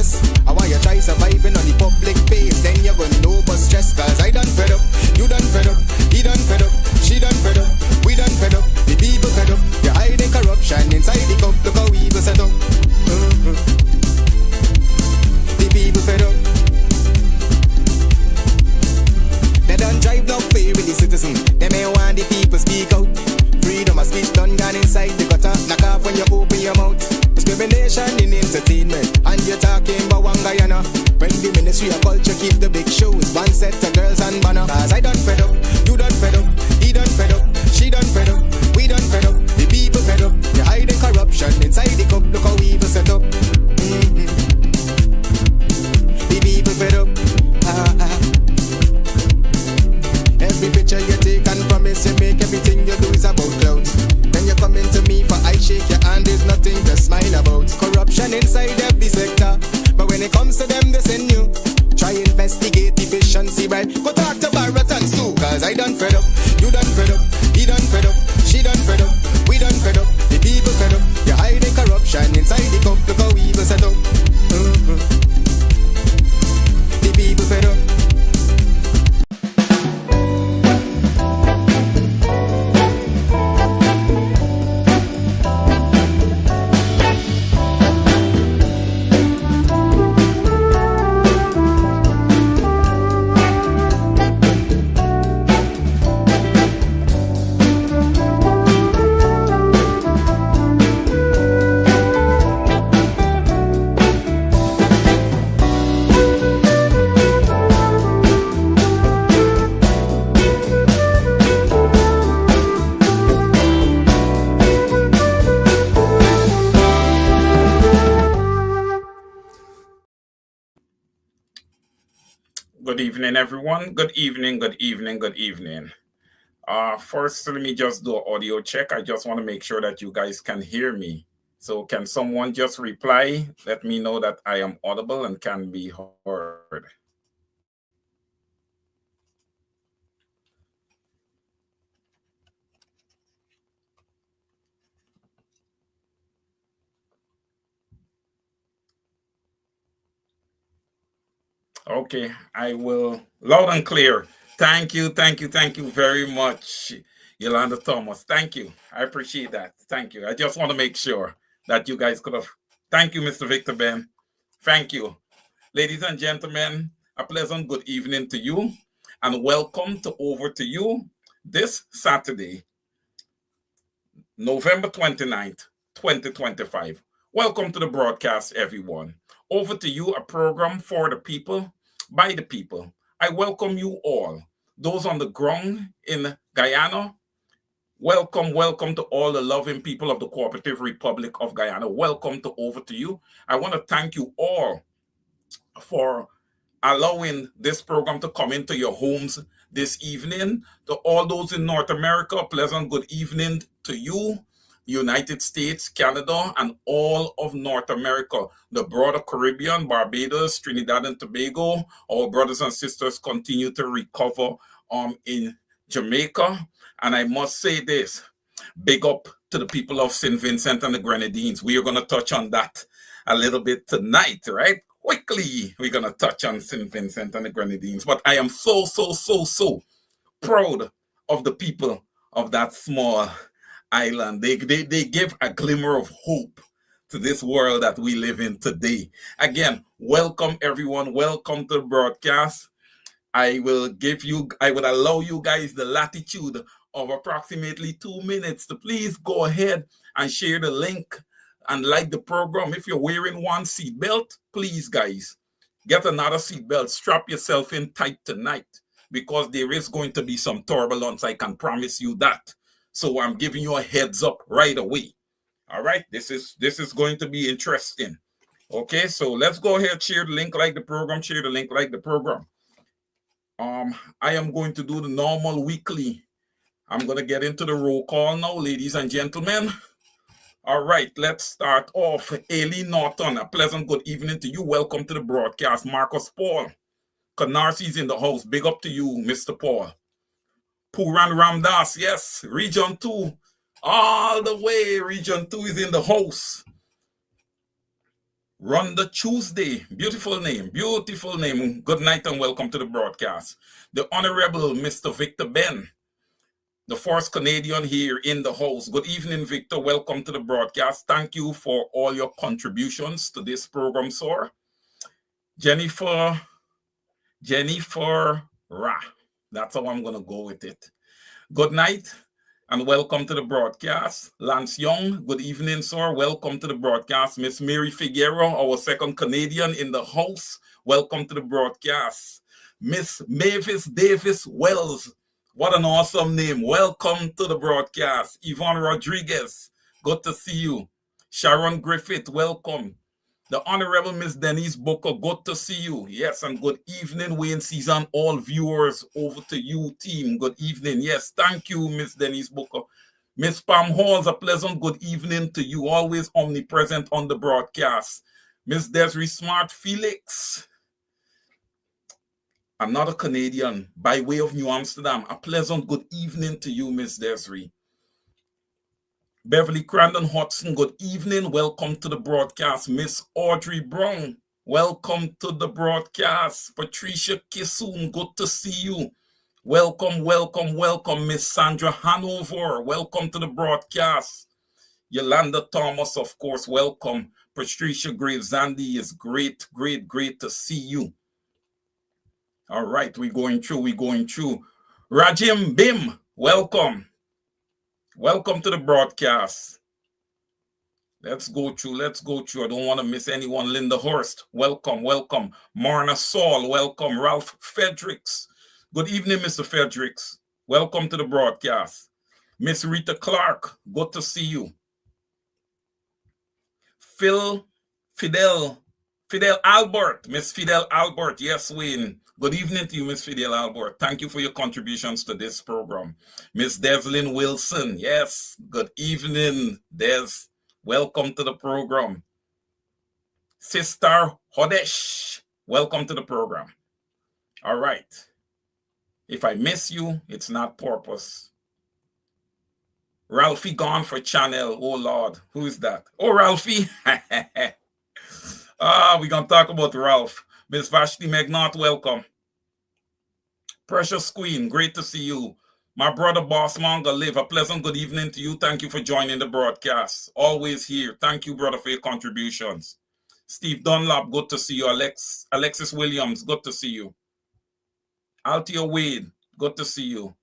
stress. I want you try surviving on the public base, then you're gonna know but stress. Cause I done fed up, you done fed up, he done fed up, she done fed up, we done fed up, the people fed up. You're hiding corruption inside the cup, look how evil set up. The people fed up. They done drive no fair with the citizen. They may want the people speak out. Freedom of speech done gone inside the gutter. Knock off when you open your mouth. Discrimination in entertainment, and you're talking about one Guyana. When the Ministry of Culture keep the big shows, one set of girls and banner. Cause I done fed up, you done fed up, he done fed up, she done fed up, we done fed up, the people fed up. You're hiding corruption inside the cup, look how evil set up. The people fed up. Every picture you take and promise you make, everything you do is about clouds. Then you come into me for I shake your hand, there's nothing to smile about. Corruption inside every sector, but when it comes to them they send you. Try investigate efficiency, right? Go talk to Baratans too. Cause I done fed up, you done fed up, he done fed up, she done fed up, we done fed up, the people fed up. You're hiding corruption inside the cup, look how evil set up. The people fed up. Good evening, everyone. Good evening, good evening, good evening. First, let me just do an audio check. I just want to make sure that you guys can hear me. So can someone just reply? Let me know that I am audible and can be heard. Okay, I will. Loud and clear. Thank you very much, Yolanda Thomas. Thank you. I appreciate that. Thank you. I just want to make sure that you guys could have. Thank you, Mr. Victor Ben. Thank you. Ladies and gentlemen, a pleasant good evening to you and welcome to Over to You this Saturday, November 29th, 2025. Welcome to the broadcast, everyone. Over to You, a program for the people, by the people. I welcome you all. Those on the ground in Guyana, welcome to all the loving people of the Cooperative Republic of Guyana. Welcome to Over to You. I want to thank you all for allowing this program to come into your homes this evening. To all those in North America, a pleasant good evening to you. United States, Canada, and all of North America, the broader Caribbean, Barbados, Trinidad and Tobago. Our brothers and sisters continue to recover in Jamaica. And I must say this, big up to the people of St. Vincent and the Grenadines. We are going to touch on that a little bit tonight, right? Quickly, we're going to touch on St. Vincent and the Grenadines. But I am so proud of the people of that small island. They give a glimmer of hope to this world that we live in today. Again, welcome everyone. Welcome to the broadcast. I would allow you guys the latitude of approximately 2 minutes to please go ahead and share the link and like the program. If you're wearing one seatbelt, please guys, get another seatbelt. Strap yourself in tight tonight because there is going to be some turbulence. I can promise you that. So I'm giving you a heads up right away. All right, this is going to be interesting. Okay, so let's go ahead, share the link, like the program, share the link, like the program. I am going to do the normal weekly. I'm going to get into the roll call now, ladies and gentlemen. All right, let's start off. Aileen Norton, a pleasant good evening to you. Welcome to the broadcast. Marcus Paul, Canarsi's in the house. Big up to you, Mr. Paul. Puran Ramdas, yes, Region 2, all the way, Region 2 is in the house. Rhonda Tuesday, beautiful name, beautiful name. Good night and welcome to the broadcast. The Honorable Mr. Victor Ben, the first Canadian here in the house. Good evening, Victor. Welcome to the broadcast. Thank you for all your contributions to this program, sir. Jennifer Ra. That's how I'm going to go with it. Good night and welcome to the broadcast. Lance Young, good evening, sir. Welcome to the broadcast. Miss Mary Figueroa, our second Canadian in the house. Welcome to the broadcast. Miss Mavis Davis Wells, what an awesome name. Welcome to the broadcast. Yvonne Rodriguez, good to see you. Sharon Griffith, welcome. The Honorable Miss Denise Booker, good to see you. Yes, and good evening, Wayne Season, all viewers. Over to you, team. Good evening. Yes, thank you, Miss Denise Booker. Miss Pam Halls, a pleasant good evening to you. Always omnipresent on the broadcast. Miss Desiree Smart Felix, another Canadian by way of New Amsterdam. A pleasant good evening to you, Miss Desiree. Beverly Crandon Hudson, good evening. Welcome to the broadcast. Miss Audrey Brown, welcome to the broadcast. Patricia Kissoon, good to see you. Welcome, welcome, welcome. Miss Sandra Hanover, welcome to the broadcast. Yolanda Thomas, of course, welcome. Patricia Graves-Zandy is great, great, great to see you. All right, we're going through. Rajim Bim, welcome. Welcome to the broadcast. Let's go through. I don't want to miss anyone. Linda Horst, welcome. Marna Saul, welcome. Ralph Fredericks. Good evening, Mr. Fredericks. Welcome to the broadcast. Miss Rita Clark, good to see you. Fidel Albert, Miss Fidel Albert, yes, Wayne. Good evening to you, Miss Fidel Albert. Thank you for your contributions to this program. Miss Deslyn Wilson, yes, good evening, Des. Welcome to the program. Sister Hodesh, welcome to the program. All right. If I miss you, it's not purpose. Ralphie gone for channel. Oh, Lord. Who is that? Oh, Ralphie. We're going to talk about Ralph. Miss Vashti Magnot, welcome. Precious Queen, great to see you. My brother, Boss Monga, live a pleasant good evening to you. Thank you for joining the broadcast. Always here. Thank you, brother, for your contributions. Steve Dunlap, good to see you. Alexis Williams, good to see you. Altia Wade, good to see you.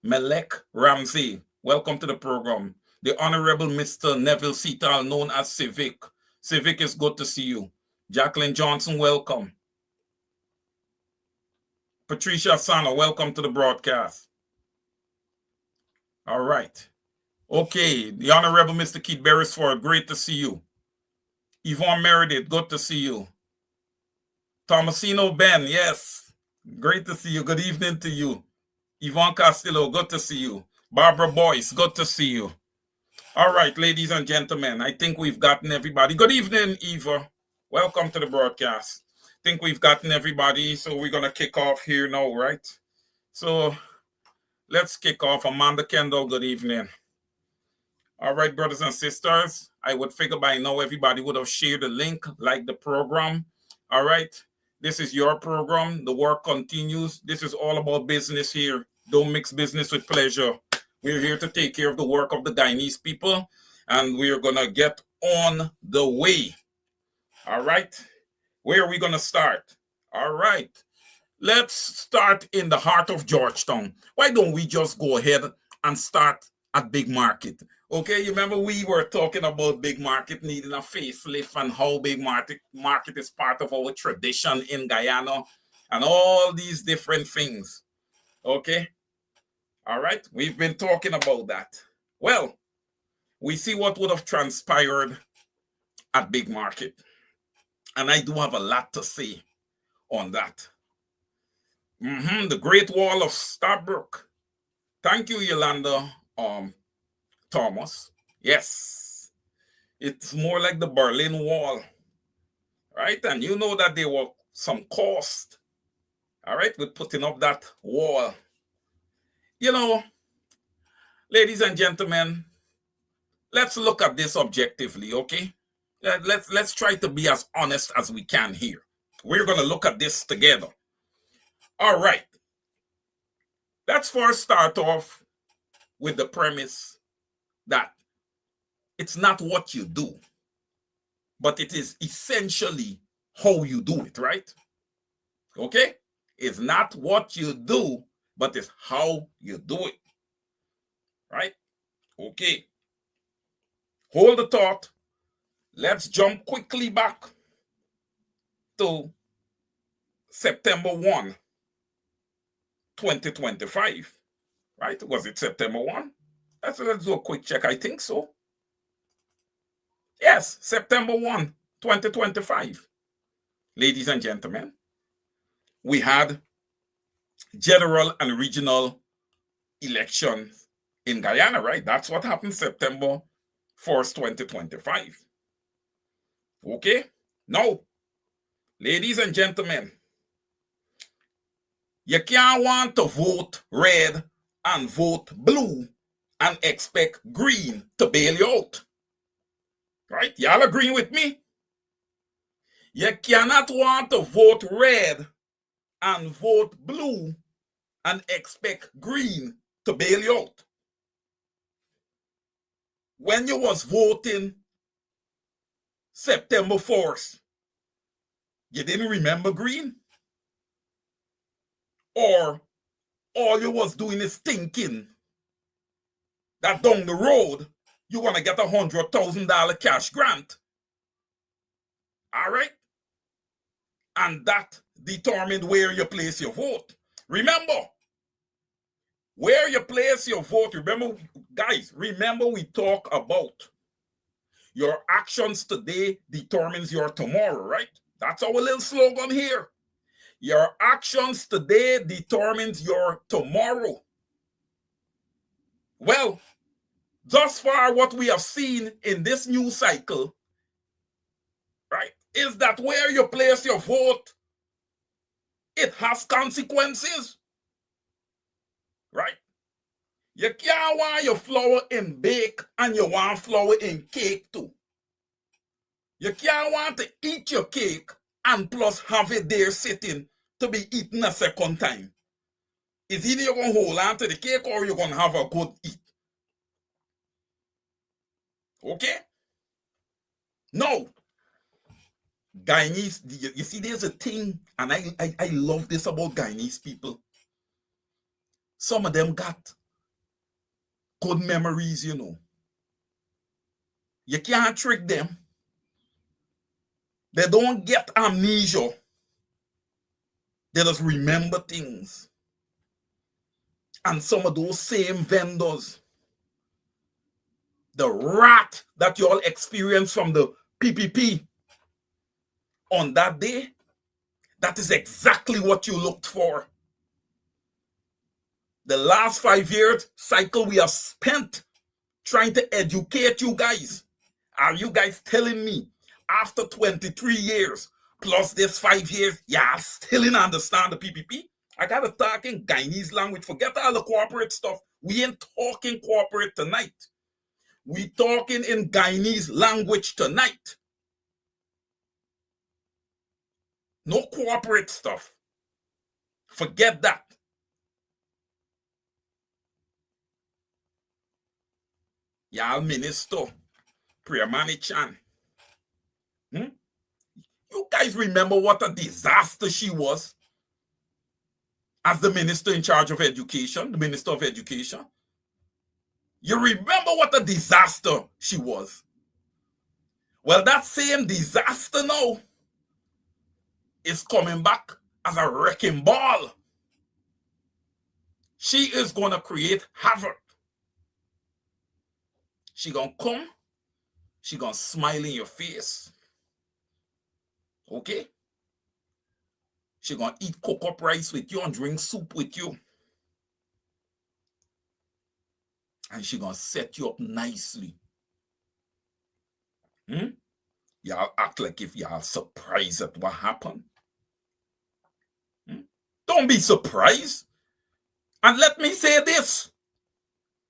Melek Ramsey, welcome to the program. The Honorable Mr. Neville Seatal, known as Civic. Civic is good to see you. Jacqueline Johnson, welcome. Patricia Asano, welcome to the broadcast. All right. Okay, the Honorable Mr. Keith Beresford, great to see you. Yvonne Meredith, good to see you. Thomasino Ben, yes, great to see you. Good evening to you. Yvonne Castillo, good to see you. Barbara Boyce, good to see you. All right, ladies and gentlemen, I think we've gotten everybody. Good evening, Eva. Welcome to the broadcast. I think we've gotten everybody, so we're going to kick off here now, right? So let's kick off. Amanda Kendall, good evening. All right, brothers and sisters, I would figure by now everybody would have shared the link, like the program. All right, this is your program. The work continues. This is all about business here. Don't mix business with pleasure. We're here to take care of the work of the Guyanese people, and we're going to get on the way. All right, where are we going to start? All right, let's start in the heart of Georgetown. Why don't we just go ahead and start at Big Market? Okay, you remember we were talking about Big Market needing a facelift and how Big Market is part of our tradition in Guyana and all these different things. Okay, all right, we've been talking about that. Well, we see what would have transpired at Big Market. And I do have a lot to say on that. The Great Wall of Starbrook. Thank you, Yolanda Thomas. Yes, it's more like the Berlin Wall, right? And you know that there were some cost, all right, with putting up that wall. You know, ladies and gentlemen, let's look at this objectively, okay? Let's try to be as honest as we can here. We're going to look at this together. All right. Let's first start off with the premise that it's not what you do, but it is essentially how you do it, right? Okay? It's not what you do, but it's how you do it. Right? Okay. Hold the thought. Let's jump quickly back to September 1, 2025. Right? Was it September 1? Let's do a quick check. I think so. Yes, September 1, 2025. Ladies and gentlemen, we had general and regional elections in Guyana, right? That's what happened September 1st, 2025. Okay? Now, ladies and gentlemen, you can't want to vote red and vote blue and expect green to bail you out. Right? Y'all agree with me? You cannot want to vote red and vote blue and expect green to bail you out. When you was voting September 4th, you didn't remember green? Or all you was doing is thinking that down the road, you're going to get $100,000 cash grant. All right? And that determined where you place your vote. Remember, where you place your vote, remember, guys, remember we talk about your actions today determines your tomorrow, right? That's our little slogan here. Your actions today determines your tomorrow. Well, thus far, what we have seen in this new cycle, right, is that where you place your vote, it has consequences, right? You can't want your flour in bake and you want flour in cake too. You can't want to eat your cake and plus have it there sitting to be eaten a second time. It's either you're going to hold on to the cake or you're going to have a good eat. Okay? No. Guyanese, you see, there's a thing, and I love this about Guyanese people. Some of them got good memories, you know. You can't trick them. They don't get amnesia. They just remember things. And some of those same vendors, the rat that you all experienced from the PPP on that day, that is exactly what you looked for. The last 5 years cycle we have spent trying to educate you guys. Are you guys telling me after 23 years plus this 5 years, y'all still didn't understand the PPP? I gotta talk in Guyanese language. Forget all the corporate stuff. We ain't talking corporate tonight. We talking in Guyanese language tonight. No corporate stuff. Forget that. Y'all Minister Priyamani Chan. You guys remember what a disaster she was as the minister in charge of education, the Minister of Education? You remember what a disaster she was? Well, that same disaster now is coming back as a wrecking ball. She is going to create havoc. She going to come, she going to smile in your face. Okay? She going to eat cocoa rice with you and drink soup with you. And she going to set you up nicely. Y'all act like if y'all surprised at what happened. Don't be surprised. And let me say this.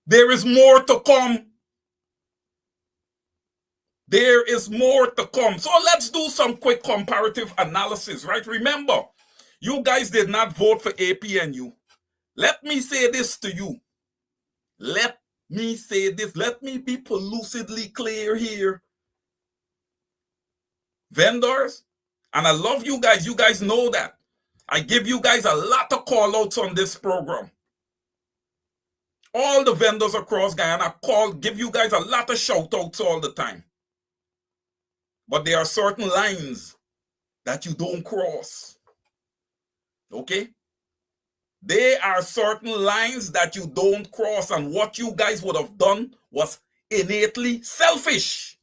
There is more to come. There is more to come. So let's do some quick comparative analysis, right? Remember, you guys did not vote for APNU. Let me say this to you. Let me say this. Let me be lucidly clear here. Vendors, and I love you guys. You guys know that. I give you guys a lot of call outs on this program. All the vendors across Guyana give you guys a lot of shout outs all the time. But there are certain lines that you don't cross. Okay? There are certain lines that you don't cross, and what you guys would have done was innately selfish.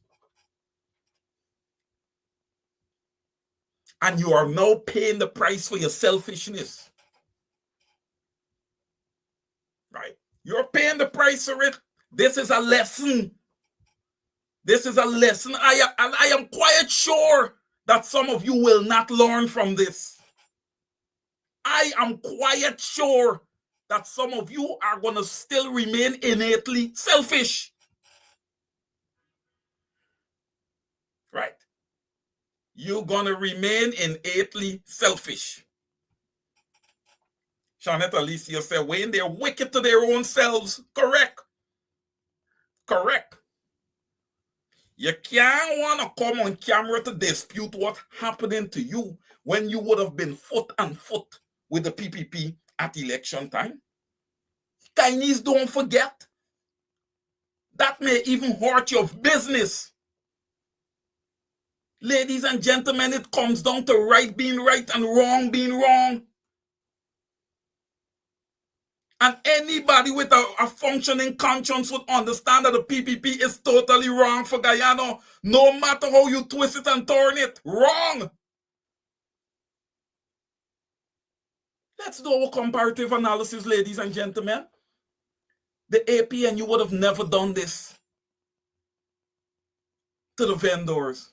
And you are now paying the price for your selfishness. Right? You're paying the price for it. This is a lesson. This is a lesson. I am quite sure that some of you will not learn from this. I am quite sure that some of you are going to still remain innately selfish. Right? You're going to remain innately selfish. Shanette Alicia said, Wayne, they're wicked to their own selves. Correct. Correct. You can't want to come on camera to dispute what's happening to you when you would have been foot and foot with the PPP at election time. Guyanese, don't forget. That may even hurt your business. Ladies and gentlemen, it comes down to right being right and wrong being wrong. And anybody with a functioning conscience would understand that the PPP is totally wrong for Guyana, no matter how you twist it and turn it. Wrong. Let's do our comparative analysis, ladies and gentlemen. The APNU would have never done this to the vendors.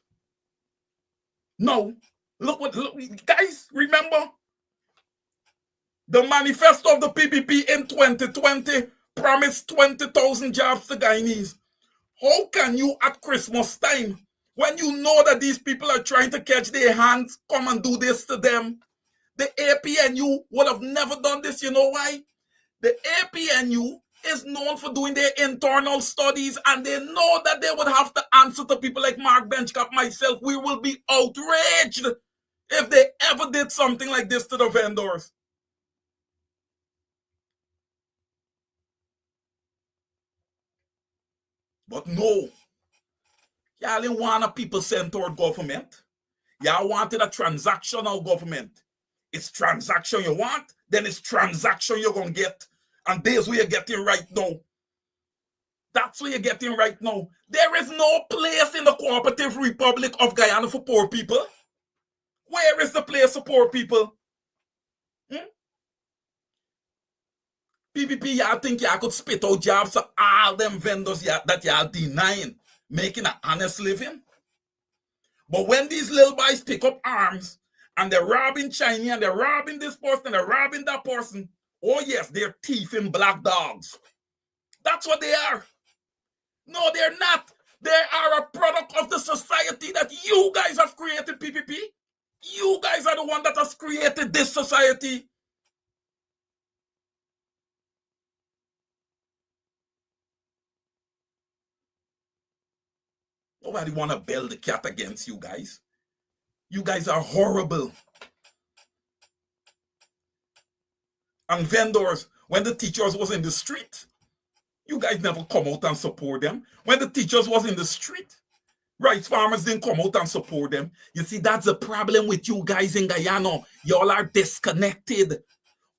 No. Look, guys, remember? The manifesto of the PPP in 2020 promised 20,000 jobs to Guyanese. How can you at Christmas time, when you know that these people are trying to catch their hands, come and do this to them? The APNU would have never done this. You know why? The APNU is known for doing their internal studies, and they know that they would have to answer to people like Mark Benchcap, myself. We will be outraged if they ever did something like this to the vendors. But no, y'all didn't want a people-centered government. Y'all wanted a transactional government. It's transaction you want, then it's transaction you're going to get. And there's where you're getting right now. That's where you're getting right now. There is no place in the Cooperative Republic of Guyana for poor people. Where is the place for poor people? PPP, y'all think y'all could spit out jobs to all them vendors that y'all denying making an honest living? But when these little boys pick up arms and they're robbing Chinese and they're robbing this person and they're robbing that person, oh yes, they're thieving black dogs. That's what they are. No, they're not. They are a product of the society that you guys have created, PPP. You guys are the one that has created this society. Nobody want to build the cat against you guys. You guys are horrible. And vendors, when the teachers was in the street, you guys never come out and support them. When the teachers was in the street, rice farmers didn't come out and support them. You see, that's the problem with you guys in Guyana. Y'all are disconnected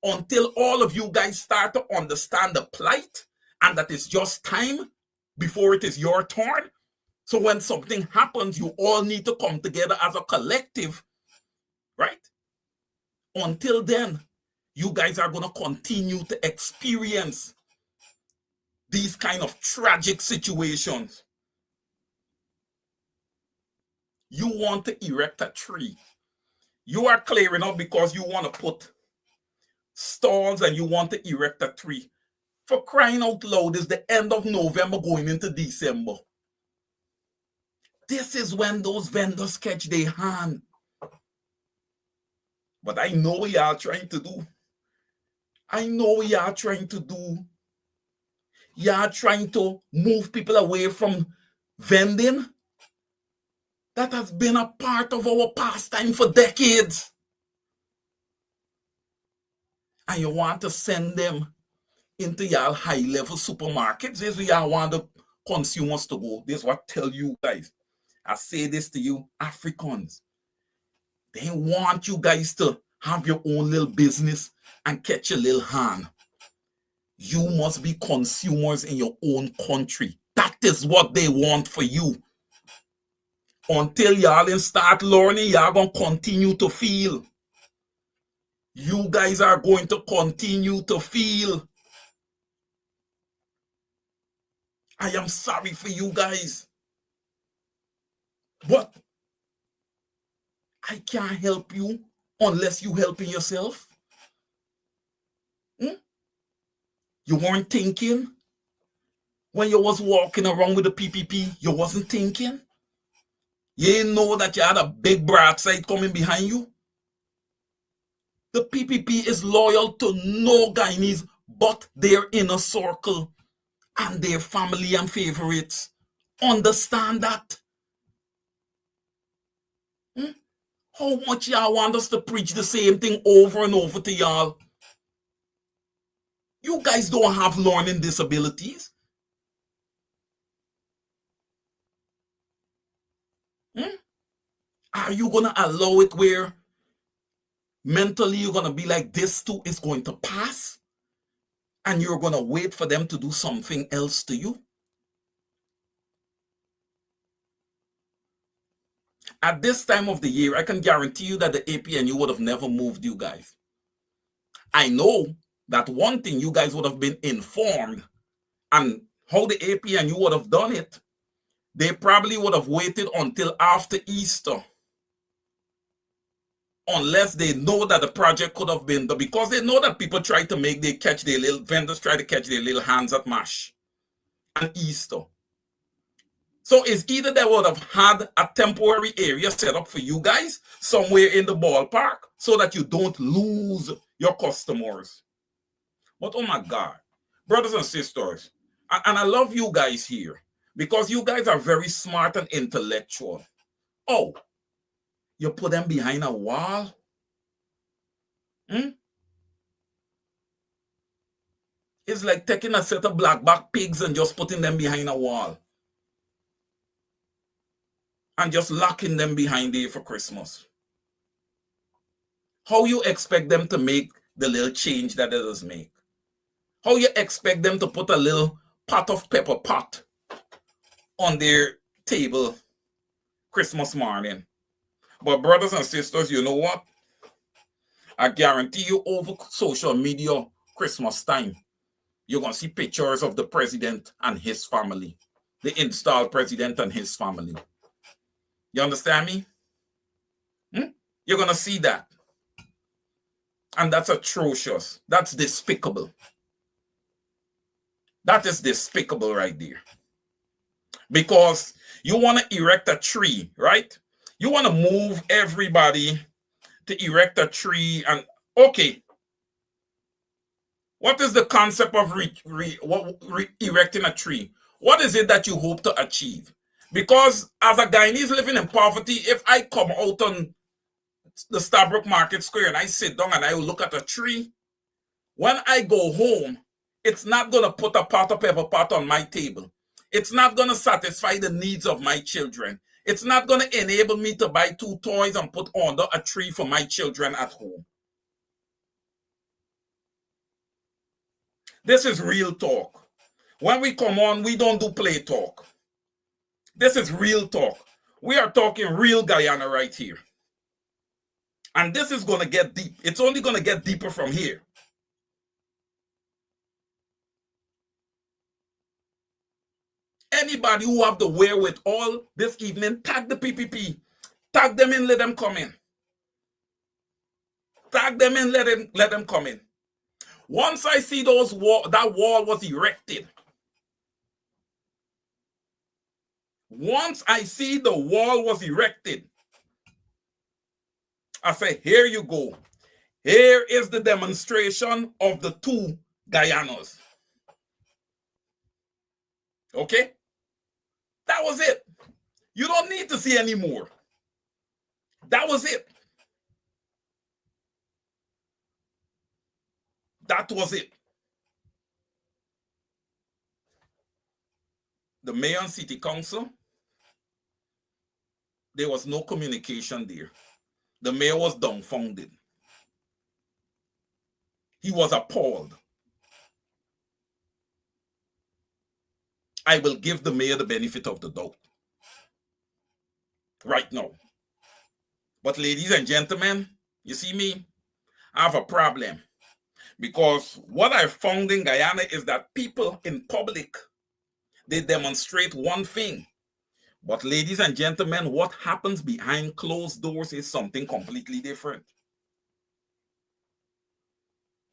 until all of you guys start to understand the plight and that it's just time before it is your turn. So when something happens, you all need to come together as a collective, right? Until then, you guys are going to continue to experience these kind of tragic situations. You want to erect a tree. You are clearing up because you want to put stalls and you want to erect a tree. For crying out loud, it's the end of November going into December. This is when those vendors catch their hand. But I know what y'all trying to do. I know what y'all trying to do. Y'all trying to move people away from vending. That has been a part of our pastime for decades. And you want to send them into y'all high-level supermarkets. This is where y'all want the consumers to go. This is what I tell you guys. I say this to you, Africans. They want you guys to have your own little business and catch your little hand. You must be consumers in your own country. That is what they want for you. Until y'all start learning, y'all gonna continue to feel. You guys are going to continue to feel. I am sorry for you guys. But I can't help you unless you helping yourself. You weren't thinking when you was walking around with the PPP. You wasn't thinking. You didn't know that you had a big broadside coming behind you. The PPP is loyal to no Guyanese but their inner circle and their family and favorites. Understand that? How much y'all want us to preach the same thing over and over to y'all? You guys don't have learning disabilities. Are you going to allow it where mentally you're going to be like, this too is going to pass? And you're going to wait for them to do something else to you? At this time of the year, I can guarantee you that the APNU would have never moved you guys. I know that one thing you guys would have been informed, and how the APNU would have done it, they probably would have waited until after Easter. Unless they know that the project could have been, because they know that people try to vendors try to catch their little hands at MASH and Easter. So it's either they would have had a temporary area set up for you guys somewhere in the ballpark so that you don't lose your customers. But oh my God, brothers and sisters, and I love you guys here because you guys are very smart and intellectual. Oh, you put them behind a wall? It's like taking a set of black-back pigs and just putting them behind a wall. And just locking them behind there for Christmas. How you expect them to make the little change that it does make? How you expect them to put a little pot of pepper pot on their table Christmas morning? But brothers and sisters, you know what? I guarantee you over social media Christmas time, you're going to see pictures of the president and his family. The installed president and his family. You understand me? You're going to see that. And that's atrocious. That's despicable. That is despicable right there. Because you want to erect a tree, right? You want to move everybody to erect a tree. And okay, what is the concept of erecting a tree? What is it that you hope to achieve? Because as a Guyanese living in poverty, if I come out on the Starbrook Market Square and I sit down and I look at a tree, when I go home, it's not going to put a pot of pepper pot on my table. It's not going to satisfy the needs of my children. It's not going to enable me to buy 2 toys and put under a tree for my children at home. This is real talk. When we come on, we don't do play talk. This is real talk. We are talking real Guyana right here. And this is going to get deep. It's only going to get deeper from here. Anybody who have the wherewithal this evening, tag the PPP. Tag them in, let them come in. Tag them in, let them come in. Once I see that wall was erected, Once I see the wall was erected, I say, here you go. Here is the demonstration of the two Guyanas. Okay? That was it. You don't need to see any more. That was it. That was it. The mayor and city council, there was no communication there. The mayor was dumbfounded. He was appalled. I will give the mayor the benefit of the doubt right now. But ladies and gentlemen, you see me, I have a problem. Because what I found in Guyana is that people in public, they demonstrate one thing. But ladies and gentlemen, what happens behind closed doors is something completely different.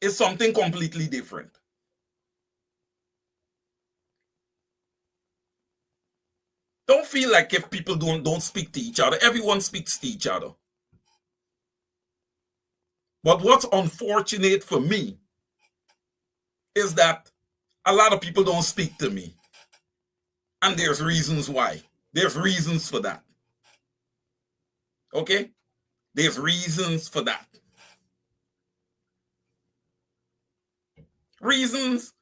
It's something completely different. Don't feel like if people don't speak to each other, everyone speaks to each other. But what's unfortunate for me is that a lot of people don't speak to me. And there's reasons why. There's reasons for that. Okay? There's reasons for that. Reasons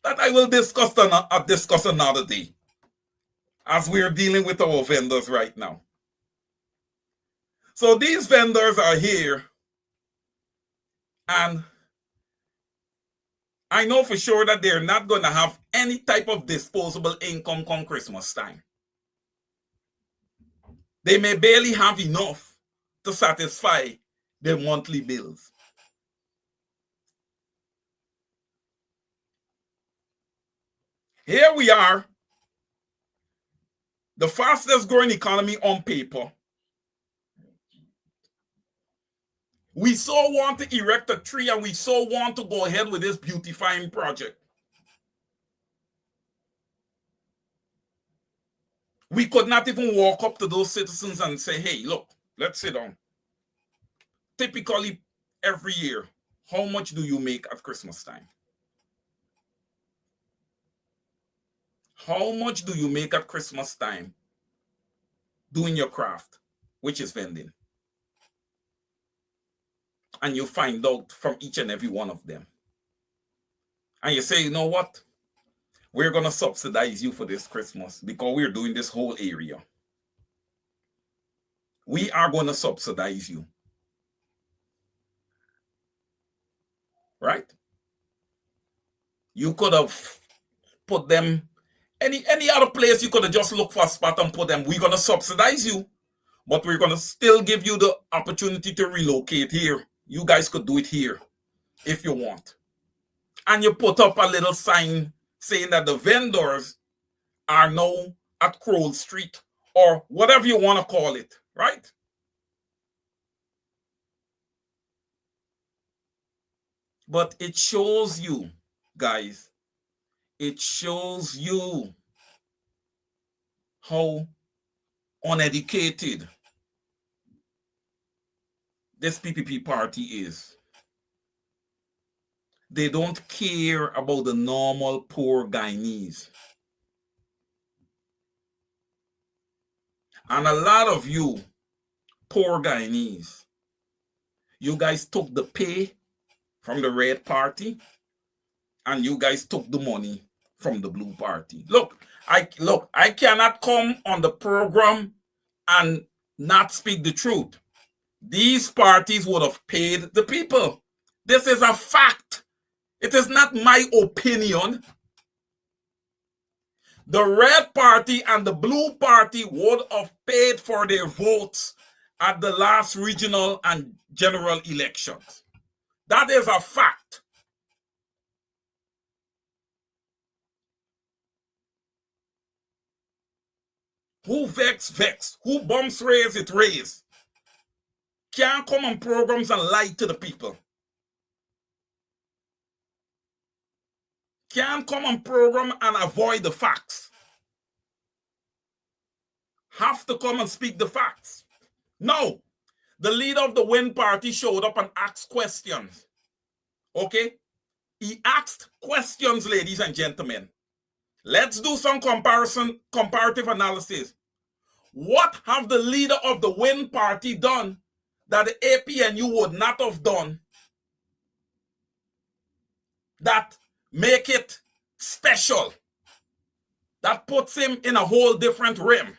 that I will discuss another day, as we're dealing with our vendors right now. So these vendors are here, and I know for sure that they're not going to have any type of disposable income come Christmas time. They may barely have enough to satisfy their monthly bills. Here we are, the fastest growing economy on paper. We so want to erect a tree, and we so want to go ahead with this beautifying project. We could not even walk up to those citizens and say, hey, look, let's sit down. Typically, every year, how much do you make at Christmas time? How much do you make at Christmas time doing your craft, which is vending? And you find out from each and every one of them. And you say, you know what? We're going to subsidize you for this Christmas because we're doing this whole area. We are going to subsidize you. Right? You could have put them any other place. You could have just looked for a spot and put them. We're going to subsidize you, but we're going to still give you the opportunity to relocate here. You guys could do it here if you want. And you put up a little sign saying that the vendors are now at Crowell Street, or whatever you want to call it, right? But it shows you, guys, it shows you how uneducated this PPP party is. They don't care about the normal poor Guyanese. And a lot of you poor Guyanese, you guys took the pay from the red party, and you guys took the money from the blue party. Look, I cannot come on the program and not speak the truth. These parties would have paid the people. This is a fact. It is not my opinion. The red party and the blue party would have paid for their votes at the last regional and general elections. That is a fact. Who vex, vex. Who bumps raise, it raise. Can't come on programs and lie to the people. Can't come on program and avoid the facts. have to come and speak the facts. No, the leader of the Win Party showed up and asked questions. Okay? He asked questions, ladies and gentlemen. Let's do some comparative analysis. What have the leader of the Win Party done that the APNU would not have done that make it special, that puts him in a whole different realm?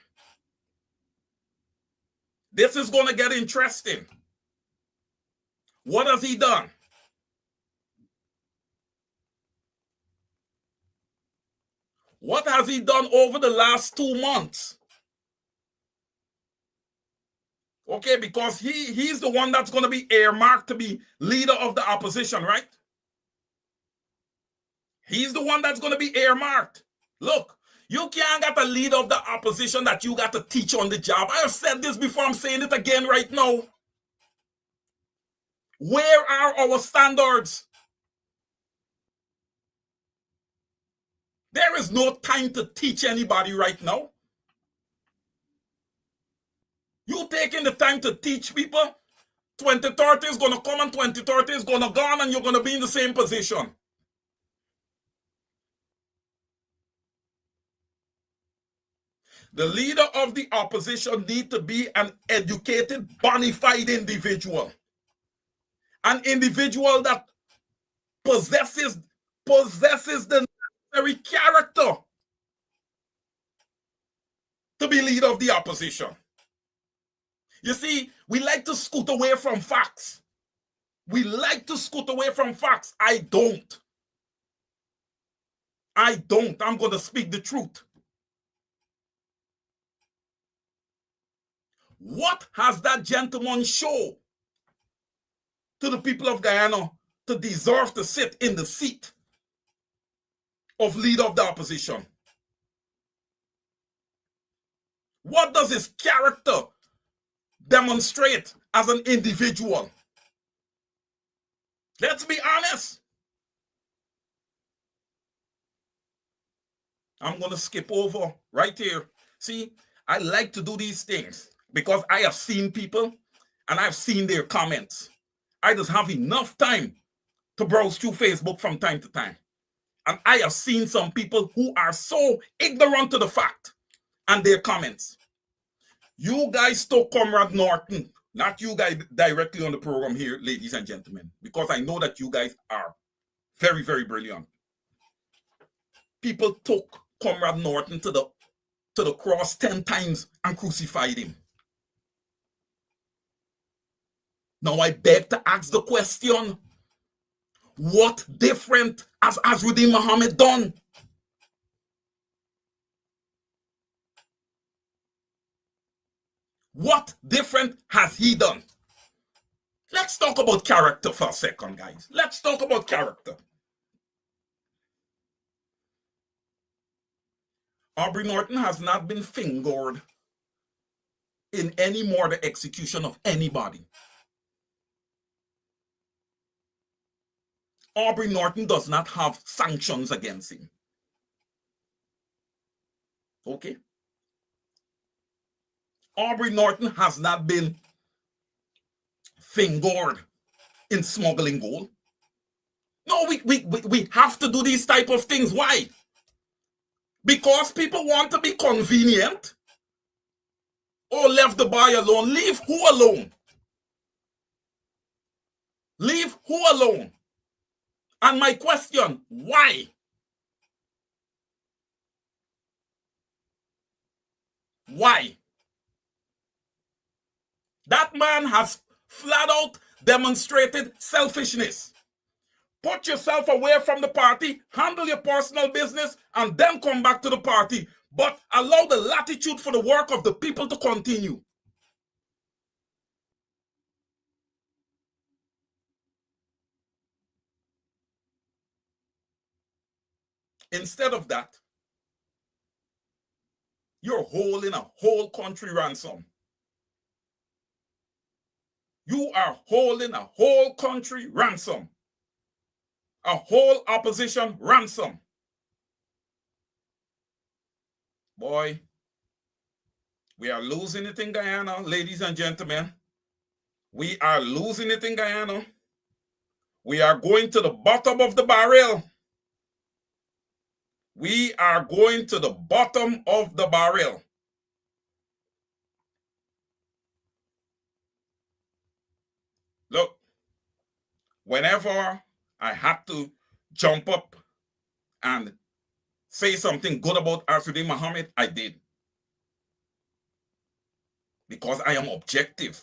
This is going to get interesting. What has he done? What has he done over the last 2 months? Okay, because he's the one that's going to be earmarked to be leader of the opposition, right? He's the one that's going to be earmarked. Look, you can't get a leader of the opposition that you got to teach on the job. I have said this before, I'm saying it again right now. Where are our standards? There is no time to teach anybody right now. You taking the time to teach people, 2030 is going to come and 2030 is going to go on and you're going to be in the same position. The leader of the opposition needs to be an educated, bona fide individual. An individual that possesses the necessary character to be leader of the opposition. You see, we like to scoot away from facts. We like to scoot away from facts. I don't. I'm going to speak the truth. What has that gentleman shown to the people of Guyana to deserve to sit in the seat of leader of the opposition? What does his character demonstrate as an individual? Let's be honest. I'm going to skip over right here. See, I like to do these things because I have seen people and I've seen their comments. I just have enough time to browse through Facebook from time to time. And I have seen some people who are so ignorant to the fact and their comments. You guys took Comrade Norton, not you guys directly on the program here, ladies and gentlemen, because I know that you guys are very, very brilliant. People took Comrade Norton to the cross 10 times and crucified him. Now I beg to ask the question, what different has Azruddin Mohammed done? What different has he done? Let's talk about character for a second, guys. Let's talk about character. Aubrey Norton has not been fingered in any more the execution of anybody. Aubrey Norton does not have sanctions against him. Okay? Aubrey Norton has not been fingered in smuggling gold. No, we have to do these type of things. Why? Because people want to be convenient or left the boy alone. Leave who alone? Leave who alone? And my question, why? Why? That man has flat out demonstrated selfishness. Put yourself away from the party, handle your personal business, and then come back to the party. But allow the latitude for the work of the people to continue. Instead of that, you're holding a whole country ransom. You are holding a whole country ransom. A whole opposition ransom. Boy, We are losing it in Guyana, ladies and gentlemen. We are losing it in Guyana. We are going to the bottom of the barrel. We are going to the bottom of the barrel. Look, whenever I had to jump up and say something good about Arsuddin Muhammad, I did. Because I am objective.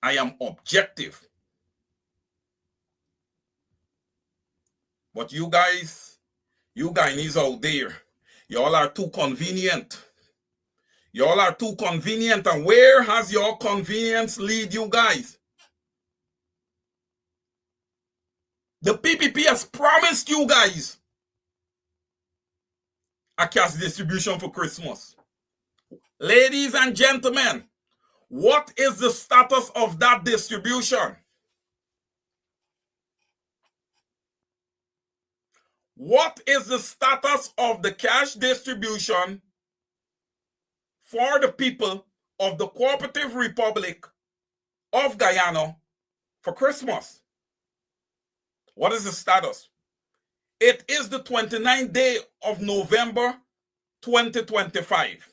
I am objective. But you guys, you Guyanese out there, y'all are too convenient. Y'all are too convenient. And where has your convenience lead you guys? The PPP has promised you guys a cash distribution for Christmas. Ladies and gentlemen, what is the status of that distribution? What is the status of the cash distribution for the people of the Cooperative Republic of Guyana for Christmas? What is the status? It is the 29th day of November 2025.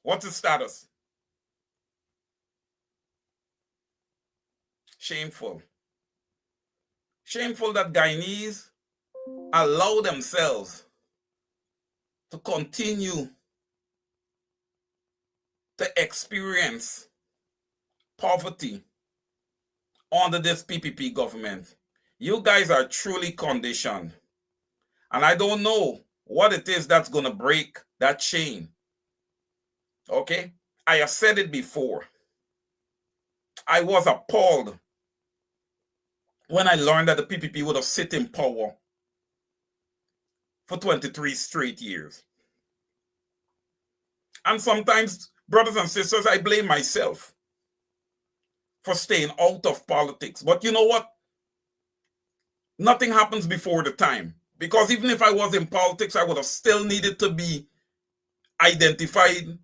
What's the status? Shameful. Shameful that Guyanese allow themselves to continue to experience poverty under this PPP government. You guys are truly conditioned. And I don't know what it is that's going to break that chain. Okay? I have said it before. I was appalled when I learned that the PPP would have sit in power for 23 straight years. And sometimes, brothers and sisters, I blame myself for staying out of politics. But you know what? Nothing happens before the time. Because even if I was in politics, I would have still needed to be identified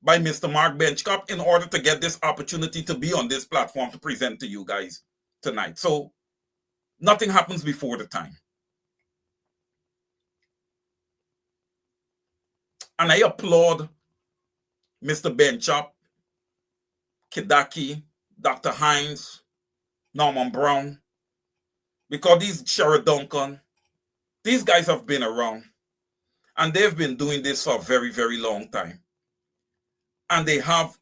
by Mr. Mark Benchcop in order to get this opportunity to be on this platform to present to you guys tonight. So nothing happens before the time. And I applaud Mr. Benchcop, Kidaki, Dr. Hines, Norman Brown, because these Sherrod Duncan, these guys have been around and they've been doing this for a very, very long time. And they have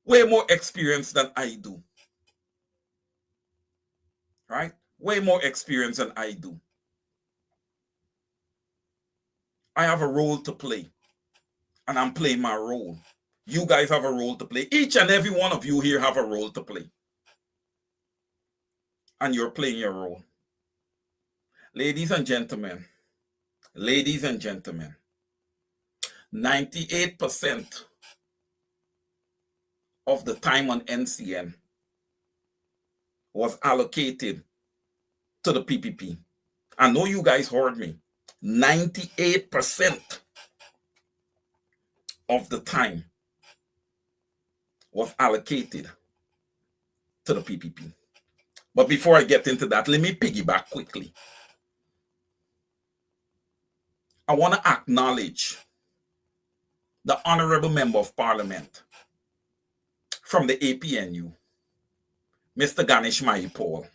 way more experience than I do. Right? Way more experience than I do. I have a role to play. And I'm playing my role. You guys have a role to play. Each and every one of you here have a role to play. And you're playing your role. Ladies and gentlemen, 98% of the time on NCN was allocated to the PPP. I know you guys heard me. 98% of the time was allocated to the PPP. But before I get into that, let me piggyback quickly. I want to acknowledge the Honorable Member of Parliament from the APNU, Mr. Ganesh Mahipal,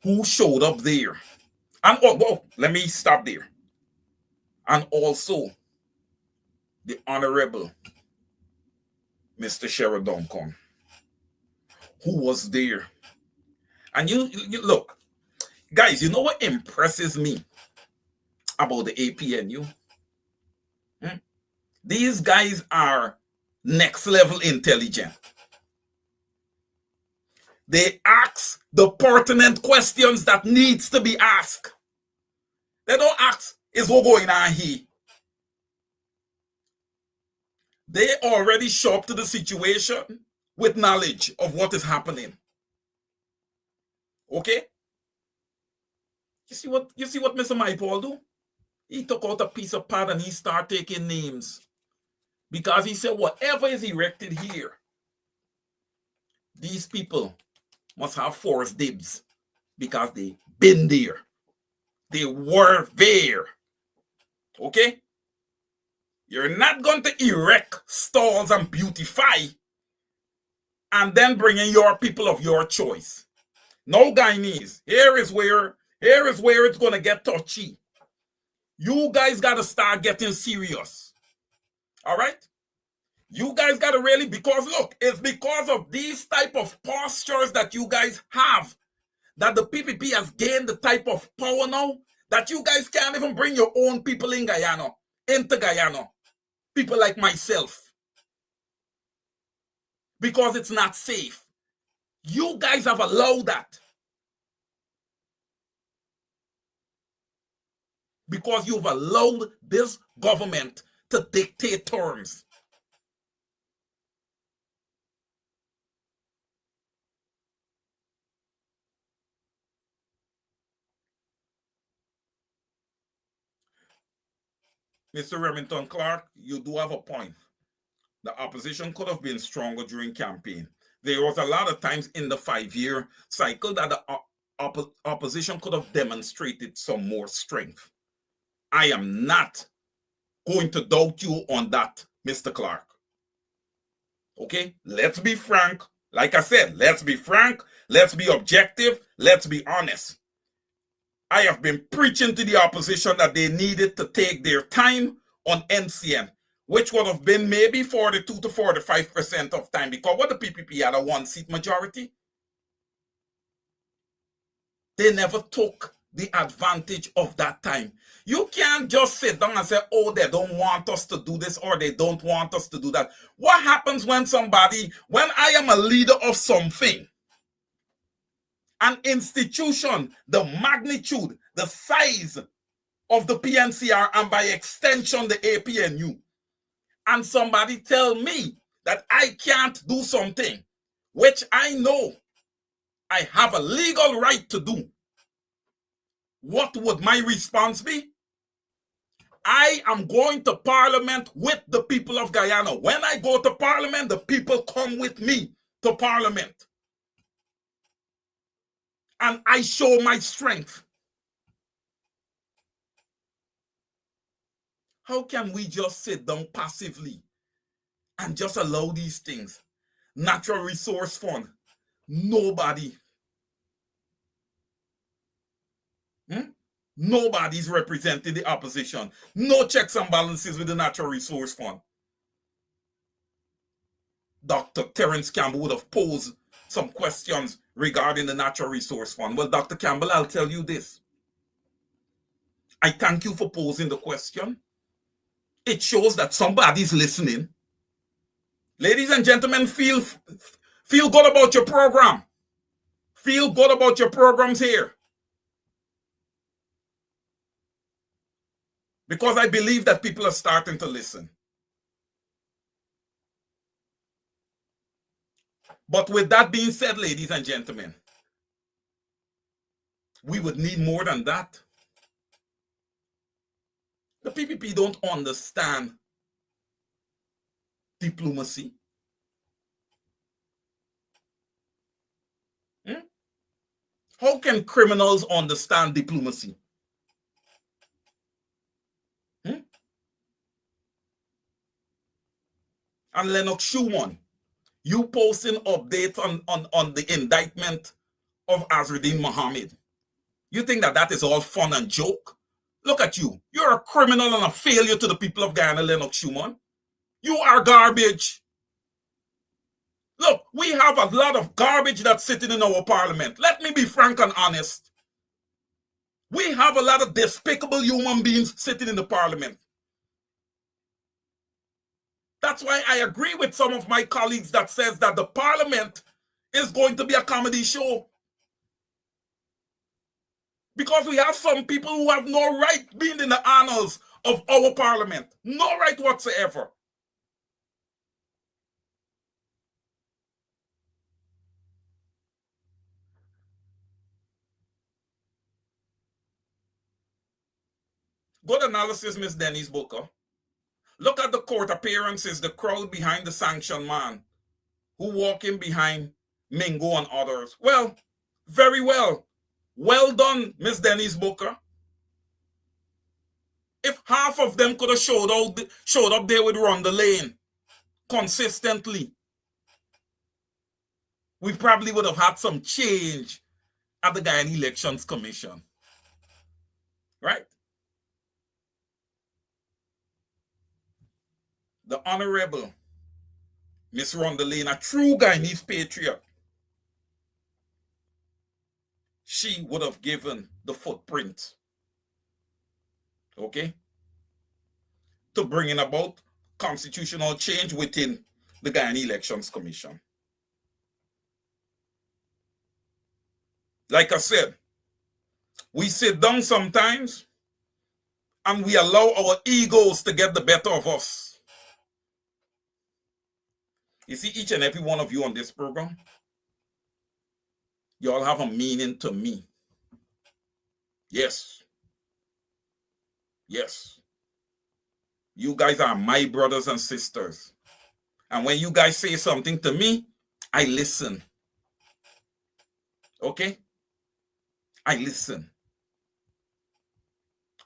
who showed up there. And let me stop there. And also the Honorable Mr. Sherrod Duncan, who was there. And you look, guys, you know what impresses me about the APNU? These guys are next level intelligent. They ask the pertinent questions that needs to be asked. They don't ask, is what going on here? They already show up to the situation with knowledge of what is happening. Okay? You see what Mr. Paul do? He took out a piece of pad and he started taking names. Because he said, whatever is erected here, these people must have forced dibs because they been there. They were there. Okay? You're not going to erect stalls and beautify and then bring in your people of your choice. No, Guyanese. Here is where it's going to get touchy. You guys got to start getting serious. All right? You guys got to really, because look, it's because of these type of postures that you guys have that the PPP has gained the type of power now that you guys can't even bring your own people in Guyana, into Guyana. People like myself. Because it's not safe. You guys have allowed that. Because you've allowed this government to dictate terms. Mr. Remington Clark, you do have a point. The opposition could have been stronger during campaign. There was a lot of times in the 5-year cycle that the opposition could have demonstrated some more strength. I am not going to doubt you on that, Mr. Clark. Okay, let's be frank. Like I said, let's be frank, let's be objective, let's be honest. I have been preaching to the opposition that they needed to take their time on NCN, which would have been maybe 42 to 45% of time, because what the PPP had a 1-seat majority. They never took the advantage of that time. You can't just sit down and say, oh, they don't want us to do this or they don't want us to do that. What happens when I am a leader of something, an institution, the magnitude, the size of the PNCR and by extension the APNU, and somebody tell me that I can't do something which I know I have a legal right to do, what would my response be? I am going to Parliament with the people of Guyana. When I go to Parliament, the people come with me to Parliament. And I show my strength. How can we just sit down passively and just allow these things? Natural Resource Fund, nobody. Nobody's representing the opposition. No checks and balances with the Natural Resource Fund. Dr. Terence Campbell would have posed some questions regarding the Natural Resource Fund. Well, Dr. Campbell, I'll tell you this. I thank you for posing the question. It shows that somebody's listening. Ladies and gentlemen, feel good about your program. Feel good about your programs here. Because I believe that people are starting to listen. But with that being said, ladies and gentlemen, we would need more than that. The PPP don't understand diplomacy. How can criminals understand diplomacy? And Lennox Schumann, you posting updates on the indictment of Azruddin Mohammed. You think that is all fun and joke? Look at you. You're a criminal and a failure to the people of Guyana, Lennox Schumann. You are garbage. Look, we have a lot of garbage that's sitting in our parliament. Let me be frank and honest. We have a lot of despicable human beings sitting in the parliament. That's why I agree with some of my colleagues that says that the parliament is going to be a comedy show. Because we have some people who have no right being in the annals of our parliament. No right whatsoever. Good analysis, Miss Denise Booker. Look at the court appearances, the crowd behind the sanctioned man who walking behind Mingo and others. Well, very well. Well done, Miss Denise Booker. If half of them could have showed up there with Rhonda Lane consistently, we probably would have had some change at the Guyana Elections Commission. Right? The Honorable Miss Rhonda Lane, a true Guyanese patriot, she would have given the footprint, okay, to bringing about constitutional change within the Guyana Elections Commission. Like I said, we sit down sometimes and we allow our egos to get the better of us. You see, each and every one of you on this program, you all have a meaning to me. Yes. Yes. You guys are my brothers and sisters. And when you guys say something to me, I listen. Okay? I listen.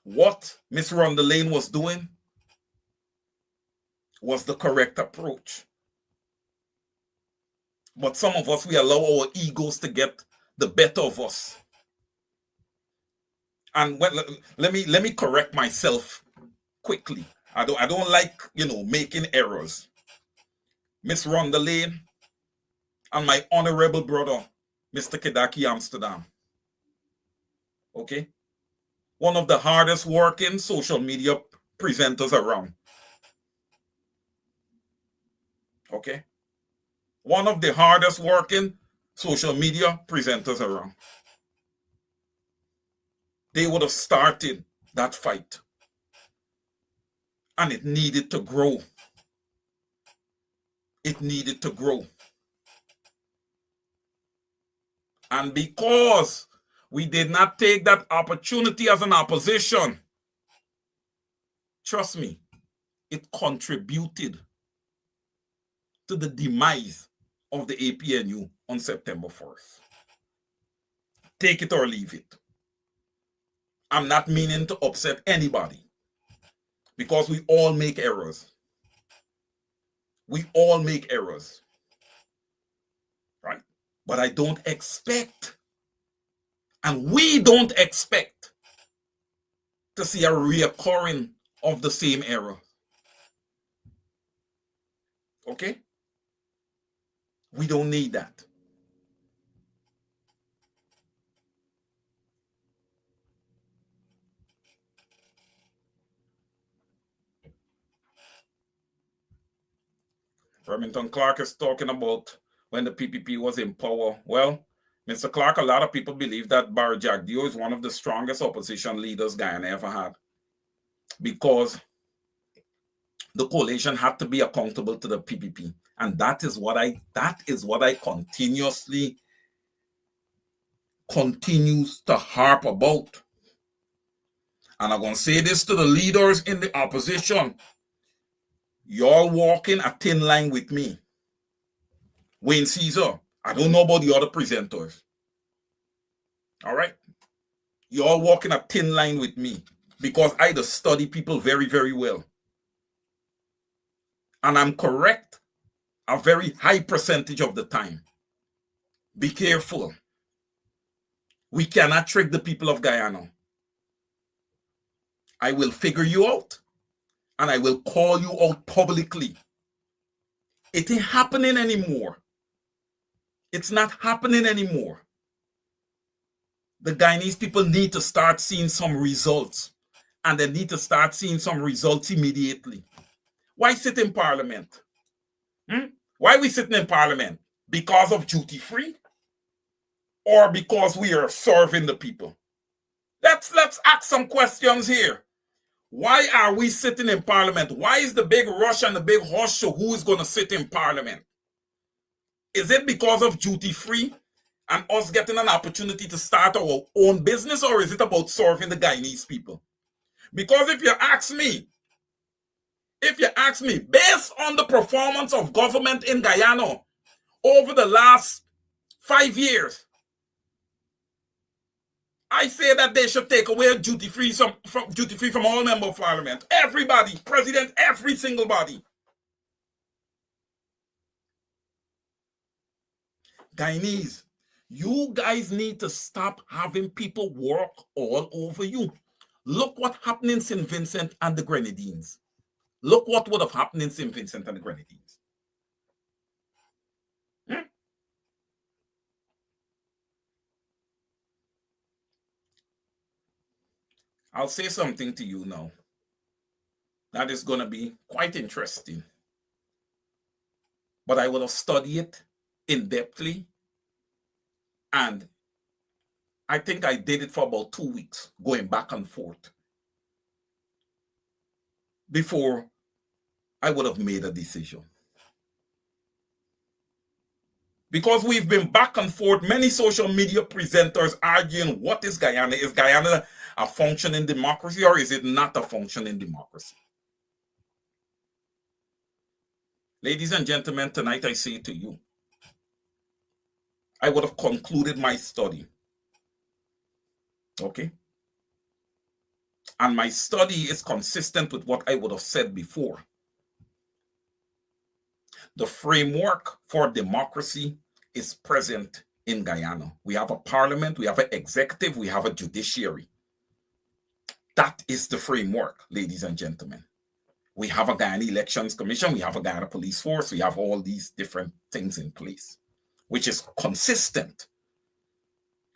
What Miss Rhonda Lane was doing was the correct approach. But some of us, we allow our egos to get the better of us. And let me correct myself quickly. I don't like, making errors. Miss Rhonda Lane and my honorable brother, Mr. Kedaki Amsterdam. Okay? One of the hardest working social media presenters around. Okay? One of the hardest working social media presenters around. They would have started that fight. And it needed to grow. It needed to grow. And because we did not take that opportunity as an opposition, trust me, it contributed to the demise of the APNU on September 4th. Take it or leave it. I'm not meaning to upset anybody because we all make errors. We all make errors. Right? But I don't expect, and we don't expect, to see a reoccurring of the same error. Okay? We don't need that. Remington Clark is talking about when the PPP was in power. Well, Mr. Clark, a lot of people believe that Barry Jagdeo is one of the strongest opposition leaders Guyana ever had, because the coalition had to be accountable to the PPP. And that is what I continues to harp about. And I'm going to say this to the leaders in the opposition. Y'all walking a thin line with me. Wayne Caesar, I don't know about the other presenters. All right? Y'all walking a thin line with me because I just study people very, very well. And I'm correct a very high percentage of the time. Be careful. We cannot trick the people of Guyana. I will figure you out. And I will call you out publicly. It ain't happening anymore. It's not happening anymore. The Guyanese people need to start seeing some results. And they need to start seeing some results immediately. Why sit in parliament? Why are we sitting in parliament? Because of duty free? Or because we are serving the people? Let's ask some questions here. Why are we sitting in parliament? Why is the big rush and the big horse show who is going to sit in parliament? Is it because of duty free and us getting an opportunity to start our own business, or is it about serving the Guyanese people? Because if you ask me, based on the performance of government in Guyana over the last 5 years, I say that they should take away duty-free from all members of parliament. Everybody, president, every single body. Guyanese, you guys need to stop having people work all over you. Look what happened in St. Vincent and the Grenadines. Look what would have happened in St. Vincent and the Grenadines. I'll say something to you now that is going to be quite interesting. But I will have studied it in-depthly, and I think I did it for about 2 weeks, going back and forth, before I would have made a decision. Because we've been back and forth, many social media presenters arguing, what is Guyana? Is Guyana a functioning democracy, or is it not a functioning democracy? Ladies and gentlemen, tonight I say to you, I would have concluded my study. Okay? And my study is consistent with what I would have said before. The framework for democracy is present in Guyana. We have a parliament, we have an executive, we have a judiciary. That is the framework, ladies and gentlemen. We have a Guyana Elections Commission, we have a Guyana Police Force, we have all these different things in place, which is consistent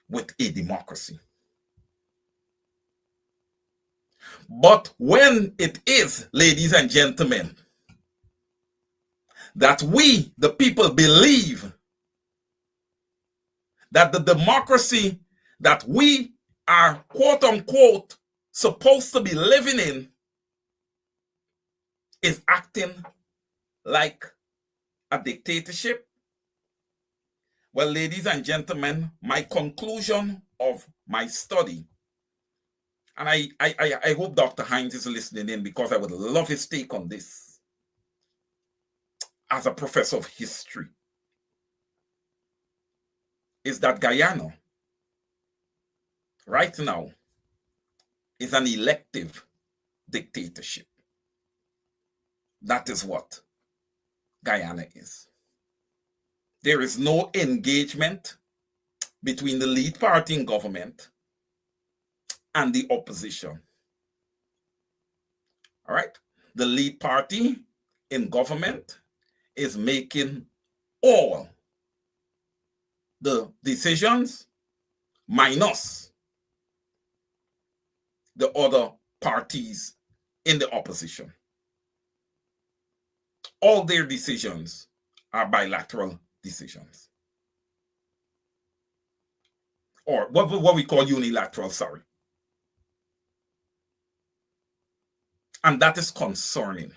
with a democracy. But when it is, ladies and gentlemen, that we, the people, believe that the democracy that we are, quote unquote, supposed to be living in is acting like a dictatorship, well, ladies and gentlemen, my conclusion of my study, and I hope Dr. Hines is listening in, because I would love his take on this as a professor of history, is that Guyana right now is an elective dictatorship. That is what Guyana is. There is no engagement between the lead party in government and the opposition. All right? The lead party in government is making all the decisions minus the other parties in the opposition. All their decisions are bilateral decisions. Or what we call unilateral, sorry. And that is concerning.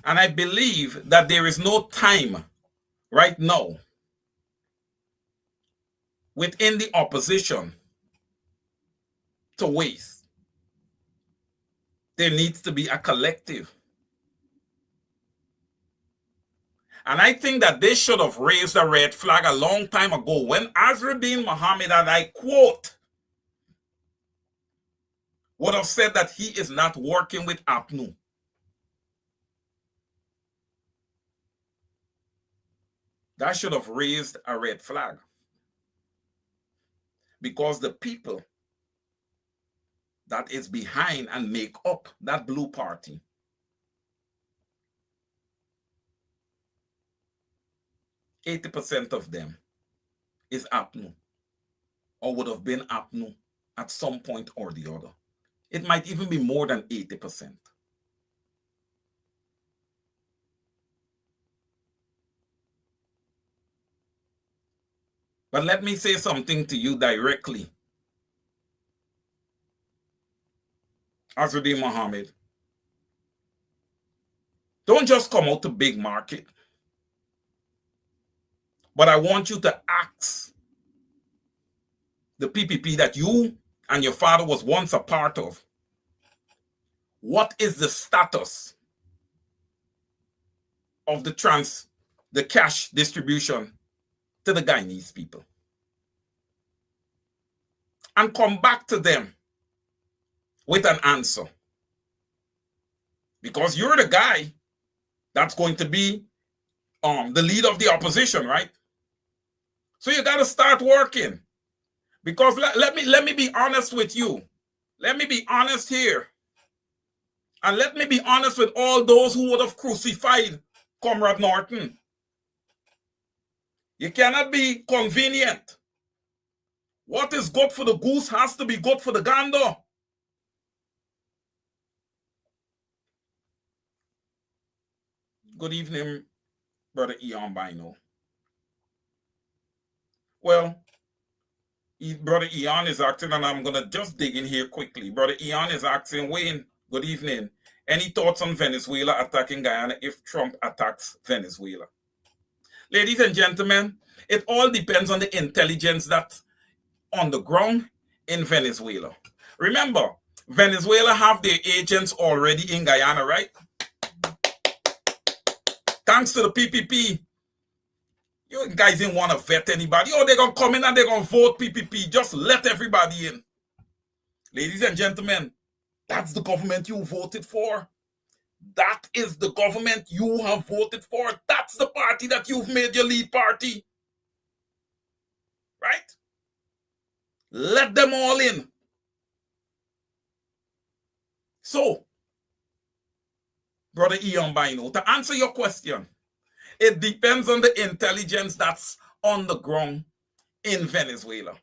And I believe that there is no time right now within the opposition to waste. There needs to be a collective. And I think that they should have raised a red flag a long time ago when Azruddin Mohammed, and I quote, would have said that he is not working with APNU. That should have raised a red flag. Because the people that is behind and make up that blue party, %80 of them is APNU, or would have been APNU at some point or the other. It might even be more than 80%. But let me say something to you directly. Azruddin Mohammed, don't just come out to big market, but I want you to ask the PPP that you and your father was once a part of, what is the status of the cash distribution to the Guyanese people? And come back to them with an answer. Because you're the guy that's going to be the leader of the opposition, right? So you got to start working. Because let me be honest with you. Let me be honest here. And let me be honest with all those who would have crucified Comrade Norton. You cannot be convenient. What is good for the goose has to be good for the gander. Good evening, Brother Eon Bino. Well, Brother Eon is asking, and I'm going to just dig in here quickly. Brother Eon is asking, Wayne, good evening. Any thoughts on Venezuela attacking Guyana if Trump attacks Venezuela? Ladies and gentlemen, it all depends on the intelligence that's on the ground in Venezuela. Remember, Venezuela have their agents already in Guyana, right? Thanks to the PPP. You guys didn't want to vet anybody. Oh, they're going to come in and they're going to vote PPP. Just let everybody in. Ladies and gentlemen, that's the government you voted for. That is the government you have voted for. That's the party that you've made your lead party. Right? Let them all in. So, Brother Eon Bino, to answer your question, it depends on the intelligence that's on the ground in Venezuela.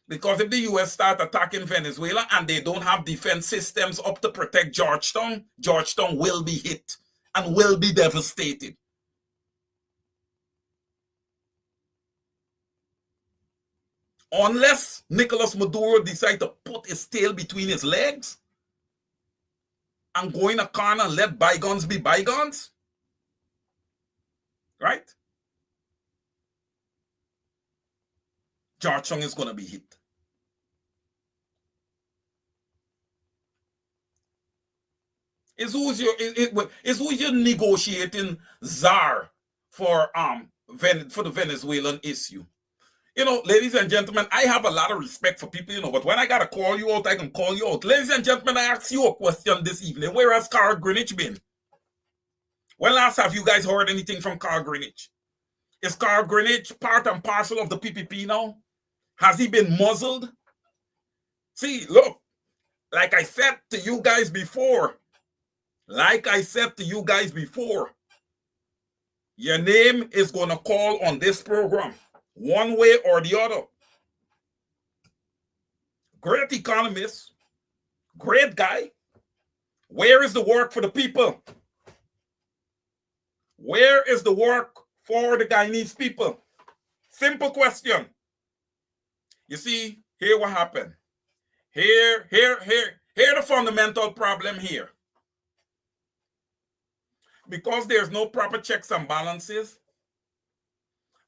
Because if the U.S. start attacking Venezuela and they don't have defense systems up to protect Georgetown, Georgetown will be hit and will be devastated. Unless Nicolas Maduro decides to put his tail between his legs and go in a corner and let bygones be bygones, right? Georgetown is going to be hit. Is who's your negotiating czar for the Venezuelan issue? You know, ladies and gentlemen, I have a lot of respect for people, you know, but when I gotta call you out, I can call you out. Ladies and gentlemen, I ask you a question this evening. Where has Carl Greenwich been? When last have you guys heard anything from Carl Greenwich? Is Carl Greenwich part and parcel of the PPP now? Has he been muzzled? See, look, like I said to you guys before, your name is going to call on this program, one way or the other. Great economist, great guy. Where is the work for the people? Where is the work for the Guyanese people? Simple question. You see, here what happened. Here the fundamental problem here. Because there's no proper checks and balances,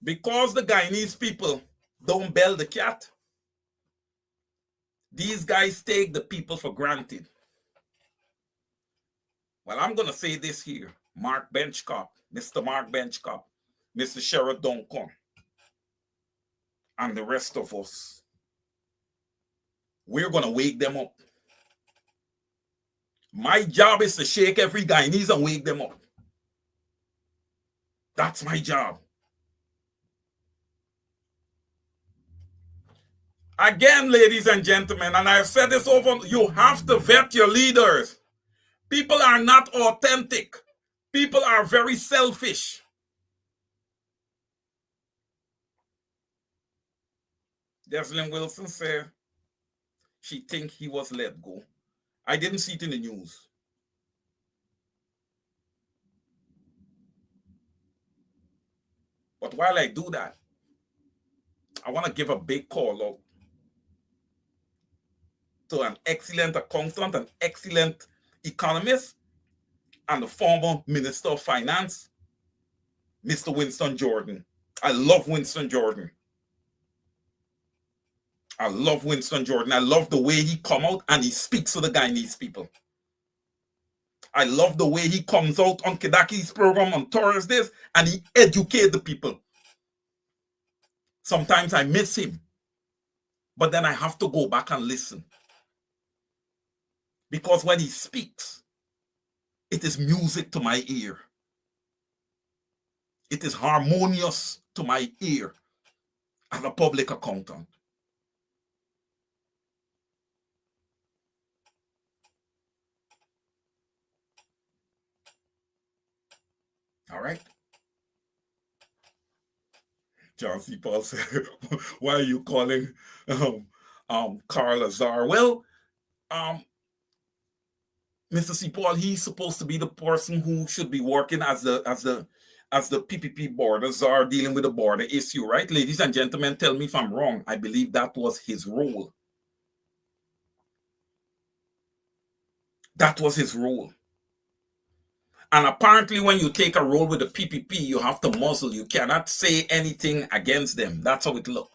because the Guyanese people don't bail the cat, these guys take the people for granted. Well, I'm going to say this here. Mark Benchcop, Mr. Mark Benchcop, Mr. Sherrod Duncan, and the rest of us, we're going to wake them up. My job is to shake every Guyanese and wake them up. That's my job. Again, ladies and gentlemen, and I've said this over, you have to vet your leaders. People are not authentic. People are very selfish. Deslyn Wilson said she think he was let go. I didn't see it in the news. But while I do that, I want to give a big call out to an excellent accountant, an excellent economist, and the former Minister of Finance, Mr. Winston Jordan. I love Winston Jordan. I love Winston Jordan. I love the way he come out and he speaks to the Guyanese people. I love the way he comes out on Kedaki's program on Thursdays and he educates the people. Sometimes I miss him, but then I have to go back and listen. Because when he speaks, it is music to my ear. It is harmonious to my ear as a public accountant. All right. John C. Paul said, why are you calling Carl Azar? Well, Mr. C. Paul, he's supposed to be the person who should be working as the PPP border czar, dealing with the border issue, right? Ladies and gentlemen, tell me if I'm wrong. I believe that was his role. That was his role. And apparently when you take a role with the PPP, you have to muzzle. You cannot say anything against them. That's how it looked.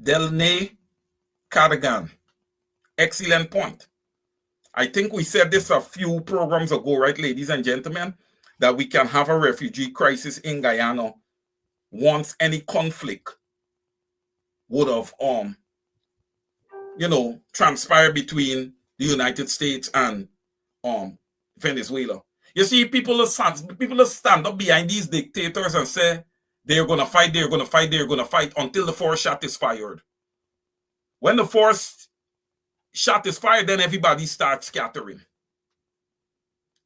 Delnay Cardigan. Excellent point. I think we said this a few programs ago, right, ladies and gentlemen, that we can have a refugee crisis in Guyana once any conflict would have, transpired between the United States and Venezuela. You see, people stand up behind these dictators and say they're going to fight, they're going to fight, they're going to fight until the first shot is fired. When the first shot is fired, then everybody starts scattering.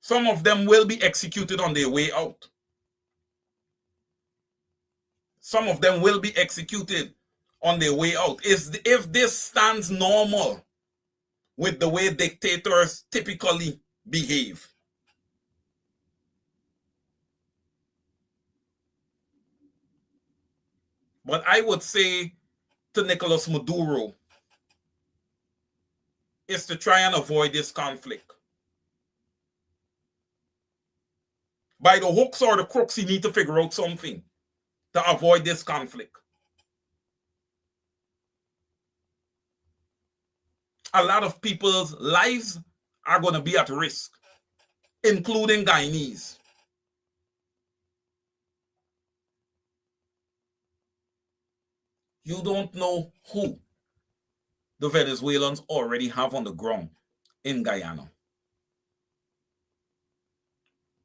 Some of them will be executed on their way out. Some of them will be executed on their way out. If this stands normal with the way dictators typically behave. But I would say to Nicolas Maduro is to try and avoid this conflict. By the hooks or the crooks, you need to figure out something to avoid this conflict. A lot of people's lives are going to be at risk, including Guyanese. You don't know who the Venezuelans already have on the ground in Guyana.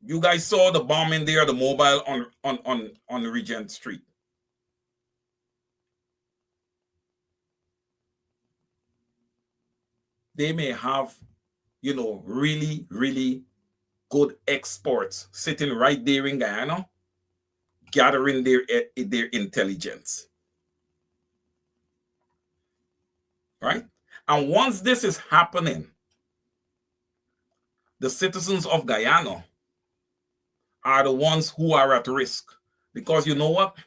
You guys saw the bombing there, the mobile on Regent Street. They may have, really, really good experts sitting right there in Guyana, gathering their intelligence. Right? And once this is happening, the citizens of Guyana are the ones who are at risk. Because you know what?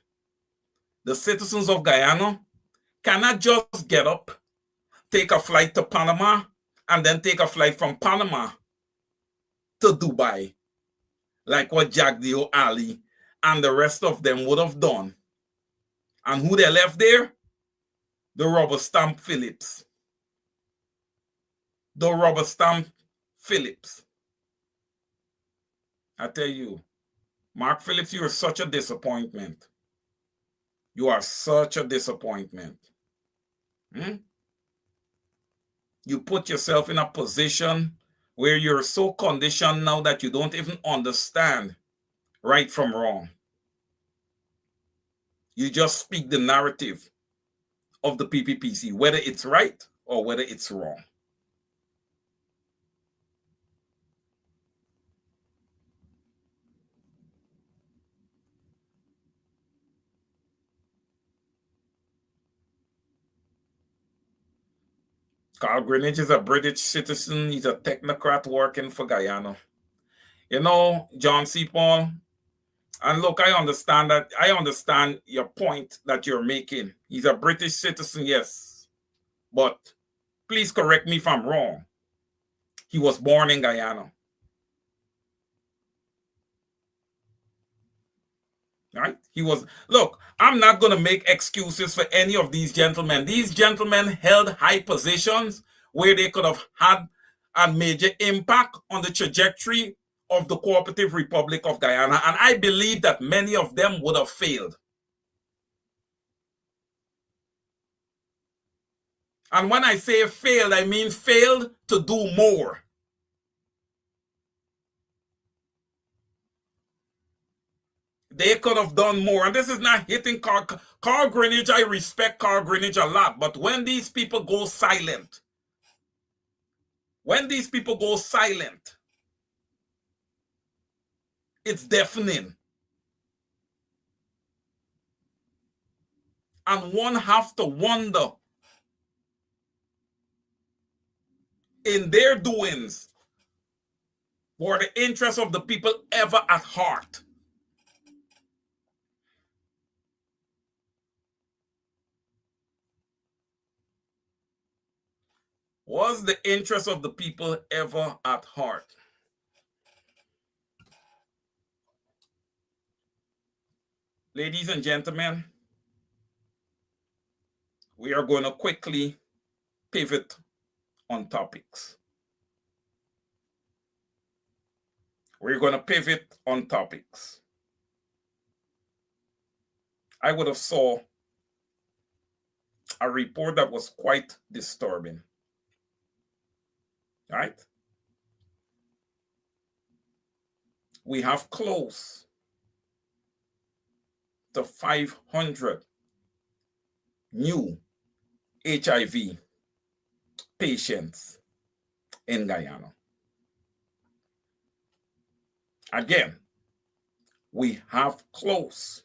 The citizens of Guyana cannot just get up, take a flight to Panama, and then take a flight from Panama to Dubai, like what Jagdeo Ali and the rest of them would have done. And who they left there? The rubber stamp Phillips. The rubber stamp Phillips. I tell you, Mark Phillips, you are such a disappointment. You are such a disappointment. You put yourself in a position where you're so conditioned now that you don't even understand right from wrong. You just speak the narrative of the PPPC, whether it's right or whether it's wrong. Carl Greenidge is a British citizen. He's a technocrat working for Guyana. John C. Paul, and look, I understand that. I understand your point that you're making. He's a British citizen, yes. But please correct me if I'm wrong. He was born in Guyana. Right? He was, look, I'm not going to make excuses for any of these gentlemen. These gentlemen held high positions where they could have had a major impact on the trajectory of the Cooperative Republic of Guyana. And I believe that many of them would have failed. And when I say failed, I mean failed to do more. They could have done more. And this is not hitting Carl Greenidge. I respect Carl Greenidge a lot. But when these people go silent, it's deafening. And one have to wonder, in their doings, were the interests of the people ever at heart? Was the interest of the people ever at heart? Ladies and gentlemen, we are going to quickly pivot on topics. We're going to pivot on topics. I would have saw a report that was quite disturbing. Right? We have close to 500 new HIV patients in Guyana. Again, we have close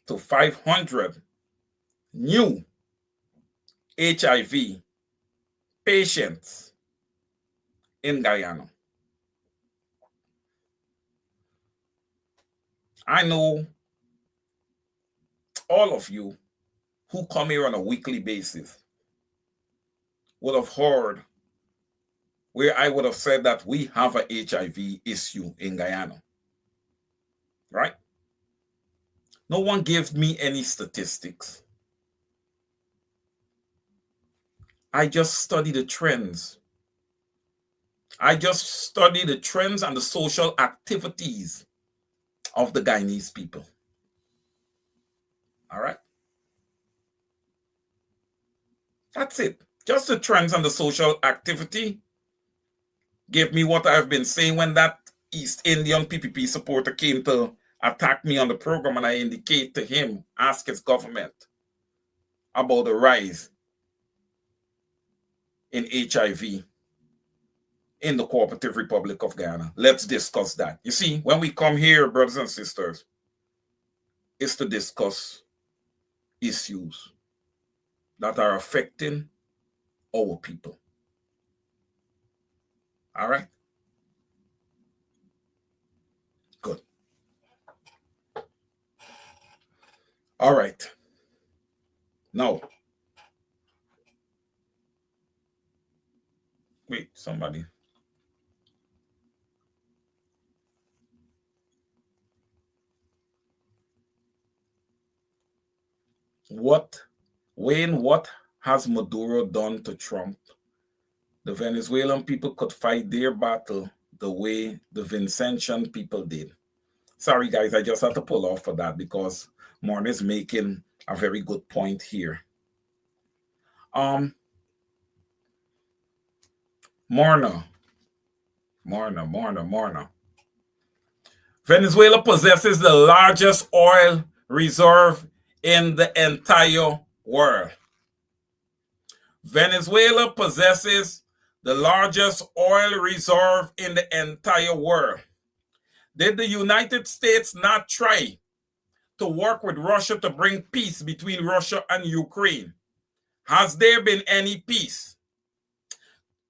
to 500 new HIV patients in Guyana. I know all of you who come here on a weekly basis would have heard where I would have said that we have an HIV issue in Guyana. Right? No one gave me any statistics. I just study the trends. I just study the trends and the social activities of the Guyanese people. All right? That's it. Just the trends and the social activity gave me what I've been saying when that East Indian PPP supporter came to attack me on the program, and I indicate to him, ask his government about the rise in HIV in the Cooperative Republic of Guyana. Let's discuss that. You see, when we come here, brothers and sisters, it's to discuss issues that are affecting our people. All right? Good. All right. Now, wait, somebody. What has Maduro done to Trump? The Venezuelan people could fight their battle the way the Vincentian people did. Sorry, guys, I just had to pull off for that because Morna is making a very good point here. Morna. Venezuela possesses the largest oil reserve in the entire world. Venezuela possesses the largest oil reserve in the entire world. Did the United States not try to work with Russia to bring peace between Russia and Ukraine? Has there been any peace?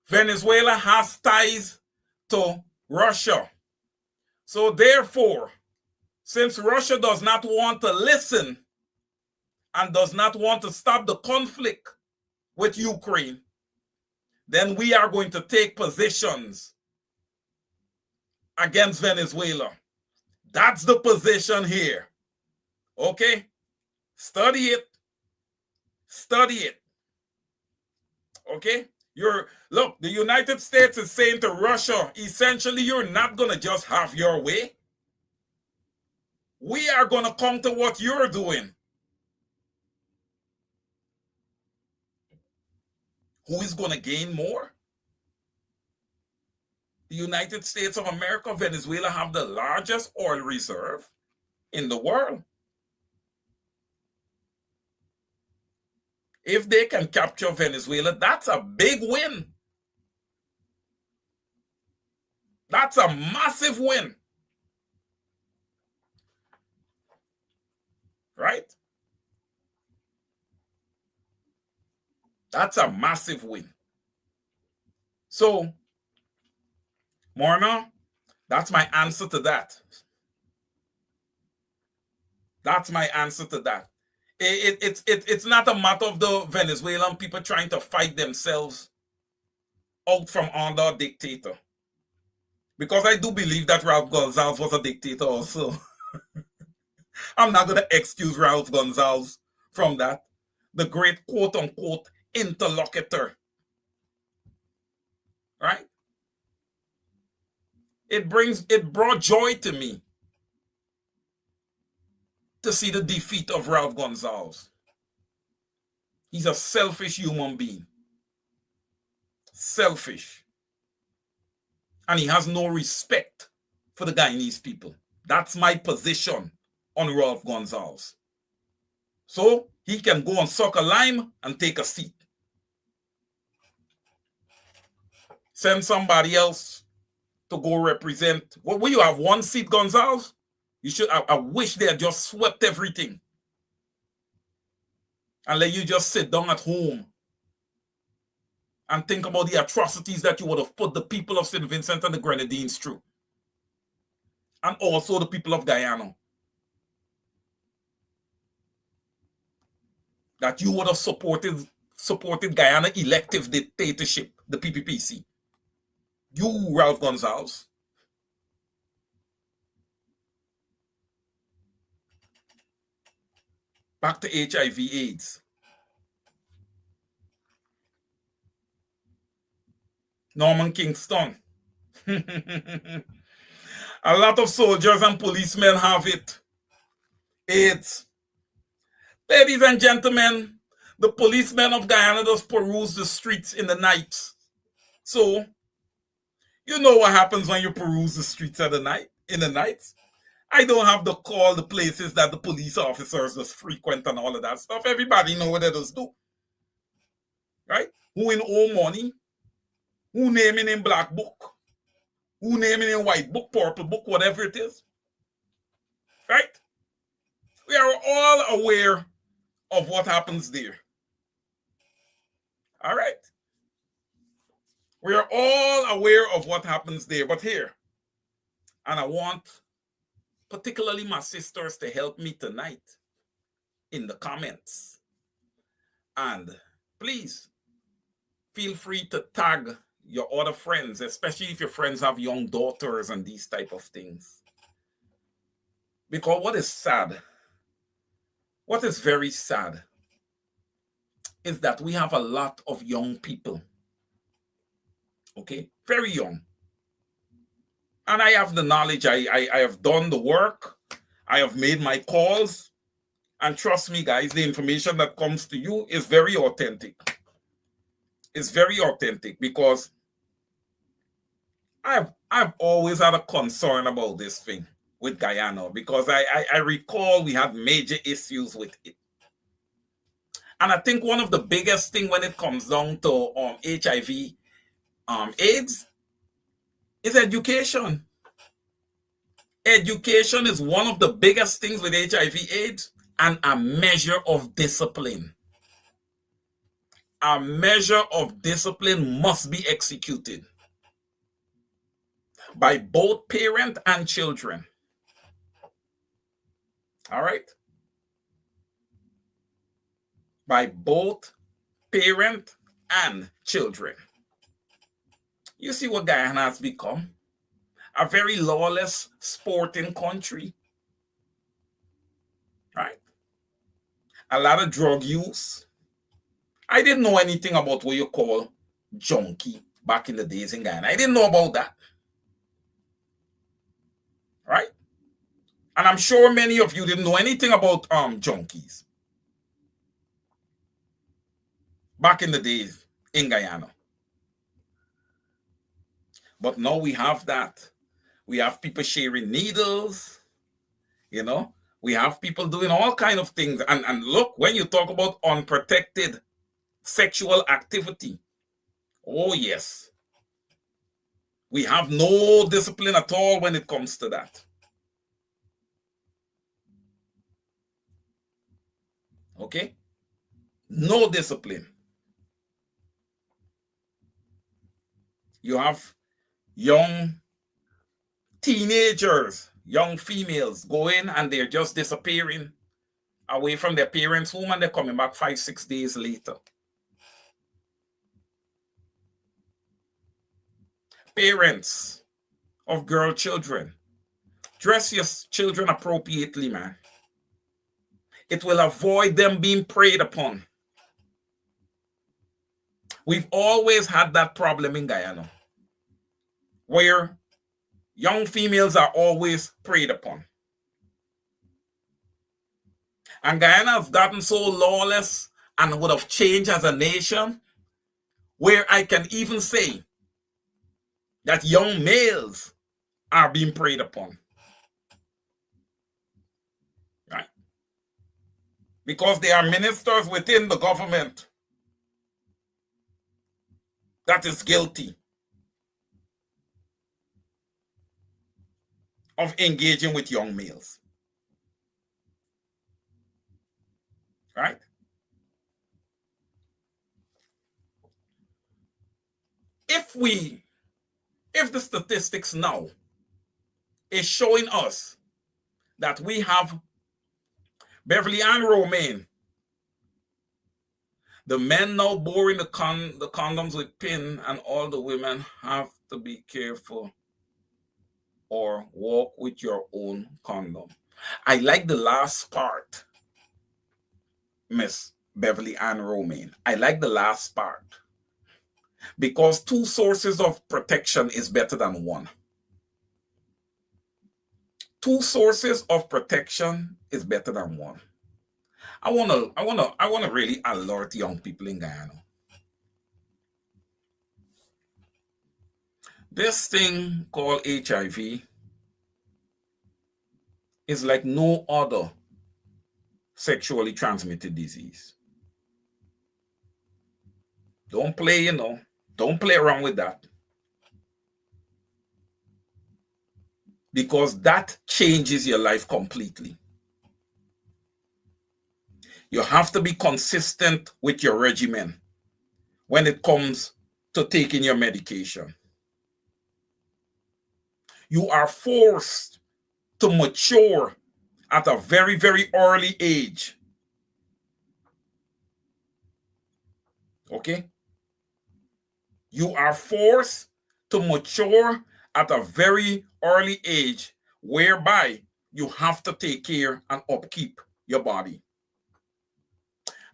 Venezuela has ties to Russia. So therefore, since Russia does not want to listen and does not want to stop the conflict with Ukraine, then we are going to take positions against Venezuela. That's the position here. Okay? Study it. Study it. Okay? Look, the United States is saying to Russia, essentially, you're not going to just have your way. We are going to counter what you're doing. Who is going to gain more? The United States of America, Venezuela have the largest oil reserve in the world. If they can capture Venezuela, that's a big win. That's a massive win. Right? That's a massive win. So, Morna, that's my answer to that. That's my answer to that. It's not a matter of the Venezuelan people trying to fight themselves out from under a dictator. Because I do believe that Ralph Gonzalez was a dictator also. I'm not going to excuse Ralph Gonzalez from that. The great quote-unquote interlocutor. Right? It brought joy to me to see the defeat of Ralph Gonzalez. He's a selfish human being. Selfish. And he has no respect for the Guyanese people. That's my position on Ralph Gonzalez. So he can go and suck a lime and take a seat. Send somebody else to go represent. Well, will you have one seat, Gonzalez? You should. I wish they had just swept everything and let you just sit down at home and think about the atrocities that you would have put the people of St. Vincent and the Grenadines through, and also the people of Guyana. That you would have supported Guyana elective dictatorship, the PPPC. You, Ralph Gonzalez. Back to HIV/AIDS. Norman Kingston. A lot of soldiers and policemen have it. AIDS. Ladies and gentlemen, the policemen of Guyana just peruse the streets in the night. So, you know what happens when you peruse the streets in the night? I don't have to call the places that the police officers just frequent and all of that stuff. Everybody know what they just do. Right? Who in old money? Who naming in black book? Who naming in white book, purple book, whatever it is? Right? We are all aware of what happens there. All right? We are all aware of what happens there. But here, and I want particularly my sisters to help me tonight in the comments. And please feel free to tag your other friends, especially if your friends have young daughters and these type of things. Because what is sad, what is very sad, is that we have a lot of young people. Okay, very young. And I have the knowledge, I have done the work, I have made my calls, and trust me, guys, the information that comes to you is very authentic. It's very authentic because I've always had a concern about this thing with Guyana because I recall we had major issues with it. And I think one of the biggest thing when it comes down to HIV AIDS is education. Education is one of the biggest things with HIV/AIDS, and a measure of discipline. A measure of discipline must be executed by both parent and children. All right? By both parent and children. You see what Guyana has become? A very lawless sporting country. right? A lot of drug use. I didn't know anything about what you call junkie back in the days in Guyana. I didn't know about that, right? And I'm sure many of you didn't know anything about junkies back in the days in Guyana. But now we have that. We have people sharing needles, you know. We have people doing all kind of things. And look, when you talk about unprotected sexual activity, oh yes, we have no discipline at all when it comes to that. Okay? No discipline. You have young teenagers, young females going and they're just disappearing away from their parents' home and they're coming back 5-6 days later. Parents of girl children, dress your children appropriately, man. It will avoid them being preyed upon. We've always had that problem in Guyana, where young females are always preyed upon. And Guyana has gotten so lawless and would have changed as a nation, where I can even say that young males are being preyed upon. Right? Because there are ministers within the government that is guilty of engaging with young males. Right? If the statistics now is showing us that we have Beverly Ann Romaine, the men now boring the condoms with pin, and all the women have to be careful or walk with your own condom. I like the last part, Miss Beverly Ann Romaine. I like the last part because 2 sources of protection is better than 1. 2 sources of protection is better than 1. I wanna really alert young people in Guyana. This thing called HIV is like no other sexually transmitted disease. Don't play, don't play around with that. Because that changes your life completely. You have to be consistent with your regimen when it comes to taking your medication. You are forced to mature at a very, very early age. Okay? You are forced to mature at a very early age, whereby you have to take care and upkeep your body.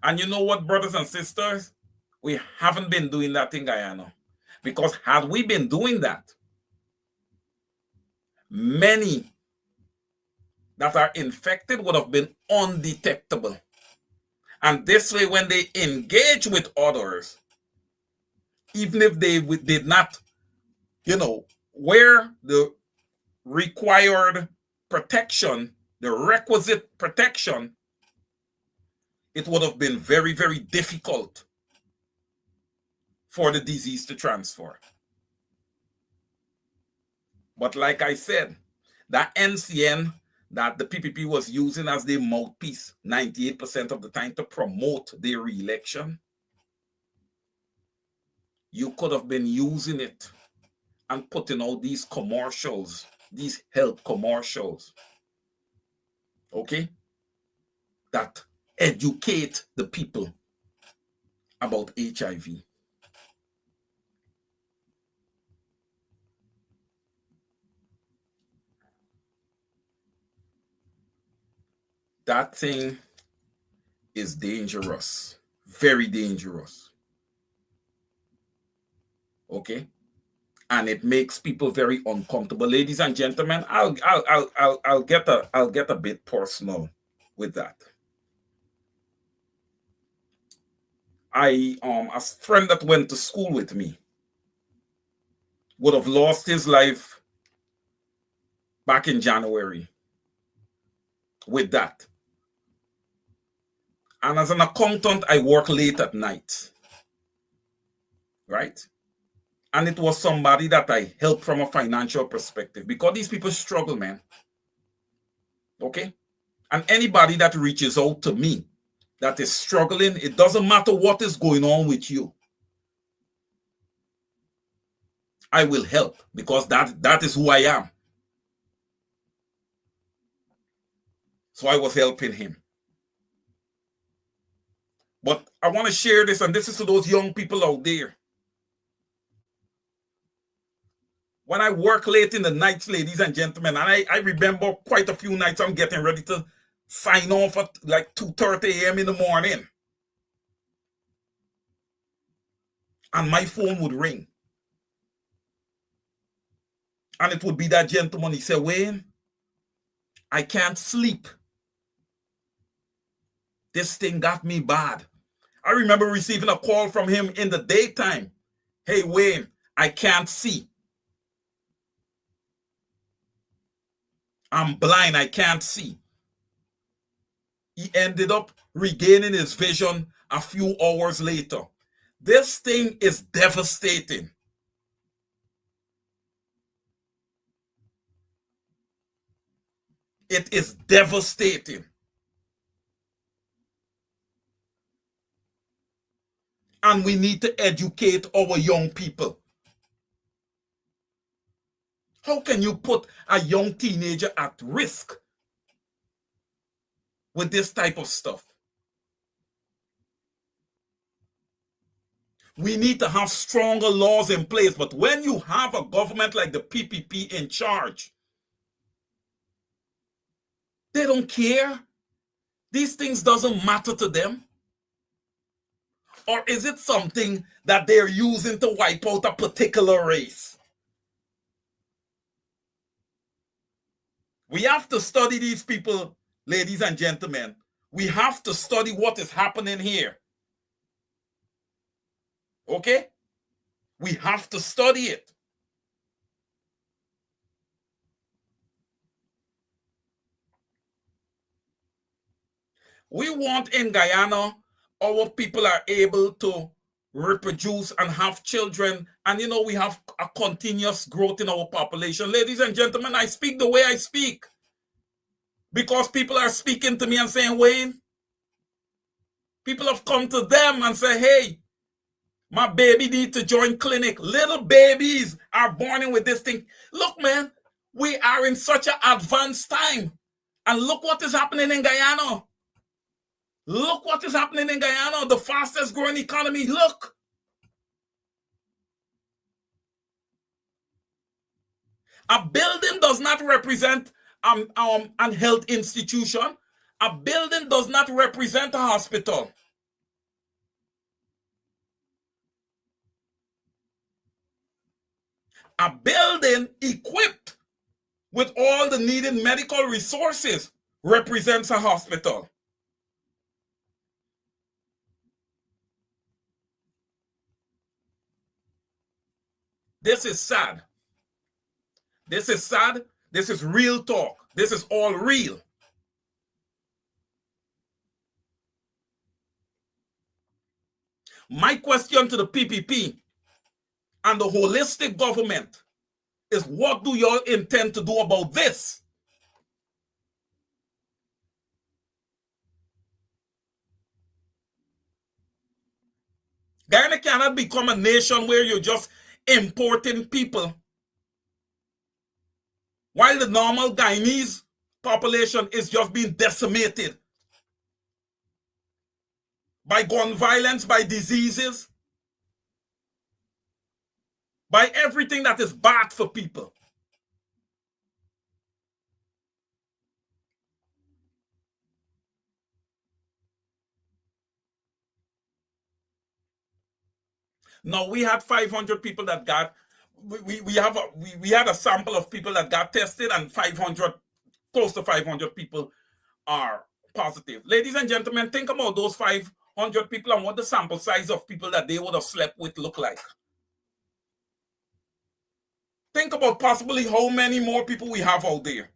And you know what, brothers and sisters? We haven't been doing that in Guyana. Because had we been doing that, many that are infected would have been undetectable. And this way, when they engage with others, even if they did not, wear the required protection, the requisite protection, it would have been very, very difficult for the disease to transfer. But like I said, that NCN that the PPP was using as their mouthpiece 98% of the time to promote their re-election, you could have been using it and putting out these commercials, these health commercials, okay, that educate the people about HIV. That thing is dangerous, very dangerous. Okay, and it makes people very uncomfortable. Ladies and gentlemen, I'll get a bit personal with that. A friend that went to school with me would have lost his life back in January with that. And as an accountant, I work late at night, right? And it was somebody that I helped from a financial perspective because these people struggle, man. Okay? And anybody that reaches out to me that is struggling, it doesn't matter what is going on with you. I will help because that is who I am. So I was helping him. But I want to share this, and this is to those young people out there. When I work late in the nights, ladies and gentlemen, and I remember quite a few nights I'm getting ready to sign off at like 2:30 a.m. in the morning. And my phone would ring. And it would be that gentleman. He said, Wayne, I can't sleep. This thing got me bad. I remember receiving a call from him in the daytime. Hey, Wayne, I can't see. I'm blind, I can't see. He ended up regaining his vision a few hours later. This thing is devastating. It is devastating. And we need to educate our young people. How can you put a young teenager at risk with this type of stuff? We need to have stronger laws in place. But when you have a government like the PPP in charge, they don't care. These things doesn't matter to them. Or is it something that they're using to wipe out a particular race? We have to study these people, ladies and gentlemen. We have to study what is happening here. Okay? We have to study it. We want in Guyana, our people are able to reproduce and have children. And we have a continuous growth in our population. Ladies and gentlemen, I speak the way I speak because people are speaking to me and saying, Wayne, people have come to them and say, hey, my baby needs to join clinic. Little babies are born in with this thing. Look, man, we are in such an advanced time. And look what is happening in Guyana. Look what is happening in Guyana, the fastest growing economy. Look. A building does not represent an health institution. A building does not represent a hospital. A building equipped with all the needed medical resources represents a hospital. This is sad. This is sad. This is real talk. This is all real. My question to the PPP and the holistic government is, what do y'all intend to do about this? Guyana cannot become a nation where you're just importing people while the normal Guyanese population is just being decimated by gun violence, by diseases, by everything that is bad for people. Now we had 500 people that got. We had a sample of people that got tested, and 500, close to 500 people are positive. Ladies and gentlemen, think about those 500 people and what the sample size of people that they would have slept with look like. Think about possibly how many more people we have out there.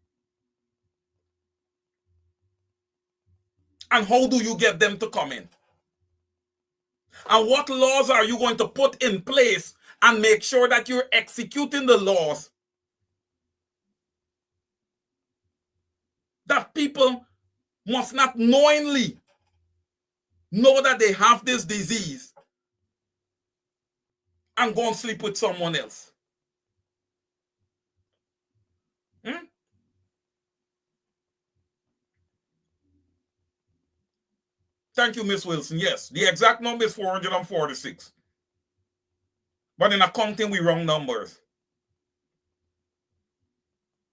And how do you get them to come in? And what laws are you going to put in place and make sure that you're executing the laws that people must not knowingly know that they have this disease and go and sleep with someone else? Thank you, Miss Wilson. Yes, the exact number is 446. But in accounting, we wrong numbers.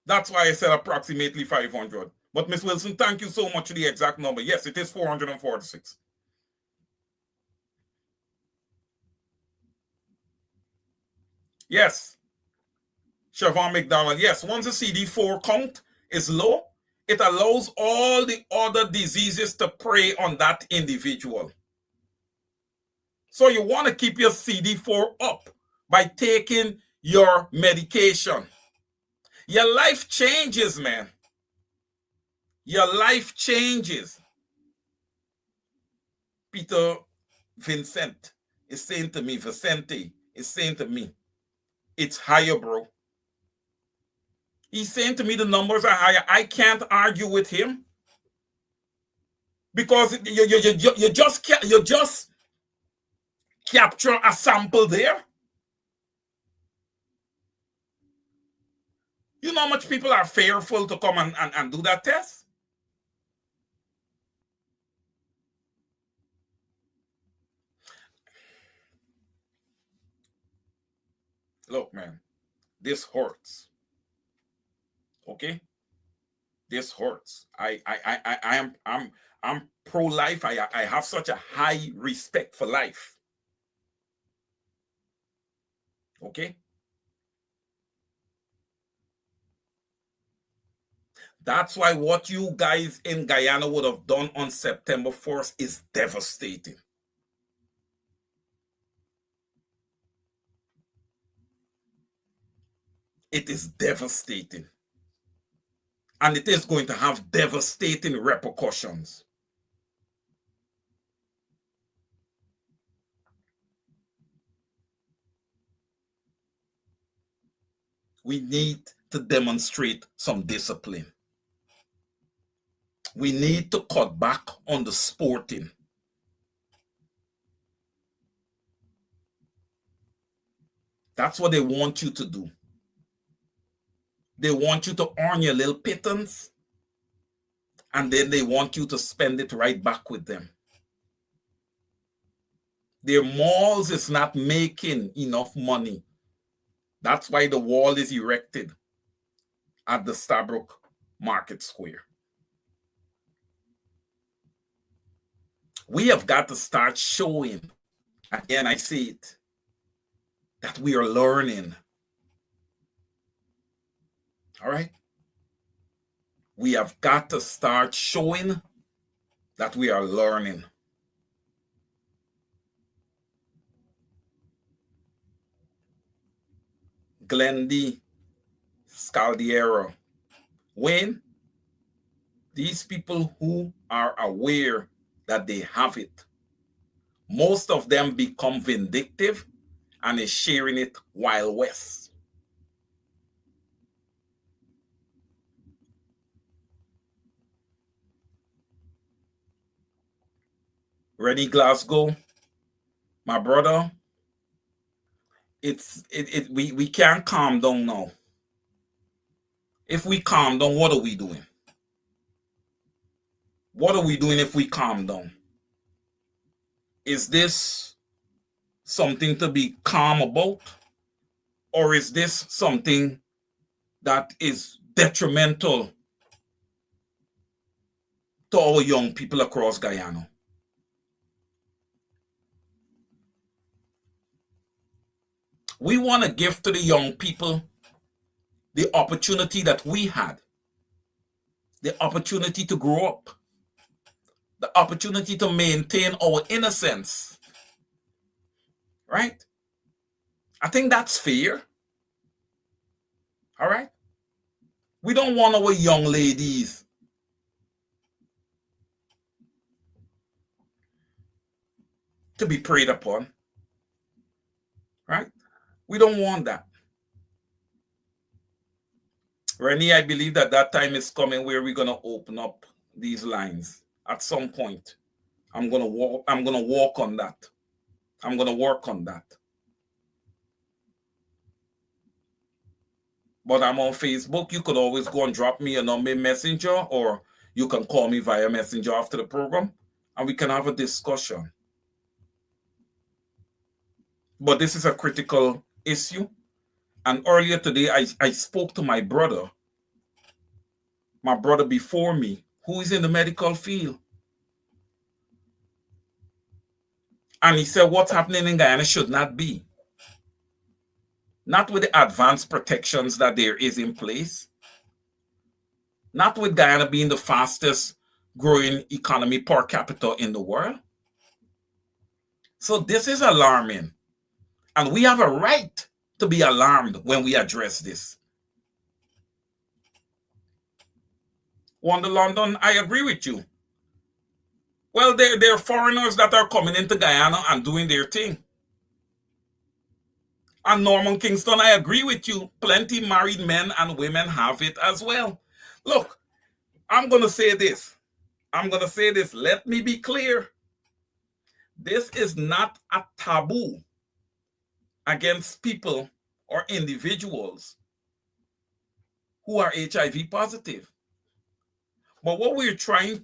That's why I said approximately 500. But Miss Wilson, thank you so much for the exact number. Yes, it is 446. Yes. Siobhan McDonald. Yes, once the CD4 count is low, it allows all the other diseases to prey on that individual. So you want to keep your CD4 up by taking your medication. Your life changes, man. Your life changes. Peter Vincent is saying to me, Vicente is saying to me, it's higher, bro. He's saying to me the numbers are higher. I can't argue with him because you just capture a sample there. You know how much people are fearful to come and do that test? Look, man, this hurts. Okay, this hurts. I'm pro-life. I have such a high respect for life. Okay, that's why what you guys in Guyana would have done on September 1st is devastating. It is devastating. And it is going to have devastating repercussions. We need to demonstrate some discipline. We need to cut back on the sporting. That's what they want you to do. They want you to earn your little pittance, and then they want you to spend it right back with them. Their malls is not making enough money. That's why the wall is erected at the Stabroek Market Square. We have got to start showing, again, I see it, that we are learning. All right? We have got to start showing that we are learning. Glendy Scaldiero. Wayne, these people who are aware that they have it, most of them become vindictive and is sharing it Wild West. Rennie Glasgow, my brother, we can't calm down now. If we calm down, what are we doing? What are we doing if we calm down? Is this something to be calm about? Or is this something that is detrimental to our young people across Guyana? We want to give to the young people the opportunity that we had, the opportunity to grow up, the opportunity to maintain our innocence, right? I think that's fair. All right? We don't want our young ladies to be preyed upon, right? We don't want that. Rennie, I believe that time is coming where we're going to open up these lines at some point. I'm going to walk on that. I'm going to work on that. But I'm on Facebook. You could always go and drop me a number in Messenger, or you can call me via Messenger after the program, and we can have a discussion. But this is a critical issue. And earlier today, I spoke to my brother before me, who is in the medical field. And he said, what's happening in Guyana should not be. Not with the advanced protections that there is in place. Not with Guyana being the fastest growing economy per capita in the world. So this is alarming. And we have a right to be alarmed when we address this. Wonder London, I agree with you. Well, there are foreigners that are coming into Guyana and doing their thing. And Norman Kingston, I agree with you. Plenty married men and women have it as well. Look, I'm going to say this. Let me be clear. This is not a taboo against people or individuals who are HIV positive. But what we're trying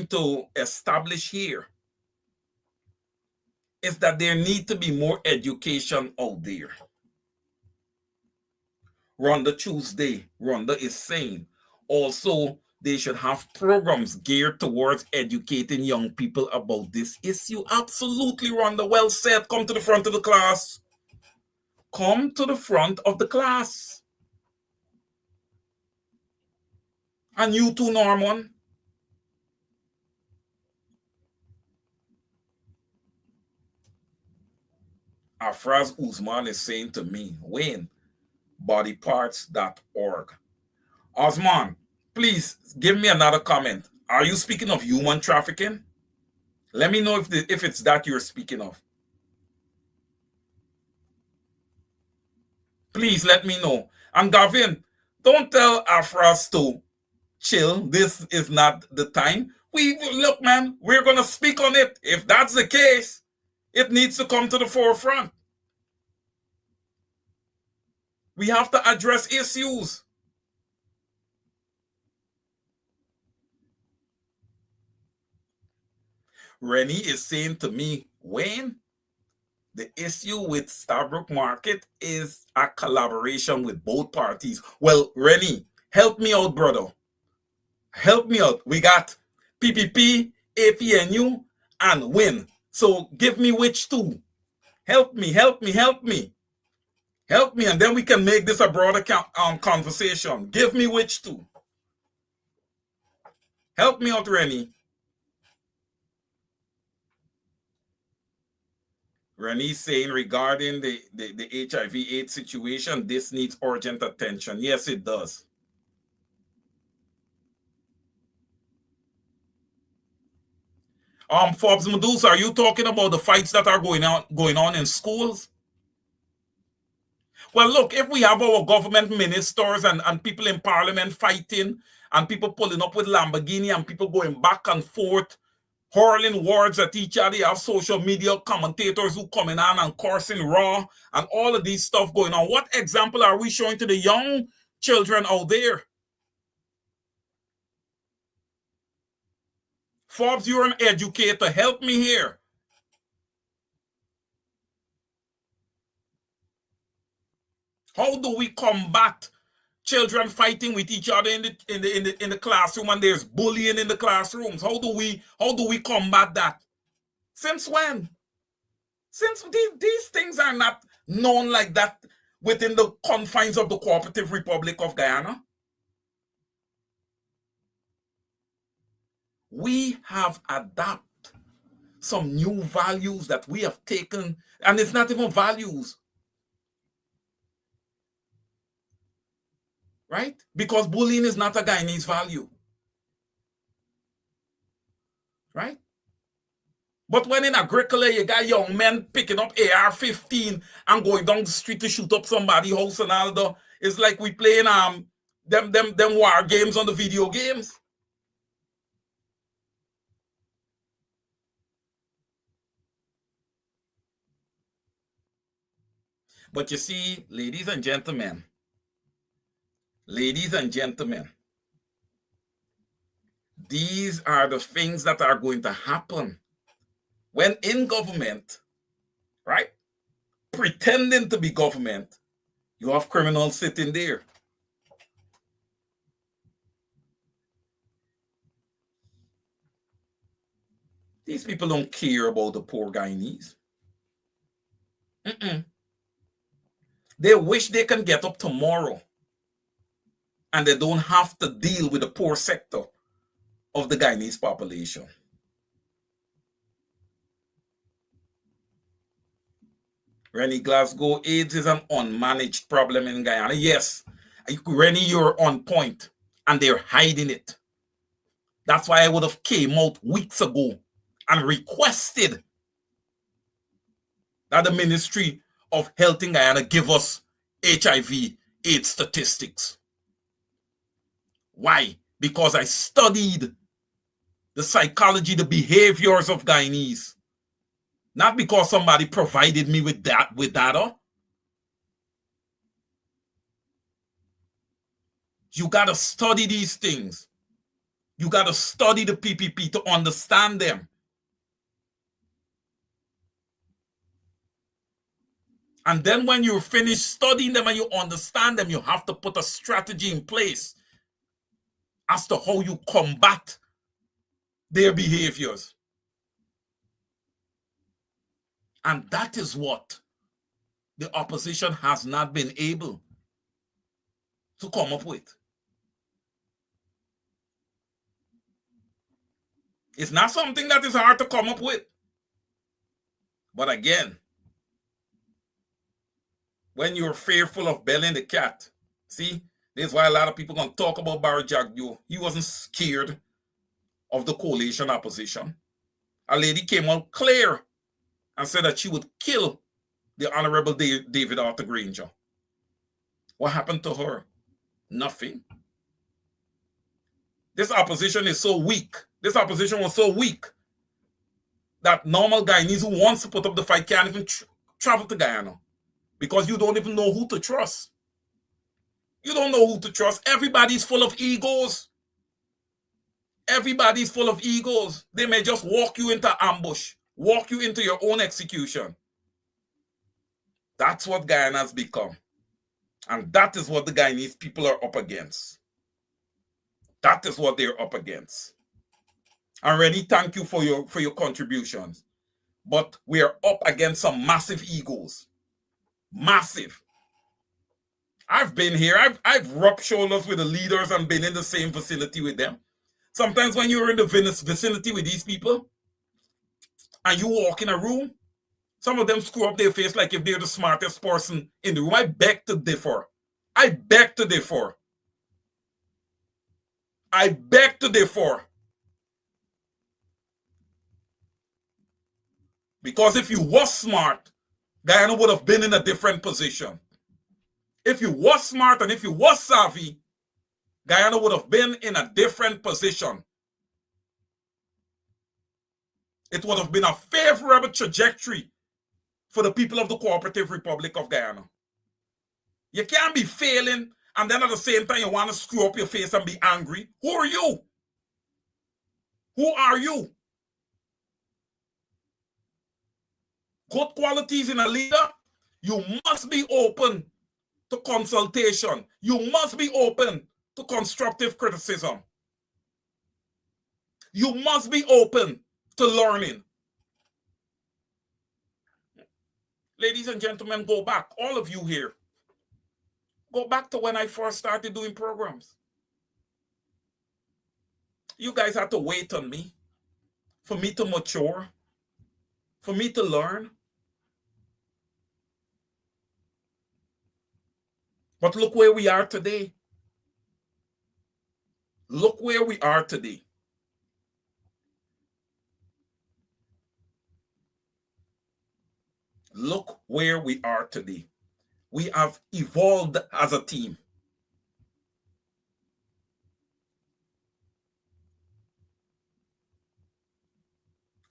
to establish here is that there need to be more education out there. Rhonda Tuesday, Rhonda is saying also they should have programs geared towards educating young people about this issue. Absolutely, Rhonda, well said. Come to the front of the class. Come to the front of the class. And you too, Norman. Afraz Usman is saying to me, Wayne, bodyparts.org. Osman, please give me another comment. Are you speaking of human trafficking? Let me know if it's that you're speaking of. Please let me know. And Gavin, don't tell Afras to chill. This is not the time. Look, man, we're going to speak on it. If that's the case, it needs to come to the forefront. We have to address issues. Rennie is saying to me, Wayne, the issue with Stabroek Market is a collaboration with both parties. Well, Rennie, help me out, brother. Help me out. We got PPP, APNU, and WIN. So give me which two. Help me. Help me, and then we can make this a broader conversation. Give me which two. Help me out, Rennie. Rennie's saying regarding the HIV/AIDS situation, this needs urgent attention. Yes, it does. Forbes Medusa, are you talking about the fights that are going on in schools? Well, look, if we have our government ministers and people in parliament fighting and people pulling up with Lamborghini and people going back and forth, hurling words at each other, you have social media commentators who coming on and cursing raw and all of these stuff going on. What example are we showing to the young children out there? Forbes, you're an educator. Help me here. How do we combat children fighting with each other in the classroom and there's bullying in the classrooms? How do we combat that? Since when? Since these things are not known like that within the confines of the Cooperative Republic of Guyana? We have adapted some new values that we have taken, and it's not even values, right? Because bullying is not a Guyanese value, right? But when in Agricola, you got young men picking up AR-15 and going down the street to shoot up somebody's house and all that, it's like we playing them war games on the video games. But you see, ladies and gentlemen, these are the things that are going to happen when in government, right? Pretending to be government, you have criminals sitting there. These people don't care about the poor Guyanese. They wish they can get up tomorrow and they don't have to deal with the poor sector of the Guyanese population. Rennie Glasgow, AIDS is an unmanaged problem in Guyana. Yes, Rennie, you're on point, and they're hiding it. That's why I would have came out weeks ago and requested that the Ministry of Health in Guyana give us HIV/AIDS statistics. Why? Because I studied the psychology, the behaviors of Guyanese. Not because somebody provided me with data. You got to study these things. You got to study the PPP to understand them. And then when you finish studying them and you understand them, you have to put a strategy in place as to how you combat their behaviors. And that is what the opposition has not been able to come up with. It's not something that is hard to come up with. But again, when you're fearful of belling the cat, see, this is why a lot of people going to talk about Barry Jagdeo. He wasn't scared of the coalition opposition. A lady came out clear and said that she would kill the Honorable David Arthur Granger. What happened to her? Nothing. This opposition is so weak. This opposition was so weak that normal Guyanese who wants to put up the fight can't even travel to Guyana because you don't even know who to trust. You don't know who to trust. Everybody's full of egos. Everybody's full of egos. They may just walk you into ambush, walk you into your own execution. That's what Guyana has become. And that is what the Guyanese people are up against. That is what they're up against. And Rennie, thank you for your contributions. But we are up against some massive egos. Massive. I've been here. I've rubbed shoulders with the leaders and been in the same vicinity with them. Sometimes when you're in the vicinity with these people and you walk in a room, some of them screw up their face like if they're the smartest person in the room. I beg to differ. I beg to differ. I beg to differ. Because if you was smart, Guyana would have been in a different position. If you was smart and if you was savvy, Guyana would have been in a different position. It would have been a favorable trajectory for the people of the Cooperative Republic of Guyana. You can't be failing and then at the same time you want to screw up your face and be angry. Who are you? Who are you? Good qualities in a leader, you must be open to consultation. You must be open to constructive criticism. You must be open to learning. Ladies and gentlemen, go back. All of you here. Go back to when I first started doing programs. You guys had to wait on me for me to mature, for me to learn. But look where we are today. Look where we are today. Look where we are today. We have evolved as a team.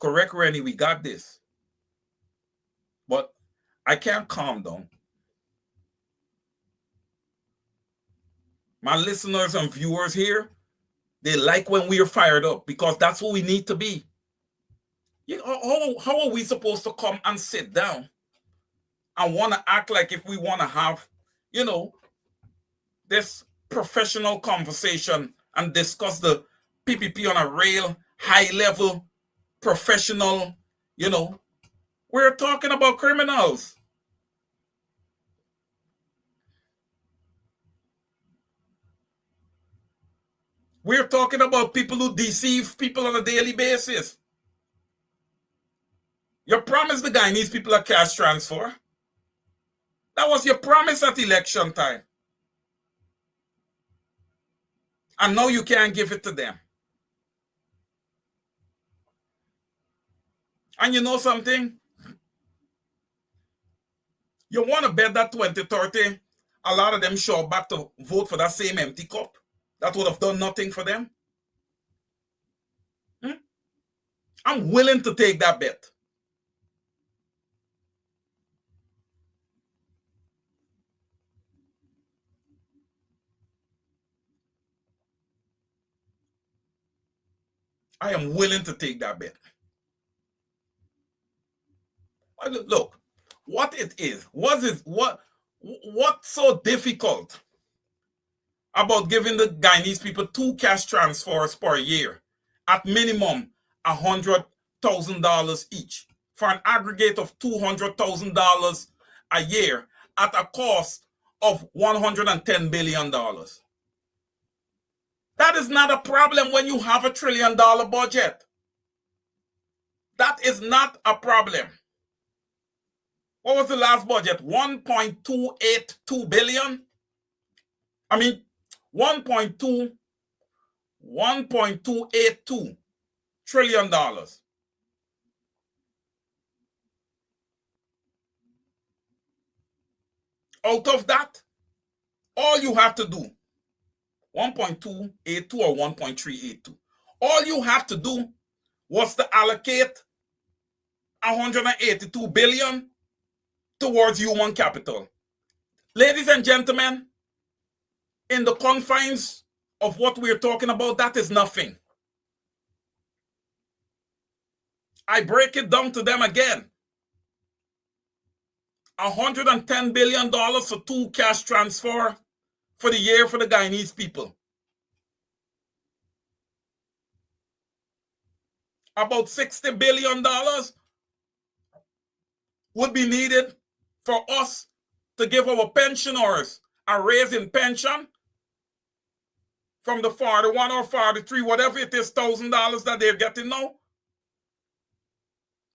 Correct, Rennie, we got this. But I can't calm down. My listeners and viewers here, they like when we are fired up because that's what we need to be. You know, how are we supposed to come and sit down and want to act like if we want to have, you know, this professional conversation and discuss the PPP on a real high level, professional, you know, we're talking about criminals. We're talking about people who deceive people on a daily basis. You promised the Guyanese people a cash transfer. That was your promise at election time. And now you can't give it to them. And you know something? You want to bet that 2030, a lot of them show back to vote for that same empty cup that would have done nothing for them? I'm willing to take that bet. I am willing to take that bet. Look, what it is, what's so difficult about giving the Guyanese people 2 cash transfers per year at minimum $100,000 each for an aggregate of $200,000 a year at a cost of $110 billion? That is not a problem when you have $1 trillion budget. That is not a problem. What was the last budget? 1.282 billion? I mean, 1.282 trillion dollars. Out of that, all you have to do, 1.282 or 1.382, all you have to do was to allocate 182 billion towards human capital. Ladies and gentlemen, in the confines of what we're talking about, that is nothing. I break it down to them again. $110 billion for 2 cash transfer for the year for the Guyanese people. About $60 billion would be needed for us to give our pensioners a raise in pension from the 41 or 43, whatever it is, $1,000 that they're getting now,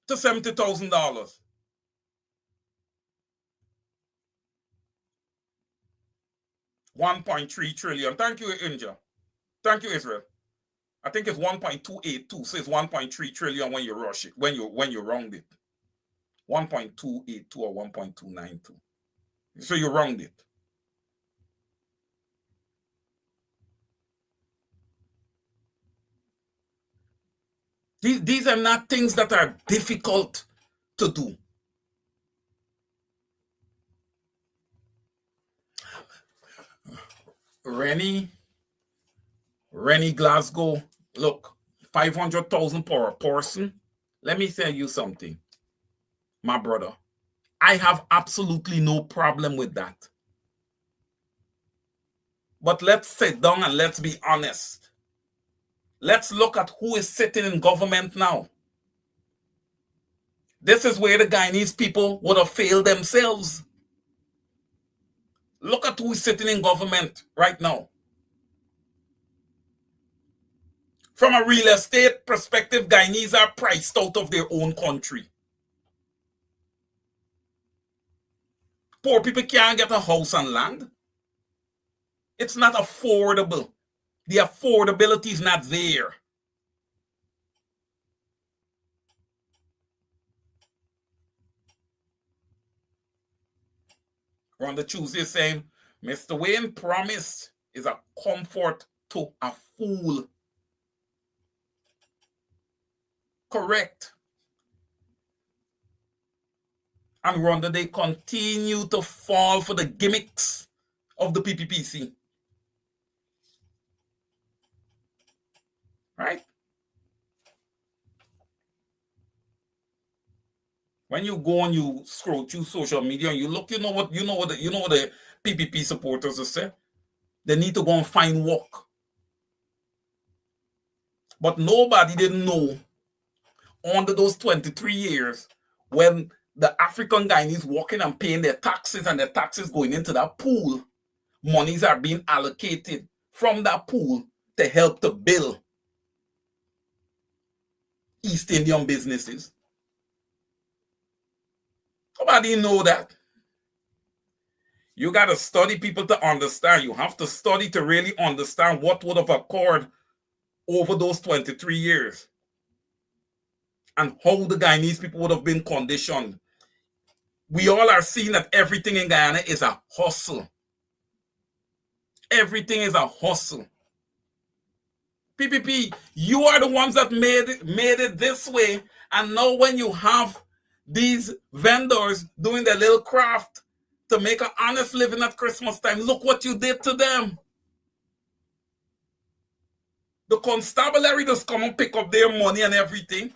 to $70,000. $1.3 trillion. Thank you, India. Thank you, Israel. I think it's 1.282, so it's 1.3 trillion when you rush it, when you round it. 1.282 or 1.292. So you round it. These are not things that are difficult to do. Rennie Glasgow, look, 500,000 per person. Let me tell you something, my brother. I have absolutely no problem with that. But let's sit down and let's be honest. Let's look at who is sitting in government now. This is where the Guyanese people would have failed themselves. Look at who's sitting in government right now. From a real estate perspective, Guyanese are priced out of their own country. Poor people can't get a house and land. It's not affordable. The affordability is not there. Rhonda Tuesday saying, Mr. Wayne promised is a comfort to a fool. Correct. And Rhonda, they continue to fall for the gimmicks of the PPPC. Right? When you go and you scroll through social media and you look, you know what the PPP supporters will say? They need to go and find work. But nobody didn't know under those 23 years when the African Guyanese working and paying their taxes and their taxes going into that pool, monies are being allocated from that pool to help to build East Indian businesses. Nobody know that. You got to study people to understand. You have to study to really understand what would have occurred over those 23 years and how the Guyanese people would have been conditioned. We all are seeing that everything in Guyana is a hustle. Everything is a hustle. PPP, you are the ones that made it this way. And now when you have these vendors doing their little craft to make an honest living at Christmas time, look what you did to them. The constabulary just come and pick up their money and everything.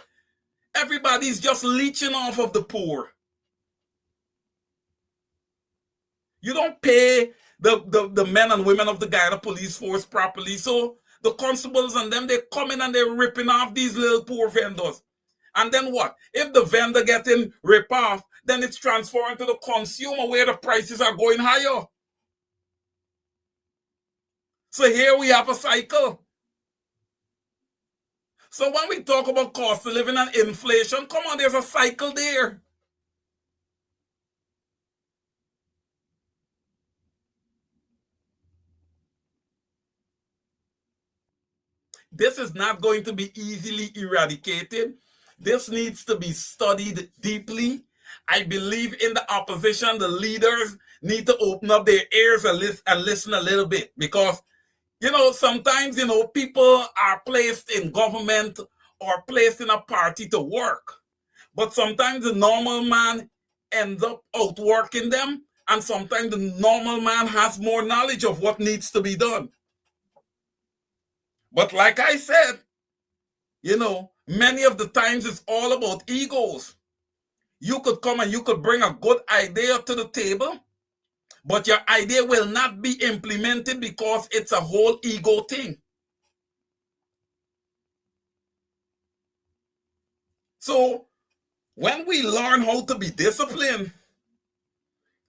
Everybody's just leeching off of the poor. You don't pay the men and women of the Guyana police force properly. So the constables and them, they come in and they're ripping off these little poor vendors. And then what? If the vendor getting ripped off, then it's transferring to the consumer where the prices are going higher. So here we have a cycle. So when we talk about cost of living and inflation, come on, there's a cycle there. This is not going to be easily eradicated. This needs to be studied deeply. I believe in the opposition, the leaders need to open up their ears and listen a little bit, because, sometimes, people are placed in government or placed in a party to work. But sometimes the normal man ends up outworking them, and sometimes the normal man has more knowledge of what needs to be done. But like I said, many of the times it's all about egos. You could come and you could bring a good idea to the table, but your idea will not be implemented because it's a whole ego thing. So when we learn how to be disciplined,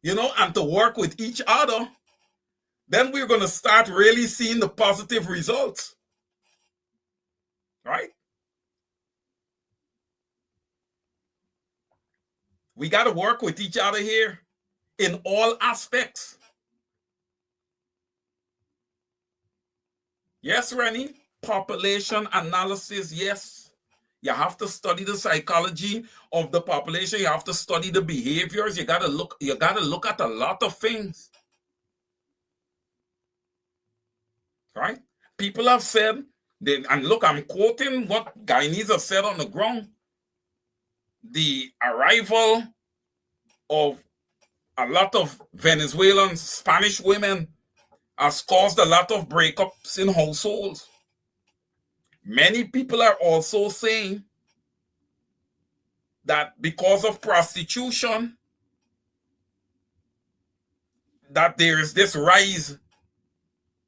and to work with each other, then we're going to start really seeing the positive results. Right? We got to work with each other here in all aspects. Yes, Rennie, population analysis, yes. You have to study the psychology of the population. You have to study the behaviors. You got to look at a lot of things. Right? People have said, and look, I'm quoting what Guyanese have said on the ground. The arrival of a lot of Venezuelan Spanish women has caused a lot of breakups in households. Many people are also saying that because of prostitution, that there is this rise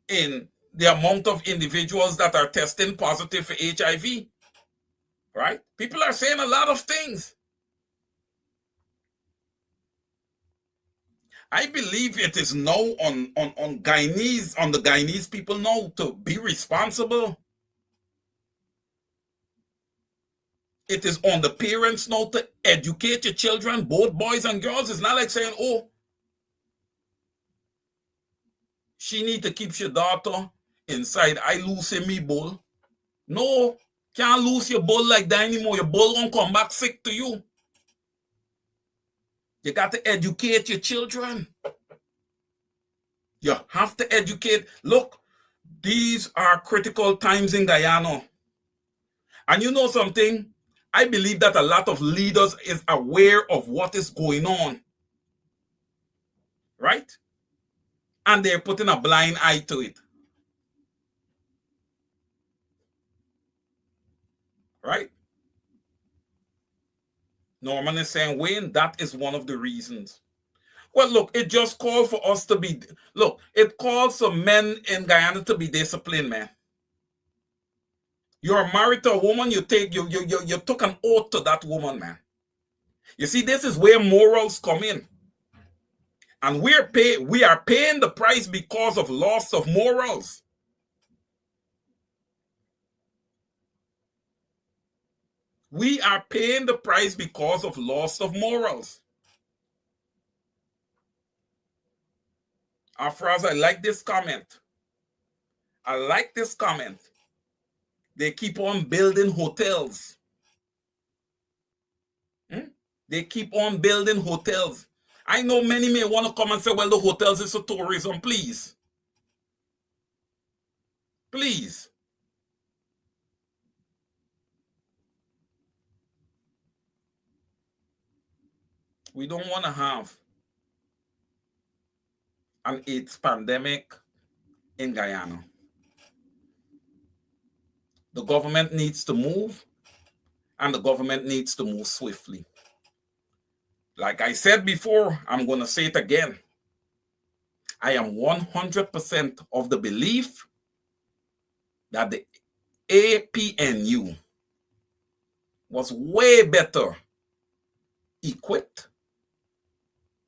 in the amount of individuals that are testing positive for HIV. Right? People are saying a lot of things. I believe it is now on Guyanese, on the Guyanese people now to be responsible. It is on the parents now to educate your children, both boys and girls. It's not like saying, oh, she need to keep your daughter inside. I lose in me bull. No, can't lose your bull like that anymore. Your bull won't come back sick to you. You got to educate your children. You have to educate. Look, these are critical times in Guyana. And you know something? I believe that a lot of leaders is aware of what is going on. Right? And they're putting a blind eye to it. Right? Norman is saying, Wayne, that is one of the reasons. Well, look, it just called for us to be, look, it calls for men in Guyana to be disciplined, man. You're married to a woman, you took an oath to that woman, man. You see, this is where morals come in. And we are paying the price because of loss of morals. We are paying the price because of loss of morals. Afraz, I like this comment. I like this comment. They keep on building hotels. They keep on building hotels. I know many may want to come and say, well, the hotels is for tourism. Please. Please. We don't want to have an AIDS pandemic in Guyana. The government needs to move, and the government needs to move swiftly. Like I said before, I'm going to say it again. I am 100% of the belief that the APNU was way better equipped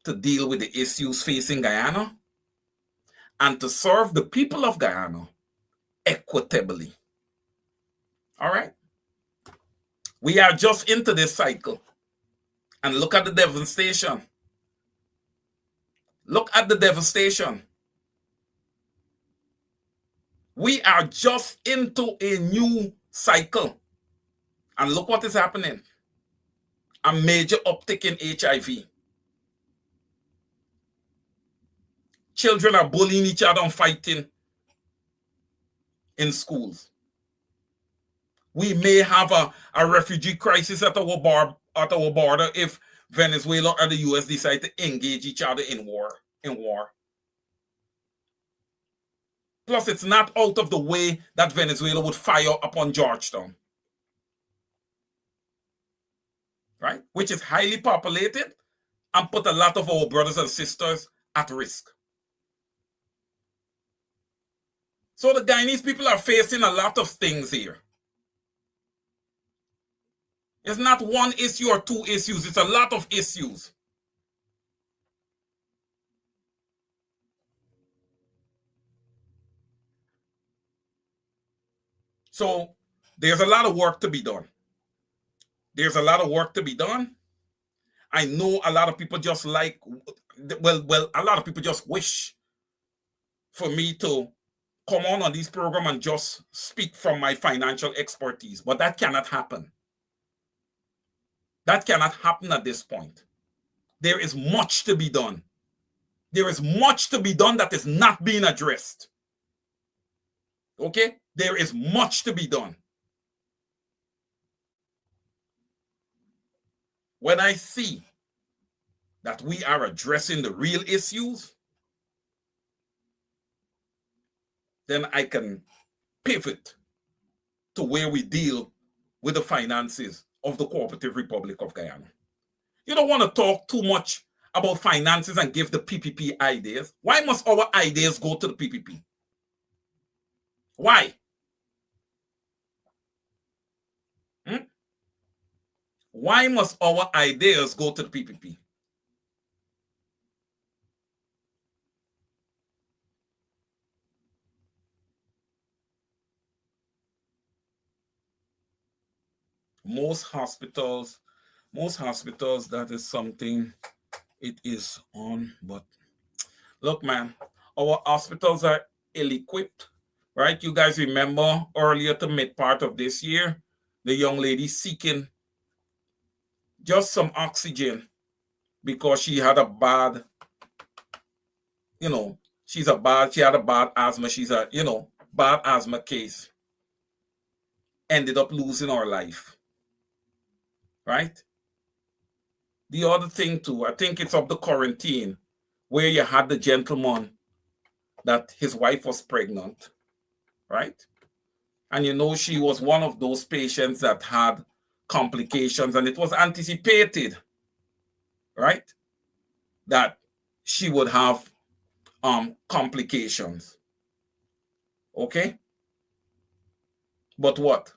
to deal with the issues facing Guyana and to serve the people of Guyana equitably. All right? We are just into this cycle. And look at the devastation. Look at the devastation. We are just into a new cycle. And look what is happening. A major uptick in HIV. Children are bullying each other and fighting in schools. We may have a refugee crisis at our border if Venezuela and the US decide to engage each other in war. Plus, it's not out of the way that Venezuela would fire upon Georgetown. Right? Which is highly populated and put a lot of our brothers and sisters at risk. So the Guyanese people are facing a lot of things here. It's not one issue or two issues. It's a lot of issues. So there's a lot of work to be done. There's a lot of work to be done. I know a lot of people just like, well, a lot of people just wish for me to come on this program and just speak from my financial expertise, but that cannot happen. That cannot happen at this point. There is much to be done. There is much to be done that is not being addressed. Okay? There is much to be done. When I see that we are addressing the real issues, then I can pivot to where we deal with the finances of the Cooperative Republic of Guyana. You don't want to talk too much about finances and give the PPP ideas. Why must our ideas go to the PPP? Why? Why must our ideas go to the PPP? Most hospitals, that is something it is on. But look, man, our hospitals are ill-equipped, right? You guys remember earlier to mid part of this year, the young lady seeking just some oxygen because she had a bad, she had a bad asthma. She's a, bad asthma case. Ended up losing her life, right? The other thing too, I think it's of the quarantine, where you had the gentleman that his wife was pregnant, right? And she was one of those patients that had complications, and it was anticipated, right, that she would have complications. Okay? But what?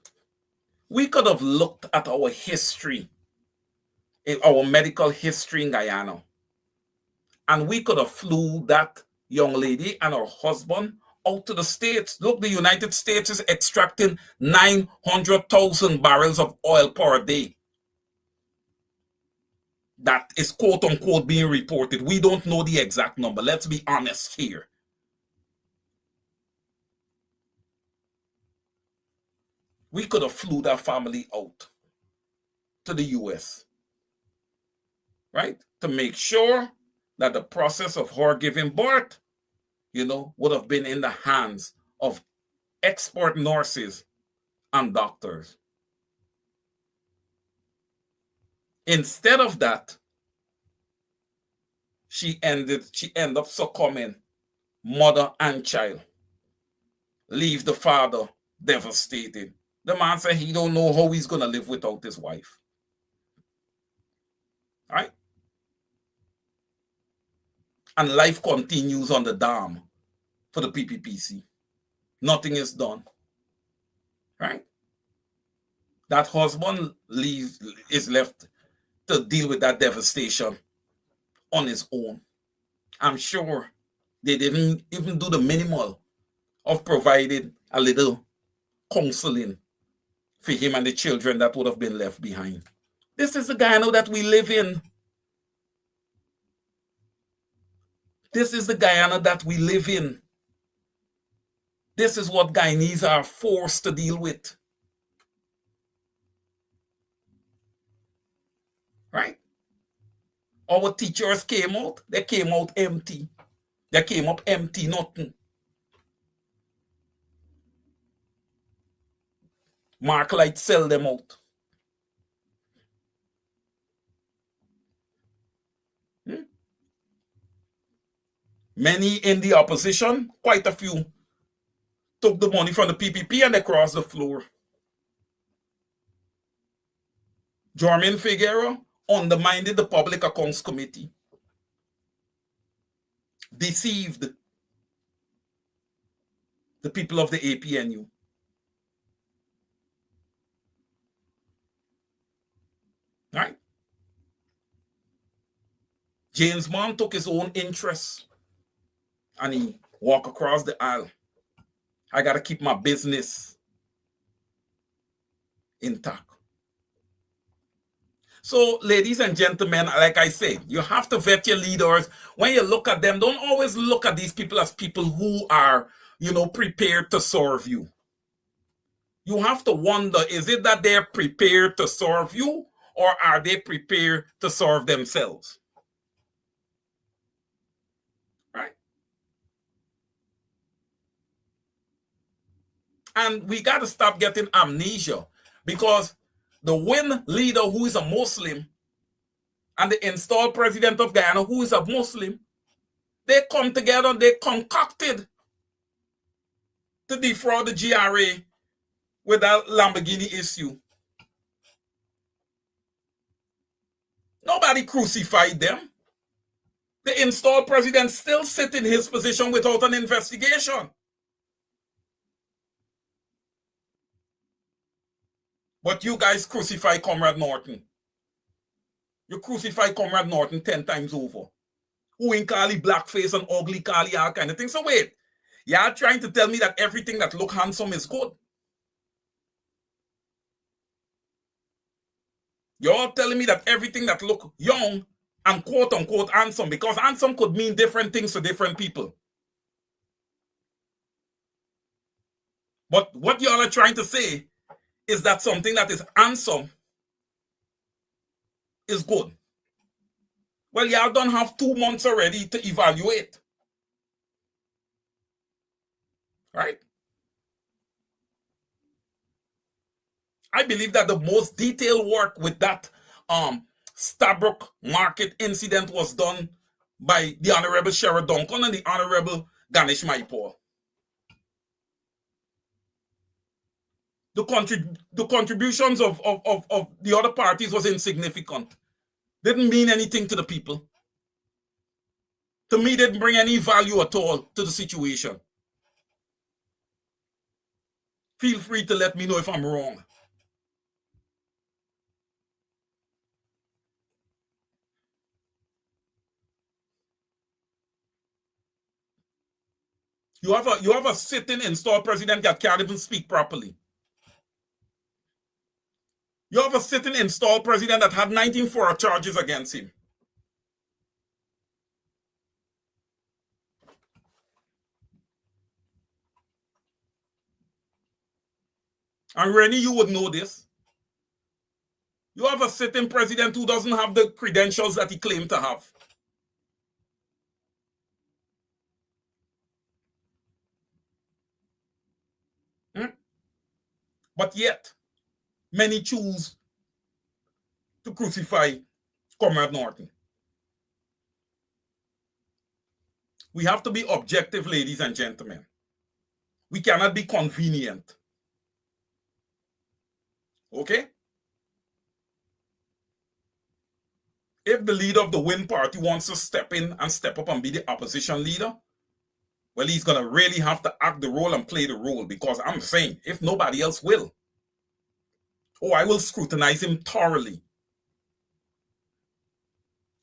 We could have looked at our history, our medical history in Guyana, and we could have flew that young lady and her husband out to the States. Look, the United States is extracting 900,000 barrels of oil per day. That is quote unquote being reported. We don't know the exact number. Let's be honest here. We could have flew that family out to the US, right? To make sure that the process of her giving birth, would have been in the hands of expert nurses and doctors. Instead of that, she ended up succumbing, mother and child. Leave the father devastated. The man said he don't know how he's going to live without his wife. Right? And life continues on the dam for the PPPC. Nothing is done. Right? That husband is left to deal with that devastation on his own. I'm sure they didn't even do the minimal of providing a little counseling for him and the children that would have been left behind. This is the Guyana that we live in. This is the Guyana that we live in. This is what Guyanese are forced to deal with. Right? Our teachers came out. They came out empty. They came up empty, nothing. Marklight sell them out. Many in the opposition, quite a few, took the money from the PPP and they crossed the floor. Jormin Figueroa undermined the Public Accounts Committee. Deceived the people of the APNU. Right? James Bond took his own interests and he walked across the aisle. I got to keep my business intact. So, ladies and gentlemen, like I say, you have to vet your leaders. When you look at them, don't always look at these people as people who are, prepared to serve you. You have to wonder, is it that they're prepared to serve you, or are they prepared to serve themselves? Right? And we got to stop getting amnesia, because the win leader who is a Muslim and the installed president of Guyana who is a Muslim, they come together, they concocted to defraud the GRA with that Lamborghini issue. Nobody crucified them. The installed president still sits in his position without an investigation. But you guys crucify Comrade Norton. You crucify Comrade Norton 10 times over. Who in Kali blackface and ugly Kali, all kind of things. So wait, y'all trying to tell me that everything that look handsome is good? You're all telling me that everything that look young and quote unquote handsome, because handsome could mean different things to different people. But what y'all are trying to say is that something that is handsome is good. Well, y'all don't have 2 months already to evaluate. Right? I believe that the most detailed work with that Stabrook Market incident was done by the Honorable Sherrod Duncan and the Honorable Ganesh Maipor. The contributions of the other parties was insignificant. Didn't mean anything to the people. To me, didn't bring any value at all to the situation. Feel free to let me know if I'm wrong. You have a sitting installed president that can't even speak properly. You have a sitting installed president that had 19 FORA charges against him. And Rennie, you would know this. You have a sitting president who doesn't have the credentials that he claimed to have. But yet, many choose to crucify Comrade Norton. We have to be objective, ladies and gentlemen. We cannot be convenient. Okay? If the leader of the Win Party wants to step in and step up and be the opposition leader, well, he's going to really have to act the role and play the role, because I'm saying, if nobody else will, I will scrutinize him thoroughly.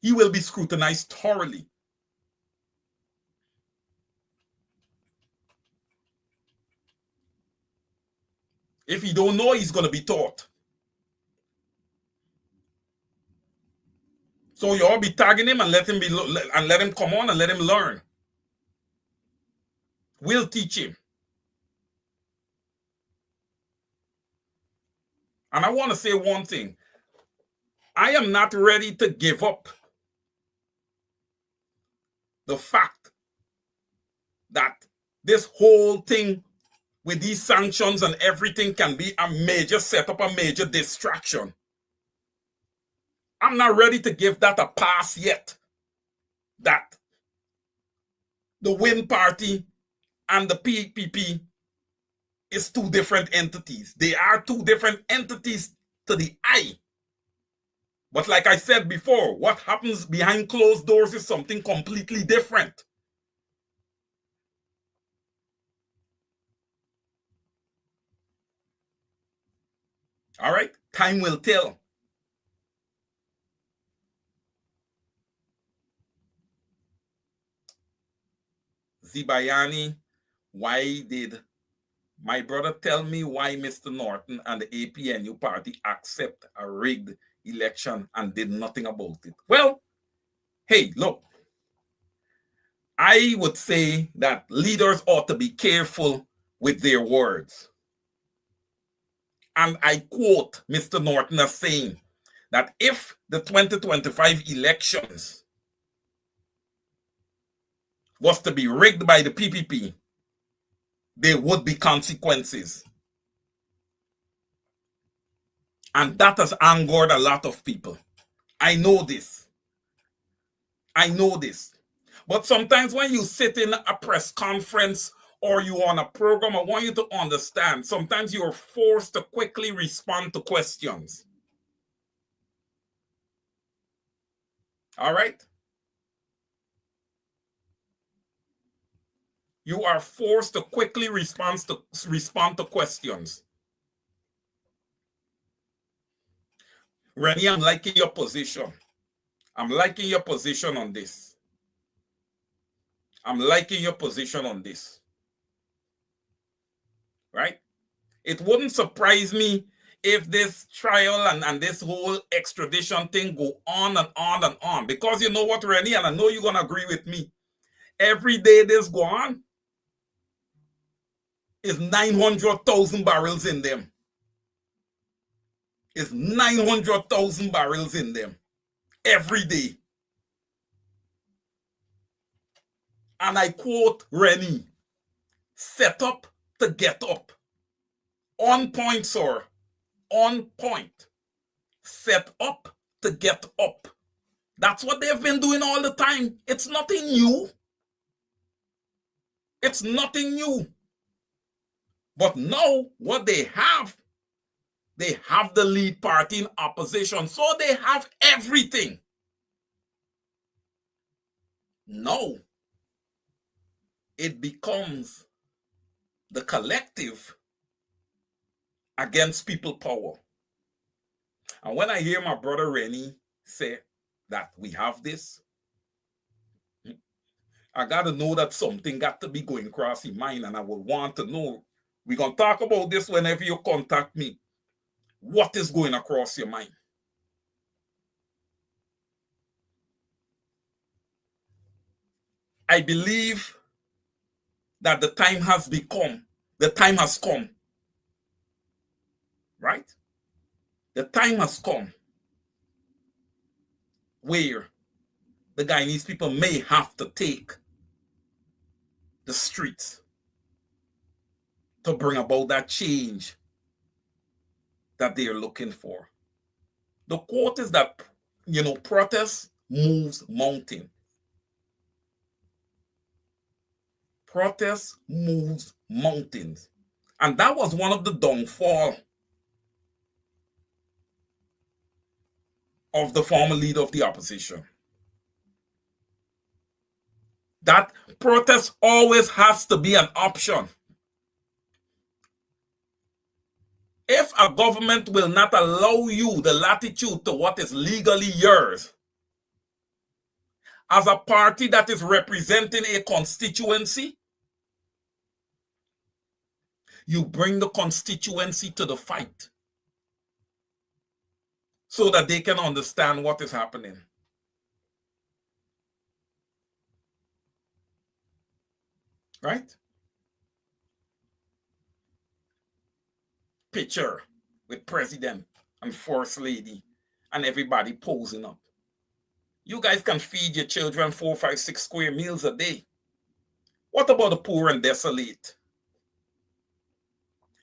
He will be scrutinized thoroughly. If he don't know, he's going to be taught. So you all be tagging him and let him come on and let him learn. We'll teach him. And I want to say one thing. I am not ready to give up the fact that this whole thing with these sanctions and everything can be a major setup, a major distraction. I'm not ready to give that a pass yet. That the Win Party and the PPP is two different entities. They are two different entities to the eye. But like I said before, what happens behind closed doors is something completely different. All right? Time will tell. Zibayani, why did my brother tell me why Mr. Norton and the APNU party accept a rigged election and did nothing about it? Well, hey, look, I would say that leaders ought to be careful with their words. And I quote Mr. Norton as saying that if the 2025 elections was to be rigged by the PPP, there would be consequences. And that has angered a lot of people. I know this. I know this. But sometimes when you sit in a press conference or you on a program, I want you to understand, sometimes you're forced to quickly respond to questions. All right? You are forced to quickly respond to questions. Rennie, I'm liking your position. I'm liking your position on this. I'm liking your position on this. Right? It wouldn't surprise me if this trial and this whole extradition thing go on and on and on, because you know what, Rennie, and I know you're going to agree with me, every day this go on is 900,000 barrels in them. Is 900,000 barrels in them every day. And I quote Rennie, set up to get up. On point, sir. On point. Set up to get up. That's what they've been doing all the time. It's nothing new. It's nothing new. But now what they have the lead party in opposition, so they have everything. Now it becomes the collective against people power. And when I hear my brother Rennie say that we have this, I got to know that something got to be going across your mind, and I would want to know. We're going to talk about this whenever you contact me. What is going across your mind? I believe that the time has come. Right? The time has come where the Guyanese people may have to take the streets to bring about that change that they are looking for. The quote is that, protest moves mountains. Protest moves mountains. And that was one of the downfall of the former leader of the opposition. That protest always has to be an option. If a government will not allow you the latitude to what is legally yours, as a party that is representing a constituency, you bring the constituency to the fight so that they can understand what is happening. Right? Picture with president and first lady and everybody posing up. You guys can feed your children 4, 5, 6 square meals a day. What about the poor and desolate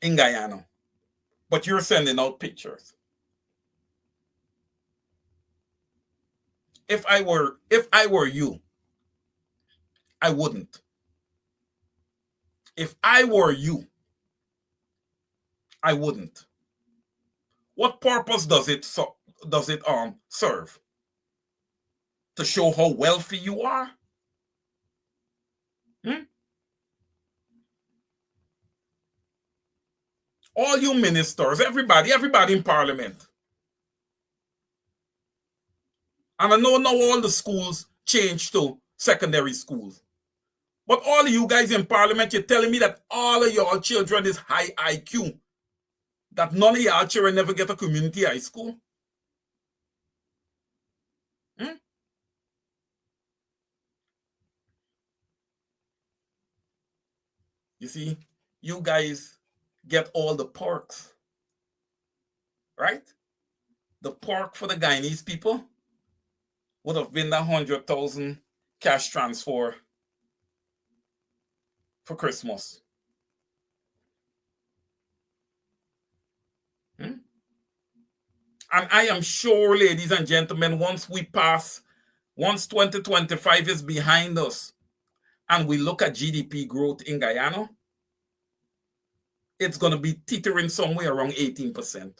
in Guyana? But you're sending out pictures. If I were you, I wouldn't. If I were you, I wouldn't. What purpose does it serve? To show how wealthy you are? All you ministers, everybody in parliament. And I know now all the schools changed to secondary schools. But all of you guys in parliament, you're telling me that all of your children is high IQ. That none of your children never get a community high school. You see, you guys get all the perks. Right? The perk for the Guyanese people would have been the 100,000 cash transfer for Christmas. And I am sure, ladies and gentlemen, once 2025 is behind us and we look at GDP growth in Guyana, it's going to be teetering somewhere around 18%.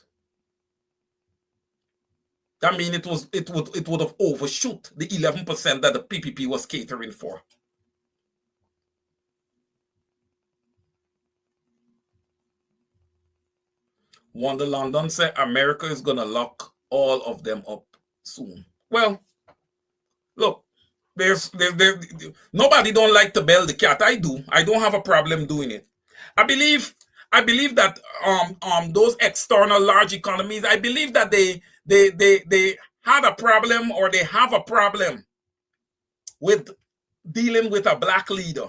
That means it would have overshoot the 11% that the PPP was catering for. Wanda London said America is going to lock all of them up soon. Well, look, there's nobody don't like to bail the cat. I do. I don't have a problem doing it. I believe I believe that those external large economies, I believe that they had a problem, or they have a problem with dealing with a black leader.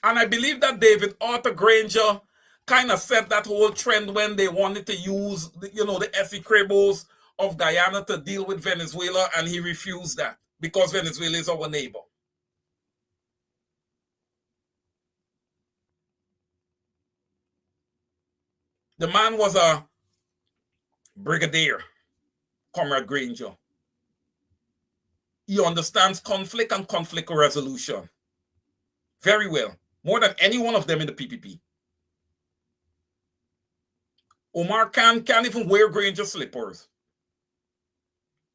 And I believe that David Arthur Granger kind of set that whole trend when they wanted to use, the Essequibo of Guyana to deal with Venezuela, and he refused that because Venezuela is our neighbor. The man was a brigadier, Comrade Granger. He understands conflict and conflict resolution very well, more than any one of them in the PPP. Omar Khan can't even wear Granger's slippers.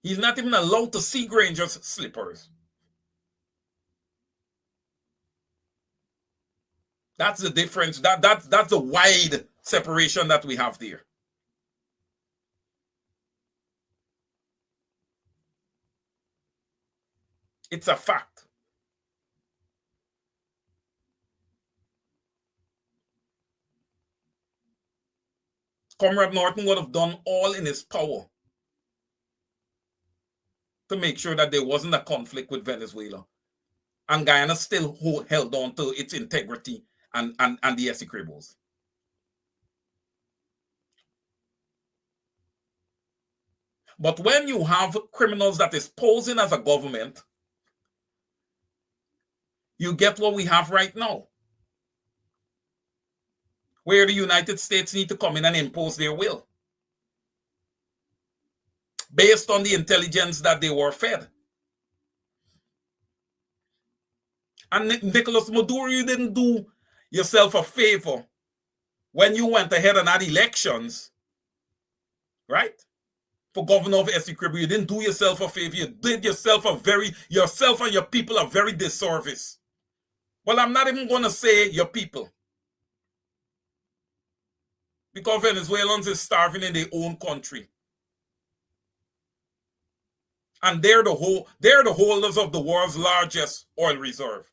He's not even allowed to see Granger's slippers. That's the difference. That's the wide separation that we have there. It's a fact. Comrade Norton would have done all in his power to make sure that there wasn't a conflict with Venezuela. And Guyana still held on to its integrity and the Essequibos. But when you have criminals that is posing as a government, you get what we have right now, where the United States need to come in and impose their will based on the intelligence that they were fed. And Nicolas Maduro, you didn't do yourself a favor when you went ahead and had elections, right? For governor of Essequibo, you didn't do yourself a favor. You did yourself and your people a very disservice. Well, I'm not even going to say your people, because Venezuelans is starving in their own country. And they're the holders of the world's largest oil reserve.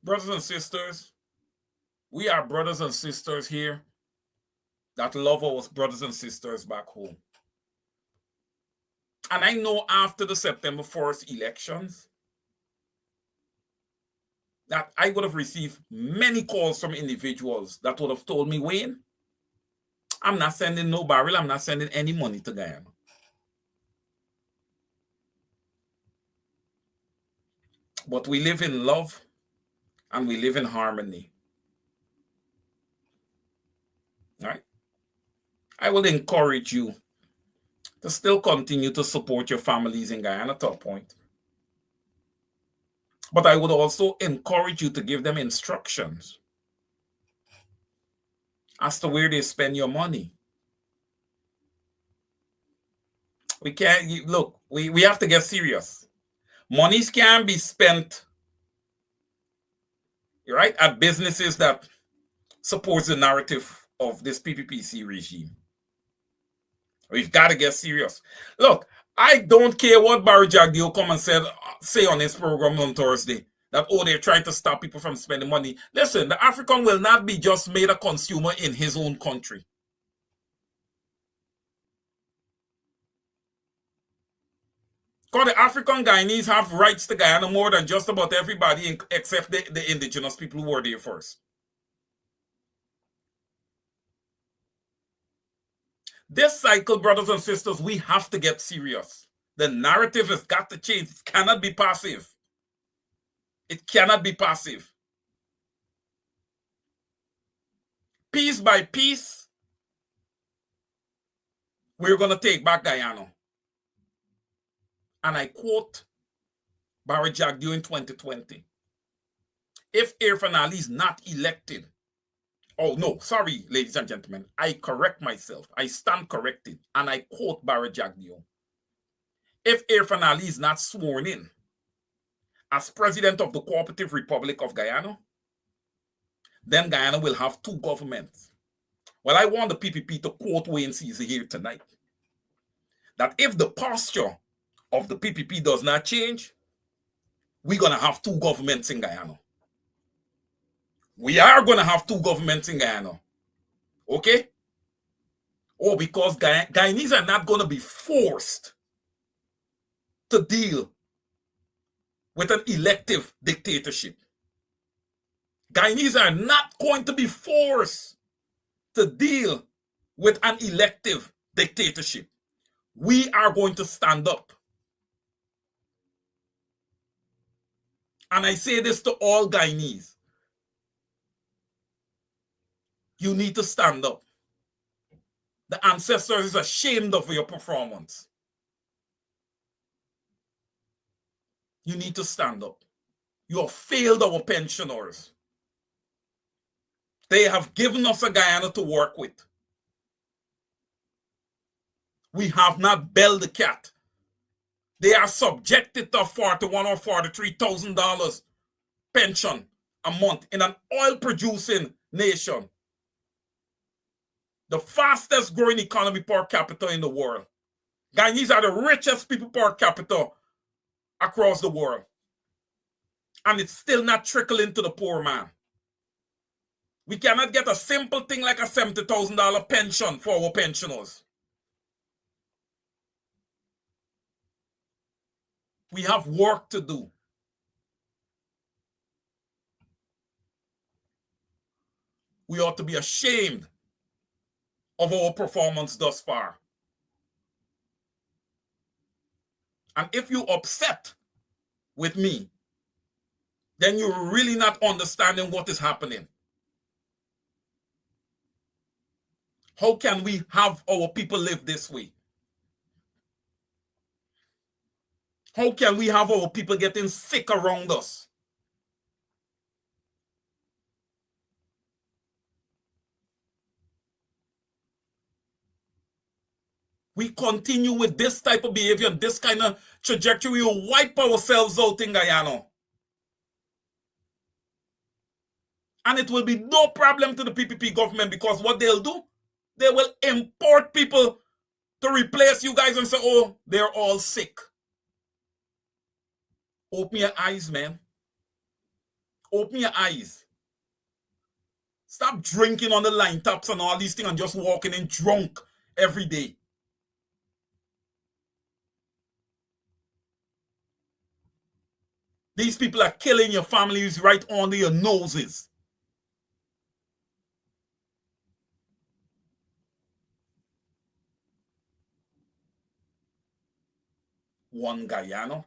Brothers and sisters, we are brothers and sisters here that love our brothers and sisters back home. And I know after the September 1st elections that I would have received many calls from individuals that would have told me, Wayne, I'm not sending no barrel, I'm not sending any money to Guyana. But we live in love and we live in harmony. All right? I will encourage you to still continue to support your families in Guyana to a point. But I would also encourage you to give them instructions as to where they spend your money. We can't, look, we have to get serious. Monies can be spent, right, at businesses that supports the narrative of this PPPC regime. We've got to get serious. Look, I don't care what Barry Jagdeo come and say on his program on Thursday, that, they're trying to stop people from spending money. Listen, the African will not be just made a consumer in his own country. Because the African Guyanese have rights to Guyana more than just about everybody except the indigenous people who were there first. This cycle, brothers and sisters, we have to get serious. The narrative has got to change. It cannot be passive. It cannot be passive. Piece by piece, we're going to take back Guyana. And I quote Barry Jagdeo in 2020. If Irfaan Ali is not elected, oh, no, sorry, ladies and gentlemen. I correct myself. I stand corrected. And I quote Barry Jagdeo. If Irfaan Ali is not sworn in as president of the Cooperative Republic of Guyana, then Guyana will have two governments. Well, I want the PPP to quote Wayne Caesar here tonight. that if the posture of the PPP does not change, we're going to have two governments in Guyana. We are going to have two governments in Guyana. Okay? Oh, because Guyanese are not going to be forced to deal with an elective dictatorship. Guyanese are not going to be forced to deal with an elective dictatorship. We are going to stand up. And I say this to all Guyanese. You need to stand up. The ancestors is ashamed of your performance. You need to stand up. You have failed our pensioners. They have given us a Guyana to work with. We have not bailed the cat. They are subjected to $41,000 or $43,000 pension a month in an oil-producing nation. The fastest growing economy per capita in the world. Guyanese are the richest people per capita across the world. And it's still not trickling to the poor man. We cannot get a simple thing like a $70,000 pension for our pensioners. We have work to do. We ought to be ashamed of our performance thus far. And if you're upset with me, then you're really not understanding what is happening. How can we have our people live this way? How can we have our people getting sick around us? We continue with this type of behavior and this kind of trajectory, we will wipe ourselves out in Guyana. And it will be no problem to the PPP government, because what they'll do, they will import people to replace you guys and say, oh, they're all sick. Open your eyes, man. Open your eyes. Stop drinking on the line tops and all these things and just walking in drunk every day. These people are killing your families right under your noses. One Guyana.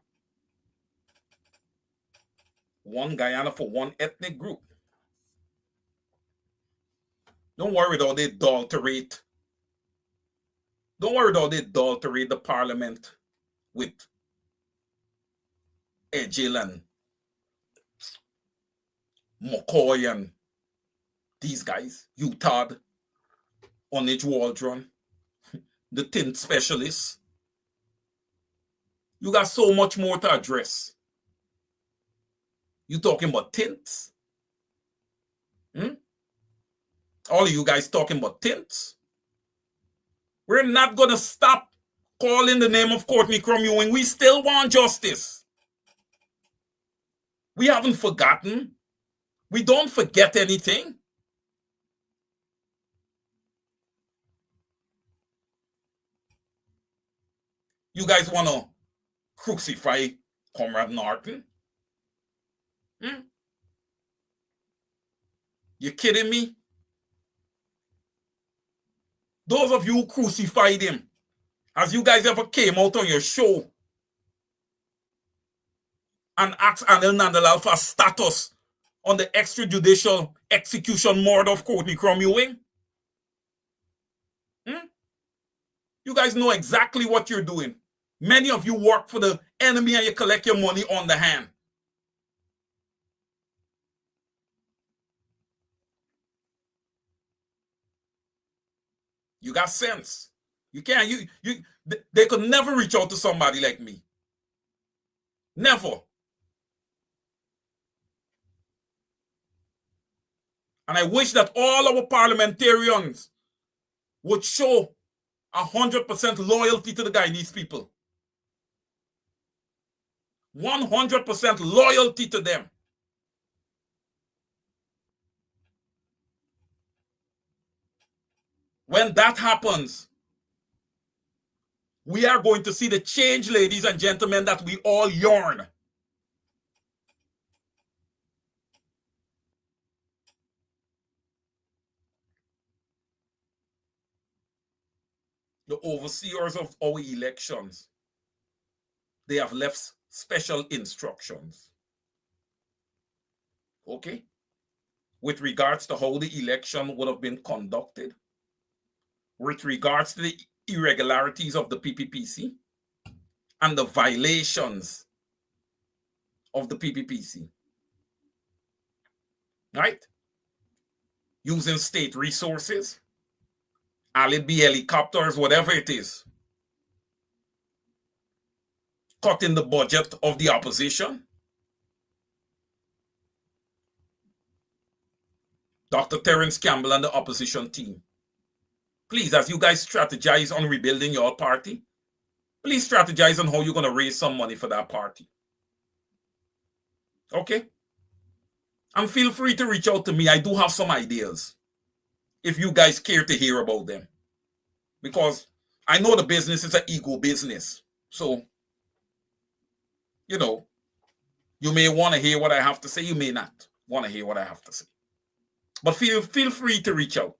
One Guyana for one ethnic group. Don't worry though, they adulterate. Don't worry though, they adulterate the parliament with Ejil and McCoy and these guys, Utah, Onage Waldron, the tint specialists. You got so much more to address. You talking about tints? All of you guys talking about tints? We're not going to stop calling the name of Courtney Crum Ewing. We still want justice. We haven't forgotten. We don't forget anything. You guys want to crucify Comrade Norton? You kidding me? Those of you who crucified him, has you guys ever came out on your show and asked Anil Nandalal for status on the extrajudicial execution murder of Courtney Crum Ewing? You guys know exactly what you're doing. Many of you work for the enemy and you collect your money on the hand. You got sense. You can't, they could never reach out to somebody like me. Never. And I wish that all our parliamentarians would show 100% loyalty to the Guyanese people. 100% loyalty to them. When that happens, we are going to see the change, ladies and gentlemen, that we all yearn. The overseers of our elections, they have left special instructions. Okay? With regards to how the election would have been conducted, with regards to the irregularities of the PPPC and the violations of the PPPC. Right? Using state resources, allied be helicopters, whatever it is. Cutting the budget of the opposition. Dr. Terence Campbell and the opposition team. Please, as you guys strategize on rebuilding your party, please strategize on how you're going to raise some money for that party. Okay? And feel free to reach out to me. I do have some ideas, if you guys care to hear about them. Because I know the business is an ego business. So, you know, you may want to hear what I have to say. You may not want to hear what I have to say. But feel free to reach out.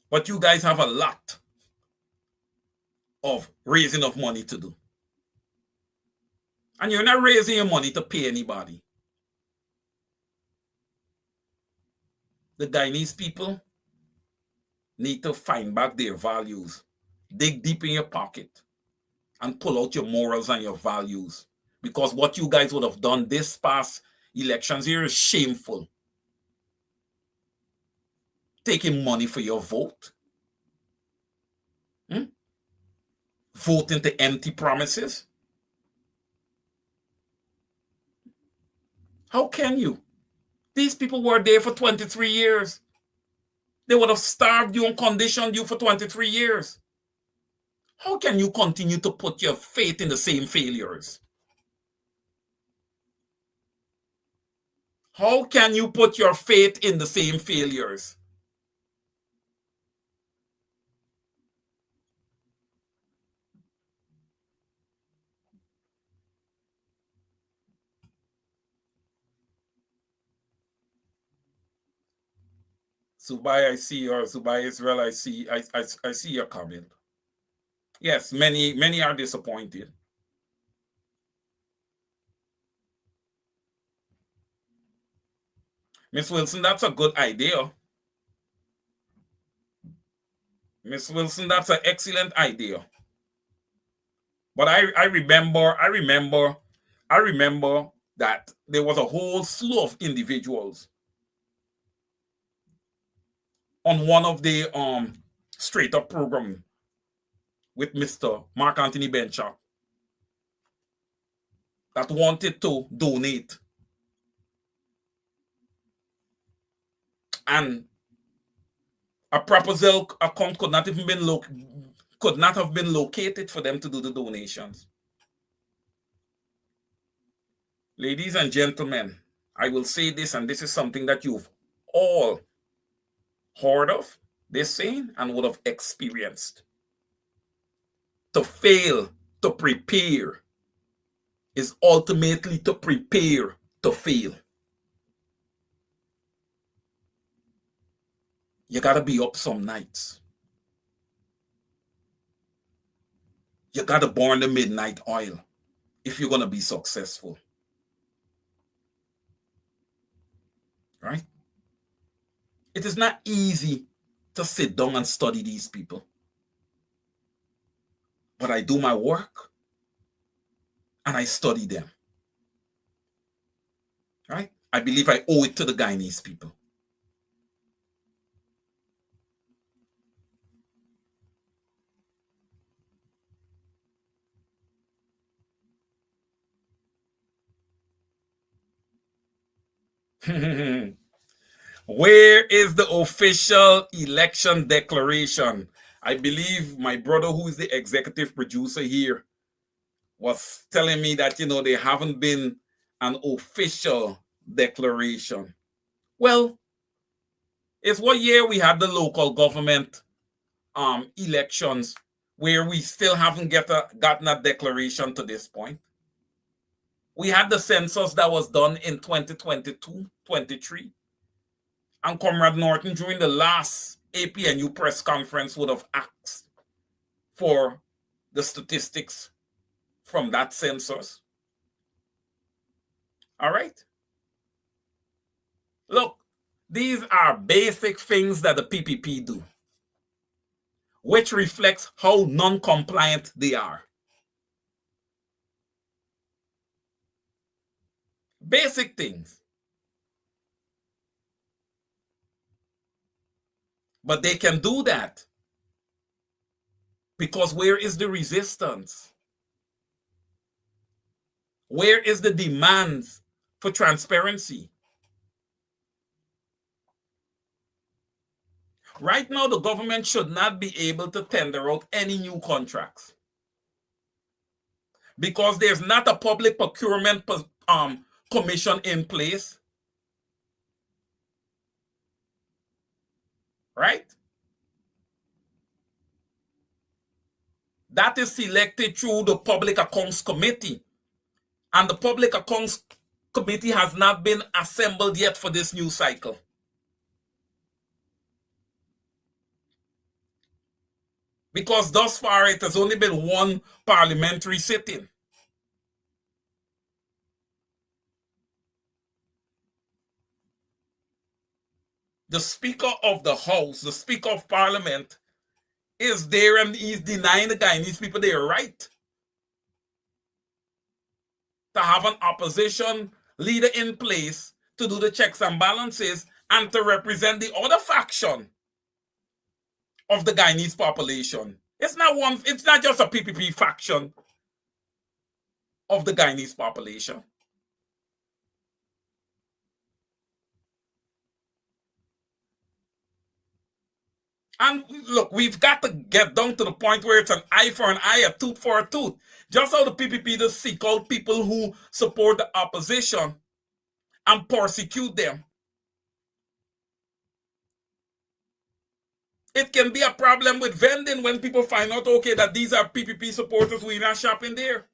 But you guys have a lot of raising of money to do. And you're not raising your money to pay anybody. The Guyanese people need to find back their values. Dig deep in your pocket and pull out your morals and your values. Because what you guys would have done this past elections here is shameful. Taking money for your vote. Voting to empty promises. How can you? These people were there for 23 years. They would have starved you and conditioned you for 23 years. How can you continue to put your faith in the same failures? How can you put your faith in the same failures? Zubai, I see your Zubai Israel, I see your comment. Yes, many are disappointed. Miss Wilson, that's a good idea. Miss Wilson, that's an excellent idea. But I remember that there was a whole slew of individuals on one of the straight up program with Mr. Mark Anthony Benchak that wanted to donate. And a proper Zelle account could not have been located for them to do the donations. Ladies and gentlemen, I will say this, and this is something that you've all heard of, this saying, and would have experienced. To fail to prepare is ultimately to prepare to fail. You gotta be up some nights. You gotta burn the midnight oil if you're gonna be successful. Right? It is not easy to sit down and study these people. But I do my work and I study them. Right? I believe I owe it to the Guyanese people. Where is the official election declaration? I believe my brother, who is the executive producer here, was telling me that, there haven't been an official declaration. Well, it's what year we had the local government elections where we still haven't gotten a declaration to this point. We had the census that was done in 2022, 23. And Comrade Norton, during the last APNU press conference, would have asked for the statistics from that census. All right? Look, these are basic things that the PPP do, which reflects how non-compliant they are. Basic things. But they can do that because where is the resistance? Where is the demand for transparency? Right now, the government should not be able to tender out any new contracts because there's not a public procurement commission in place. Right? That is selected through the Public Accounts Committee. And the Public Accounts Committee has not been assembled yet for this new cycle. Because thus far it has only been one parliamentary sitting. The Speaker of the House, the Speaker of Parliament, is there and he's denying the Guyanese people their right to have an opposition leader in place to do the checks and balances and to represent the other faction of the Guyanese population. It's not just a PPP faction of the Guyanese population. And look, we've got to get down to the point where it's an eye for an eye, a tooth for a tooth. Just how the PPP does seek out people who support the opposition and persecute them. It can be a problem with vending when people find out, okay, that these are PPP supporters, we're not shopping there.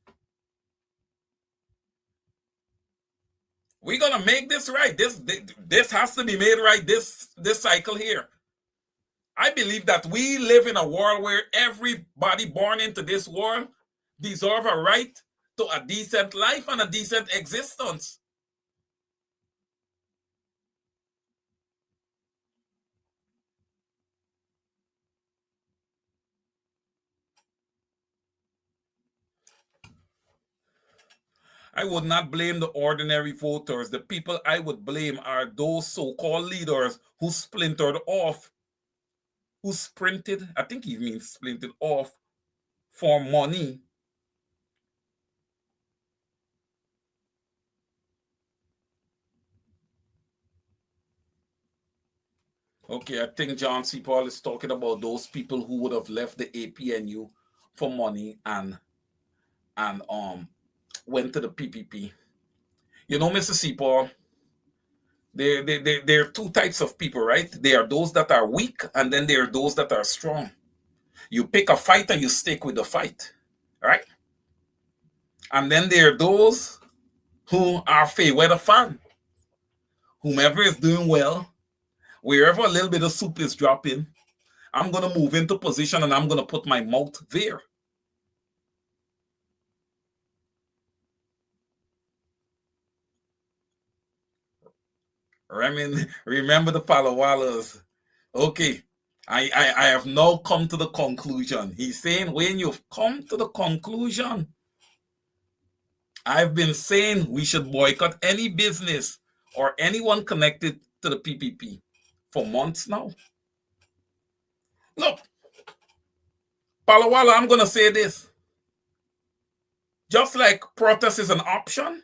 We're going to make this right. This has to be made right this cycle here. I believe that we live in a world where everybody born into this world deserves a right to a decent life and a decent existence. I would not blame the ordinary voters. The people I would blame are those so-called leaders who splintered off, who sprinted, I think he means splintered off for money. Okay, I think John C. Paul is talking about those people who would have left the APNU for money and went to the PPP. You know, Mr. C. Paul, there are two types of people, right? There are those that are weak, and then there are those that are strong. You pick a fight and you stick with the fight, right? And then there are those who are fair weather fan. Whomever is doing well, wherever a little bit of soup is dropping, I'm going to move into position and I'm going to put my mouth there. Remember the Palawalas. Okay, I have now come to the conclusion. He's saying when you've come to the conclusion, I've been saying we should boycott any business or anyone connected to the PPP for months now. Look, Palawala, I'm going to say this. Just like protest is an option,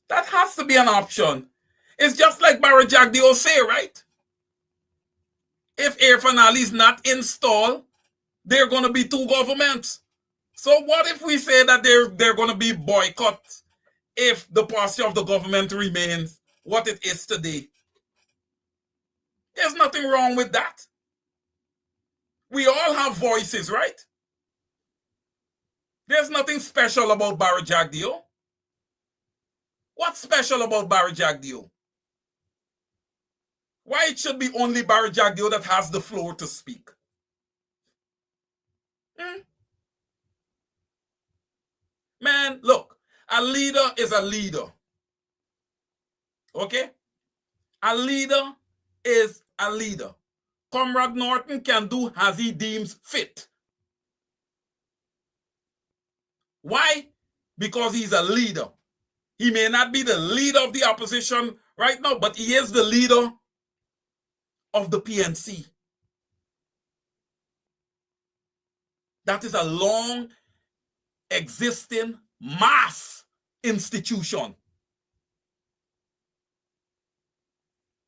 that has to be an option. It's just like Barry Jagdeo say, right? If Air Finale is not installed, there are going to be two governments. So what if we say that they're going to be boycott if the posture of the government remains what it is today? There's nothing wrong with that. We all have voices, right? There's nothing special about Barry Jagdeo. What's special about Barry Jagdeo? Why it should be only Barry Jagdeo that has the floor to speak? Man, look, a leader is a leader. Okay? A leader is a leader. Comrade Norton can do as he deems fit. Why? Because he's a leader. He may not be the leader of the opposition right now, but he is the leader of the PNC. That is a long existing mass institution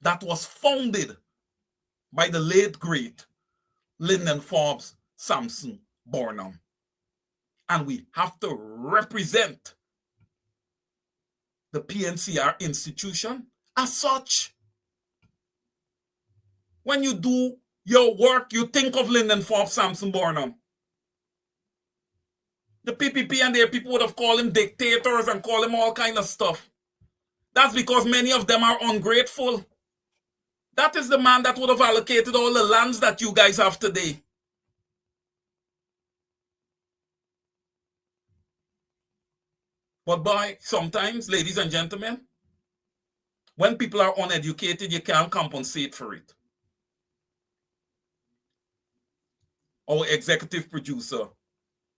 that was founded by the late great Lyndon Forbes Sampson Burnham. And we have to represent the PNCR institution as such. When you do your work, you think of Lyndon Forbes Sampson Burnham. The PPP and their people would have called him dictators and called him all kind of stuff. That's because many of them are ungrateful. That is the man that would have allocated all the lands that you guys have today. But boy, sometimes, ladies and gentlemen, when people are uneducated, you can't compensate for it. Our executive producer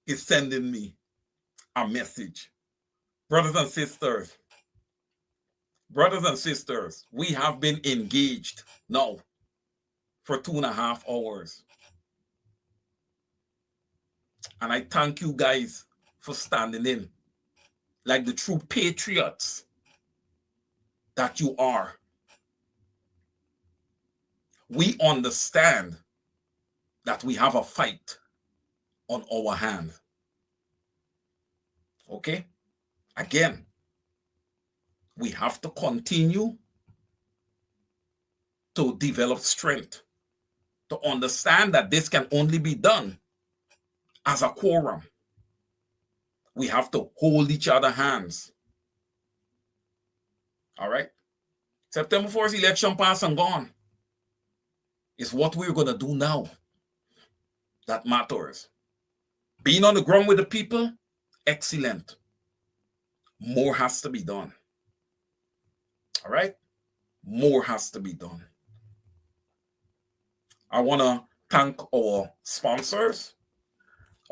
is sending me a message. Brothers and sisters, we have been engaged now for 2.5 hours. And I thank you guys for standing in like the true patriots that you are. We understand that we have a fight on our hands. Okay? Again, we have to continue to develop strength, to understand that this can only be done as a quorum. We have to hold each other's hands. All right? September 4th election passed and gone. It's what we're going to do now that matters. Being on the ground with the people, excellent. More has to be done. All right? More has to be done. I want to thank our sponsors.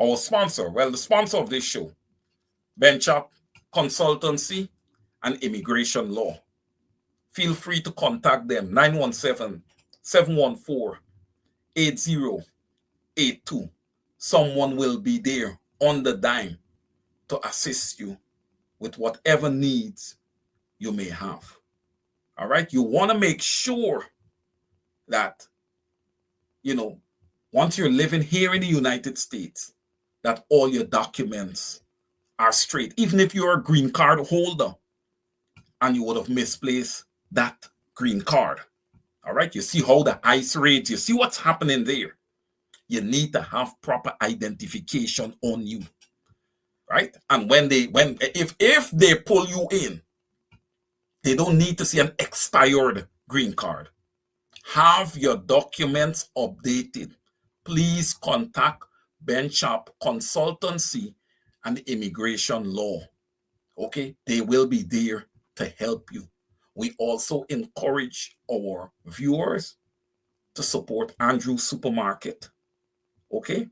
Our sponsor, well, the sponsor of this show, Benchop Consultancy and Immigration Law. Feel free to contact them, 917-714-8082. Someone will be there on the dime to assist you with whatever needs you may have. All right? You want to make sure that, once you're living here in the United States, that all your documents are straight. Even if you're a green card holder and you would have misplaced that green card. All right? You see how the ICE raids, you see what's happening there. You need to have proper identification on you. Right? And if they pull you in, they don't need to see an expired green card. Have your documents updated. Please contact Benchop Consultancy and Immigration Law. Okay? They will be there to help you. We also encourage our viewers to support Andrew Supermarket. Okay?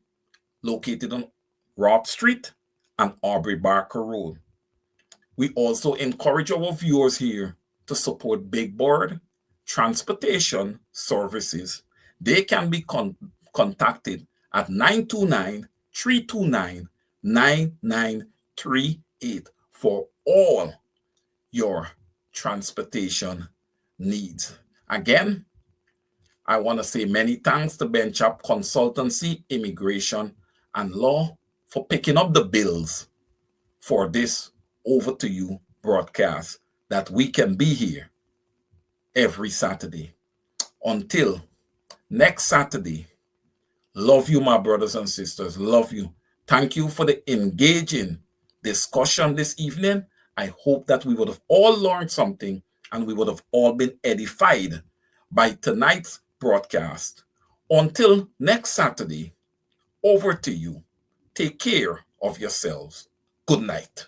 Located on Robb Street and Aubrey Barker Road. We also encourage our viewers here to support Big Bird Transportation Services. They can be contacted at 929-329-9938 for all your transportation needs. Again, I want to say many thanks to Benchap Consultancy, Immigration, and Law for picking up the bills for this Over to You broadcast that we can be here every Saturday. Until next Saturday, love you, my brothers and sisters. Love you. Thank you for the engaging discussion this evening. I hope that we would have all learned something and we would have all been edified by tonight's broadcast. Until next Saturday, over to you. Take care of yourselves. Good night.